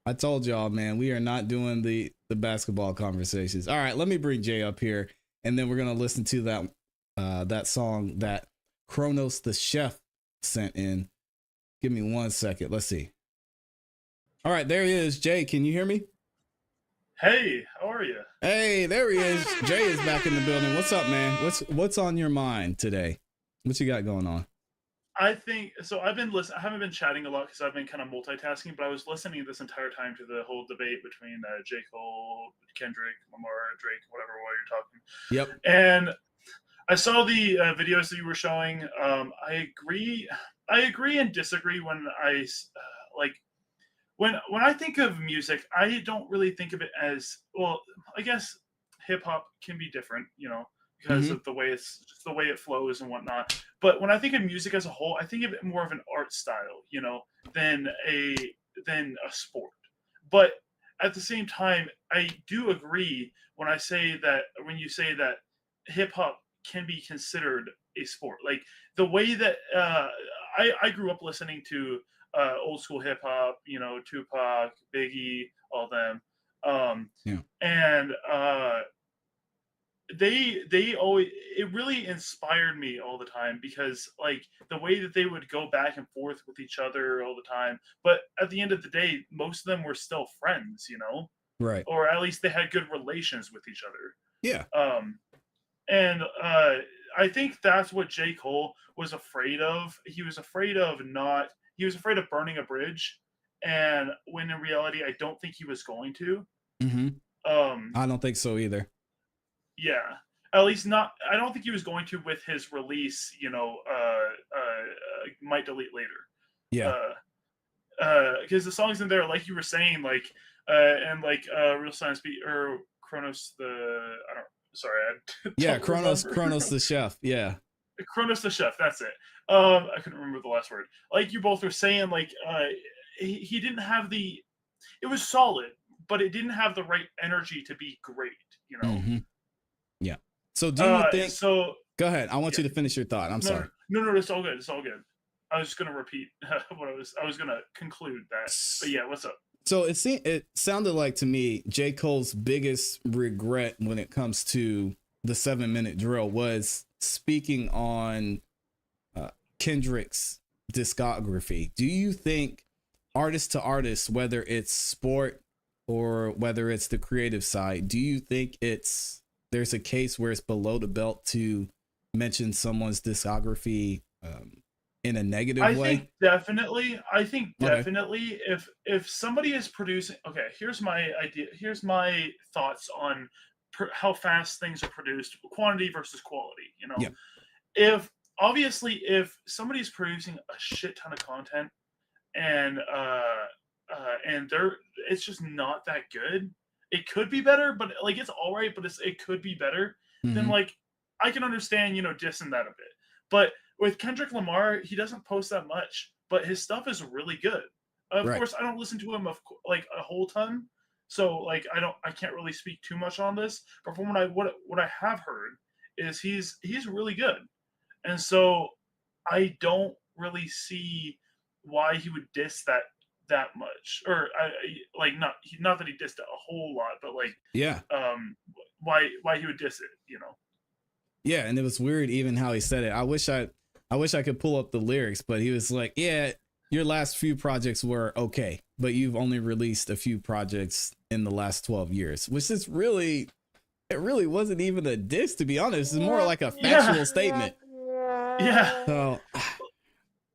I told y'all, man, we are not doing the basketball conversations. All right, let me bring Jay up here, and then we're gonna listen to that song that Kronos the chef sent in. Give me 1 second. Let's see. All right, there he is. Jay, can you hear me? Hey, how are you? Hey, there he is. Jay is back in the building. What's up, man? What's on your mind today? What you got going on? I think so. I've been listening. I haven't been chatting a lot because I've been kind of multitasking, but I was listening this entire time to the whole debate between J. Cole, Kendrick, Lamar, Drake, whatever, while you're talking. Yep. And I saw the videos that you were showing. I agree and disagree when I like. When I think of music, I don't really think of it as, well, I guess hip hop can be different, because of the way just the way it flows and whatnot. But when I think of music as a whole, I think of it more of an art style, than a sport. But at the same time, I do agree when you say that hip hop can be considered a sport. Like the way that I grew up listening to old school hip hop, Tupac, Biggie, all them. And they always, it really inspired me all the time, because like the way that they would go back and forth with each other all the time. But at the end of the day, most of them were still friends, Right. Or at least they had good relations with each other. Yeah. And I think that's what J. Cole was afraid of. He was afraid of burning a bridge, and when in reality, I don't think he was going to. I don't think so either. Yeah, at least not. I don't think he was going to with his release. Might delete later. Yeah. Because the songs in there, like you were saying, like and like Real Science Beat or Kronos the I don't. Sorry, I Yeah, don't Kronos remember. the chef. Yeah. Kronos the chef. That's it. I couldn't remember the last word. Like you both were saying, like he didn't have the. It was solid, but it didn't have the right energy to be great. You know. Yeah. So do you think? So go ahead. I want you to finish your thought. I'm sorry. No, it's all good. It's all good. I was just gonna repeat what I was gonna conclude that. But yeah, what's up? So it sounded like to me J. Cole's biggest regret when it comes to the 7-minute drill was speaking on Kendrick's discography. Do you think artist to artist, whether it's sport or whether it's the creative side, do you think there's a case where it's below the belt to mention someone's discography in a negative way? I think definitely if somebody is producing, okay, here's my idea. Here's my thoughts on how fast things are produced, quantity versus quality. You know, if somebody's producing a shit ton of content and it's just not that good. It could be better, but like it's all right, but it could be better. Then like I can understand, dissing that a bit. But with Kendrick Lamar, he doesn't post that much, but his stuff is really good. Of course, I don't listen to him like a whole ton, so like I can't really speak too much on this. But from what I have heard is he's really good, and so I don't really see why he would diss that much, or not that he dissed it a whole lot, but like why he would diss it, Yeah, and it was weird even how he said it. I wish I could pull up the lyrics, but he was like, yeah, your last few projects were okay, but you've only released a few projects in the last 12 years, which is really wasn't even a diss, to be honest. It's more like a factual statement. Yeah. So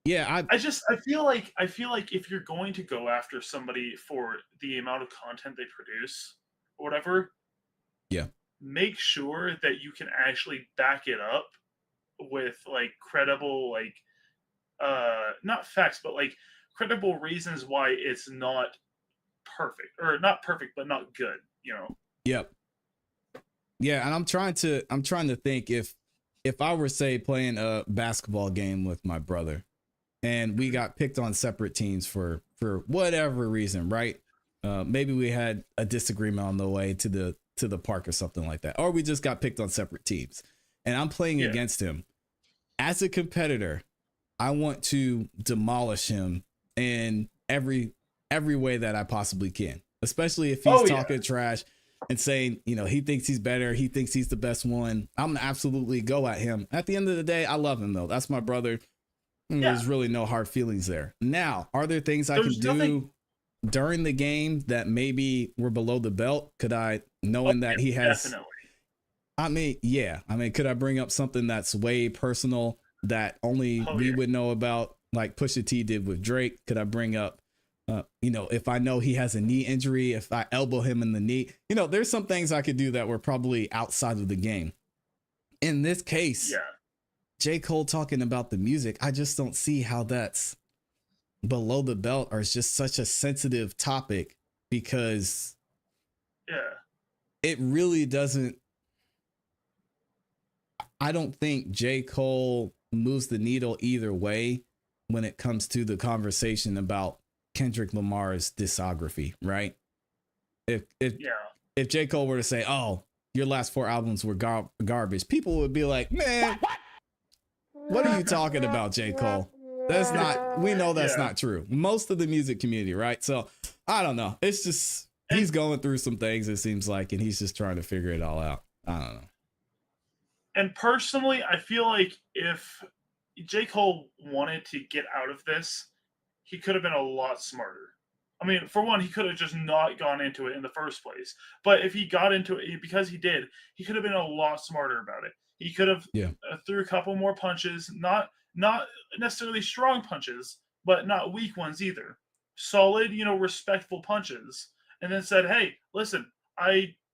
yeah, I feel like if you're going to go after somebody for the amount of content they produce or whatever, make sure that you can actually back it up with like credible, like not facts, but like credible reasons why it's not perfect, or not perfect, but not good, Yep. Yeah, and I'm trying to think if I were, say, playing a basketball game with my brother and we got picked on separate teams for whatever reason, right? Maybe we had a disagreement on the way to the park or something like that, or we just got picked on separate teams, and I'm playing against him. As a competitor, I want to demolish him in every way that I possibly can, especially if he's talking trash and saying, he thinks he's better, he thinks he's the best one. I'm gonna absolutely go at him. At the end of the day, I love him though. That's my brother. There's really no hard feelings there. Now, are there things I can do during the game that maybe were below the belt? Could I, knowing that he has, definitely. I mean, could I bring up something that's way personal that only we would know about, like Pusha T did with Drake? Could I bring up, if I know he has a knee injury, if I elbow him in the knee, there's some things I could do that were probably outside of the game. In this case, J. Cole talking about the music, I just don't see how that's below the belt, or it's just such a sensitive topic, because it really doesn't. I don't think J. Cole moves the needle either way when it comes to the conversation about Kendrick Lamar's discography, right? If J. Cole were to say, "Oh, your last 4 albums were garbage," people would be like, "Man, what are you talking about, J. Cole? That's not. We know that's not true." Most of the music community, right? So I don't know. It's just he's going through some things, it seems like, and he's just trying to figure it all out. I don't know. And personally, I feel like if J. Cole wanted to get out of this, he could have been a lot smarter. I mean, for one, he could have just not gone into it in the first place. But if he got into it, because he did, he could have been a lot smarter about it. He could have threw a couple more punches, not necessarily strong punches, but not weak ones either. solid, respectful punches, and then said, "Hey, listen,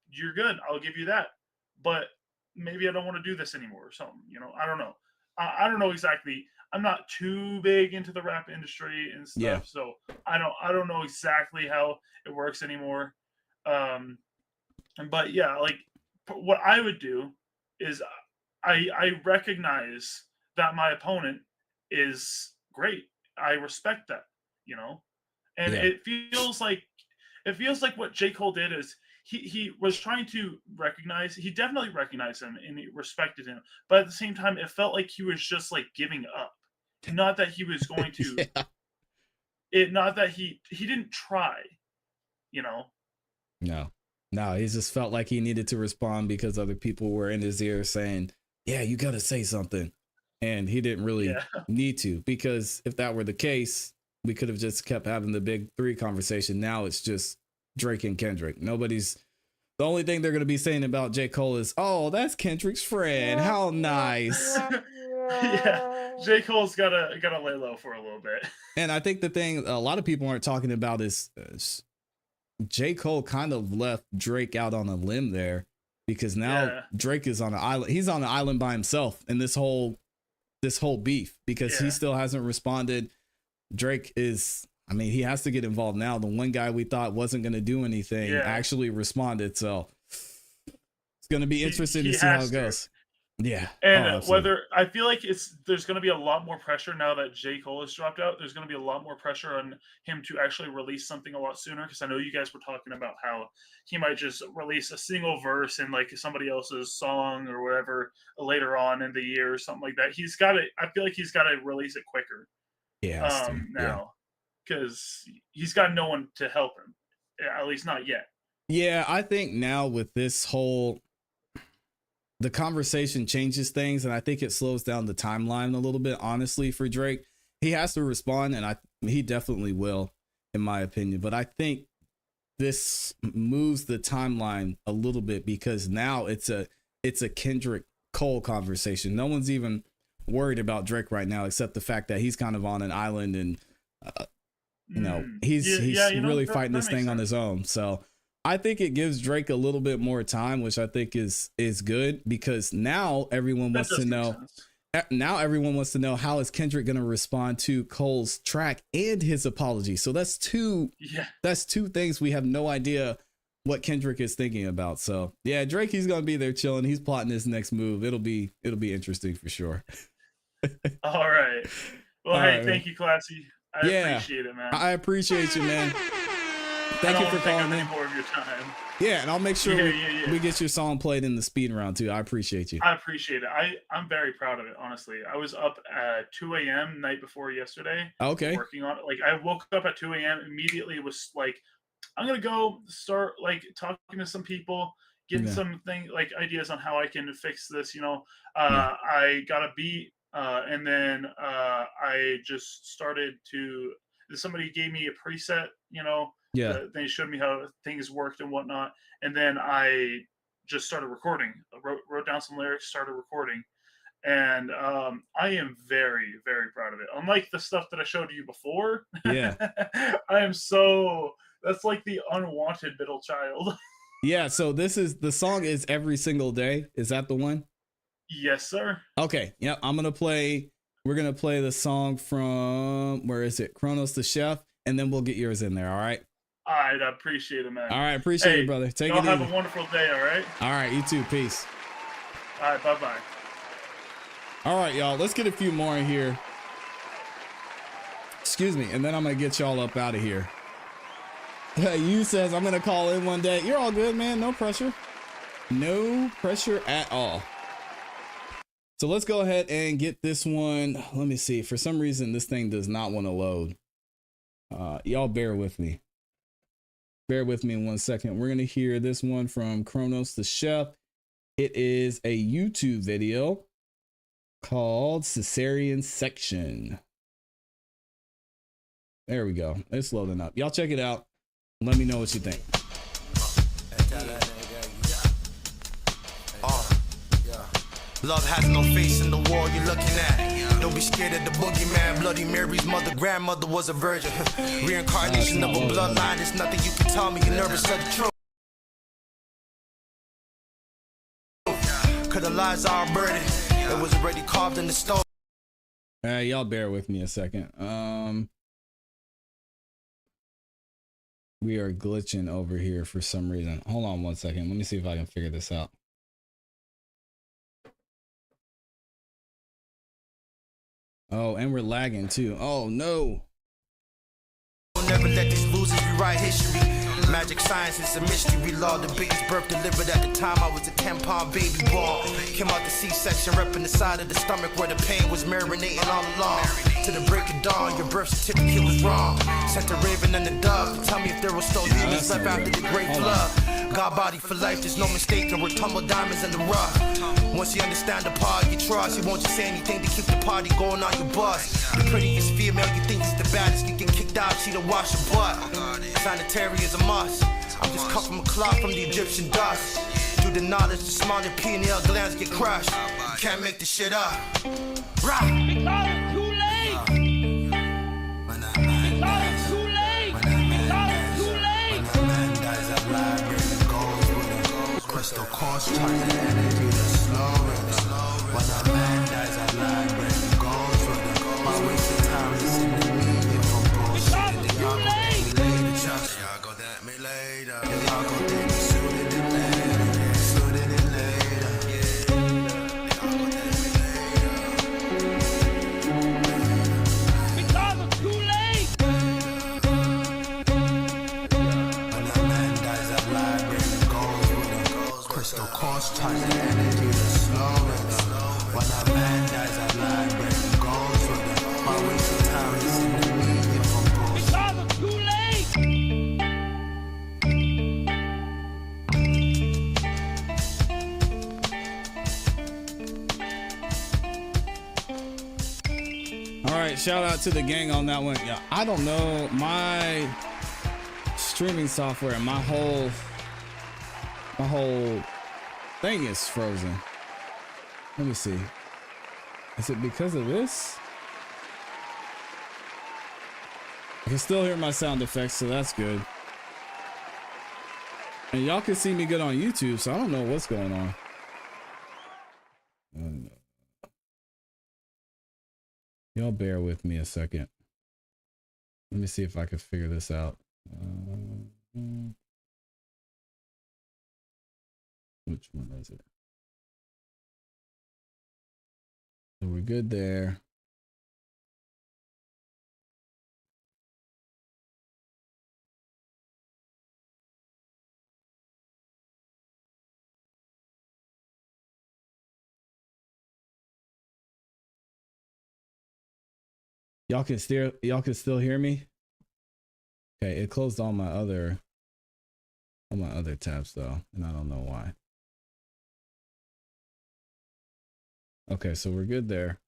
you're good. I'll give you that, but maybe I don't want to do this anymore," or something. I don't know. I don't know exactly. I'm not too big into the rap industry and stuff, so I don't know exactly how it works anymore. But yeah, like what I would do is I recognize that my opponent is great. I respect that, and it feels like what J. Cole did is he was trying to recognize. He definitely recognized him and he respected him, but at the same time, it felt like he was just like giving up. Not that he was going to. Not that he didn't try. No, he just felt like he needed to respond because other people were in his ear saying, "Yeah, you got to say something," and he didn't really need to, because if that were the case, we could have just kept having the big three conversation. Now it's just Drake and Kendrick. The only thing they're going to be saying about J. Cole is, "Oh, that's Kendrick's friend. How nice." Yeah, J. Cole's gotta lay low for a little bit. And I think the thing a lot of people aren't talking about is J. Cole kind of left Drake out on a limb there, because now Drake is on an island. He's on an island by himself in this whole beef, because he still hasn't responded. Drake is, he has to get involved now. The one guy we thought wasn't going to do anything actually responded. So it's going to be interesting to see how it goes. Yeah. And whether I feel like there's going to be a lot more pressure now that J. Cole has dropped out. There's going to be a lot more pressure on him to actually release something a lot sooner. Because I know you guys were talking about how he might just release a single verse in like somebody else's song or whatever later on in the year or something like that. I feel like he's got to release it quicker. Yeah. Now, because he's got no one to help him, at least not yet. Yeah, I think now with this the conversation changes things, and I think it slows down the timeline a little bit, honestly, for Drake. He has to respond, and he definitely will, in my opinion. But I think this moves the timeline a little bit, because now it's a Kendrick Cole conversation. No one's even worried about Drake right now, except the fact that he's kind of on an island, and he's really fighting this thing on his own. So I think it gives Drake a little bit more time, which I think is good, because now everyone wants to know. Now everyone wants to know, how is Kendrick going to respond to Cole's track and his apology? So that's two things we have no idea what Kendrick is thinking about. So yeah, Drake, he's going to be there chilling. He's plotting his next move. It'll be interesting for sure. All right. Well, hey, thank you, ClassE. I appreciate it, man. I appreciate you, man. Thank you for calling in. More of your time. Yeah, and I'll make sure we get your song played in the speed round too. I appreciate you. I appreciate it. I'm very proud of it, honestly. I was up at 2 a.m. night before yesterday. Okay. Working on it. Like, I woke up at 2 a.m. immediately, was like, I'm gonna go start like talking to some people, getting some ideas on how I can fix this. I got a beat, and then I just started to. Somebody gave me a preset, they showed me how things worked and whatnot, and then I just started recording. I wrote down some lyrics, started recording, and I am very, very proud of it. Unlike the stuff that I showed you before, that's like the unwanted middle child. Yeah, so the song is Every Single Day. Is that the one? Yes, sir. Okay, yep, we're going to play the song from, where is it? Kronos the Chef, and then we'll get yours in there, all right? All right, I appreciate it, man. All right, appreciate it, brother. Take it easy. Have a wonderful day, all right? All right, you too. Peace. All right, bye-bye. All right, y'all, let's get a few more in here. Excuse me, and then I'm going to get y'all up out of here. You says I'm going to call in one day. You're all good, man. No pressure. No pressure at all. So let's go ahead and get this one. Let me see. For some reason, this thing does not want to load. Y'all bear with me. Bear with me in 1 second. We're going to hear this one from Kronos the Chef. It is a YouTube video called Cesarean Section. There we go. It's loading up. Y'all check it out. Let me know what you think. Love has no face in the wall you're looking at. Don't be scared of the boogeyman. Bloody Mary's mother, grandmother was a virgin. Reincarnation of a bloodline. There's nothing you can tell me. You're nervous of the truth. Cause the lies are a burden. It was already carved in the stone. Y'all bear with me a second. We are glitching over here for some reason. Hold on one second. Let me see if I can figure this out. Oh, and we're lagging too. Oh no. Never let these losers rewrite history. Magic science is a mystery law. The biggest birth delivered at the time I was a 10-pound baby born. Came out the C-section, repping the side of the stomach where the pain was marinating all along. To the break of dawn, your birth certificate was wrong. Sent a raven and a dove to tell me if there was still demons left after the great flood. God body for life, there's no mistaking. We're tumbled diamonds in the rough. Once you understand the part you trust, you won't just say anything to keep the party going on your bus. The prettiest female you think is the baddest, you get kicked out, she don't wash your butt. Sanitary is a must. I'm just cut from a cloth from the Egyptian dust. Through the knowledge, the smaller pineal glands get crushed. You can't make this shit up. Rock. Because it's too late. Because it's too late. Because it's too late. When a man dies, that library goes with it. Crystal course, trying to energy, the slow rhythm. When a man dies, that library goes with it. My wasted time is in the media for bullshit. They all go thank me later, just y'all go thank me later. They all go thank me sooner than later. Sooner than later. They all go thank me later. Because it's too late. When a man dies, that library goes with it. Crystal course, trying to energy, the slow rhythm. When a man dies, that library goes with it. My wasted time is in the media for bullshit. Because it's too late. All right, shout out to the gang on that one. Yeah, I don't know, my streaming software and my whole thing is frozen. Let me see. Is it because of this? I can still hear my sound effects, so that's good. And y'all can see me good on YouTube, so I don't know what's going on. Y'all bear with me a second. Let me see if I can figure this out. Which one is it? So we're good there. Y'all can still hear me? Okay, it closed all my other tabs though, and I don't know why. Okay, so we're good there.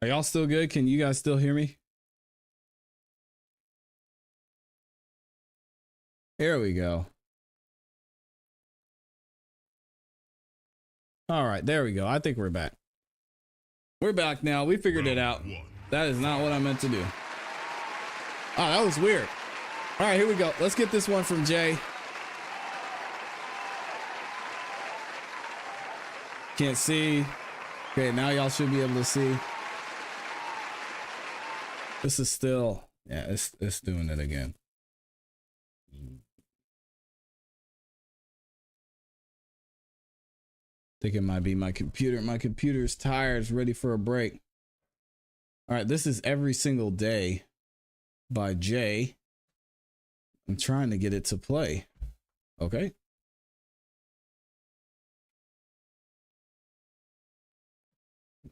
Are y'all still good? Can you guys still hear me? Here we go. All right, there we go. I think we're back. We're back now. We figured it out. That is not what I meant to do. Oh, that was weird. All right, here we go. Let's get this one from Jay. Can't see. Okay, now y'all should be able to see. This is still, yeah, it's doing it again. Think it might be my computer. My computer's tired, it's ready for a break. All right, this is Every Single Day by Jay. I'm trying to get it to play. Okay.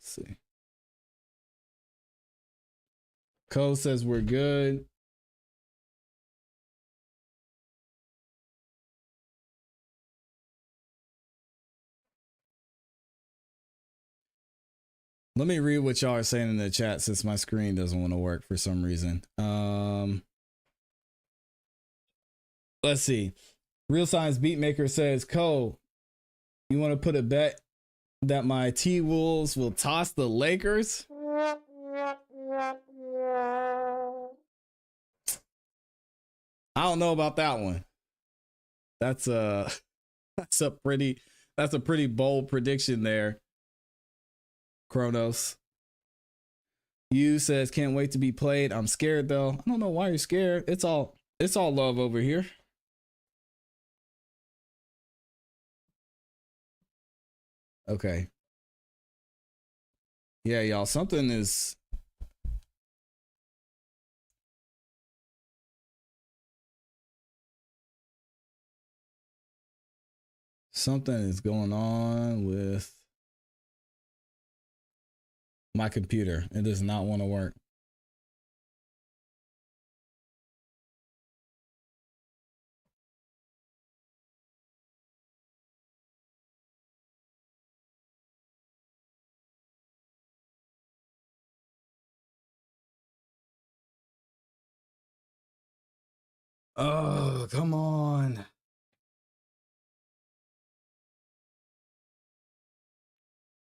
Let's see. Cole says we're good. Let me read what y'all are saying in the chat since my screen doesn't want to work for some reason. Let's see. Real Science Beatmaker says, Cole, you want to put a bet that my T-Wolves will toss the Lakers? I don't know about that one. That's a pretty bold prediction there. Kronos. You says can't wait to be played. I'm scared though. I don't know why you're scared. It's all love over here. Okay. Yeah, y'all, something is going on with my computer. It does not want to work. Oh, come on.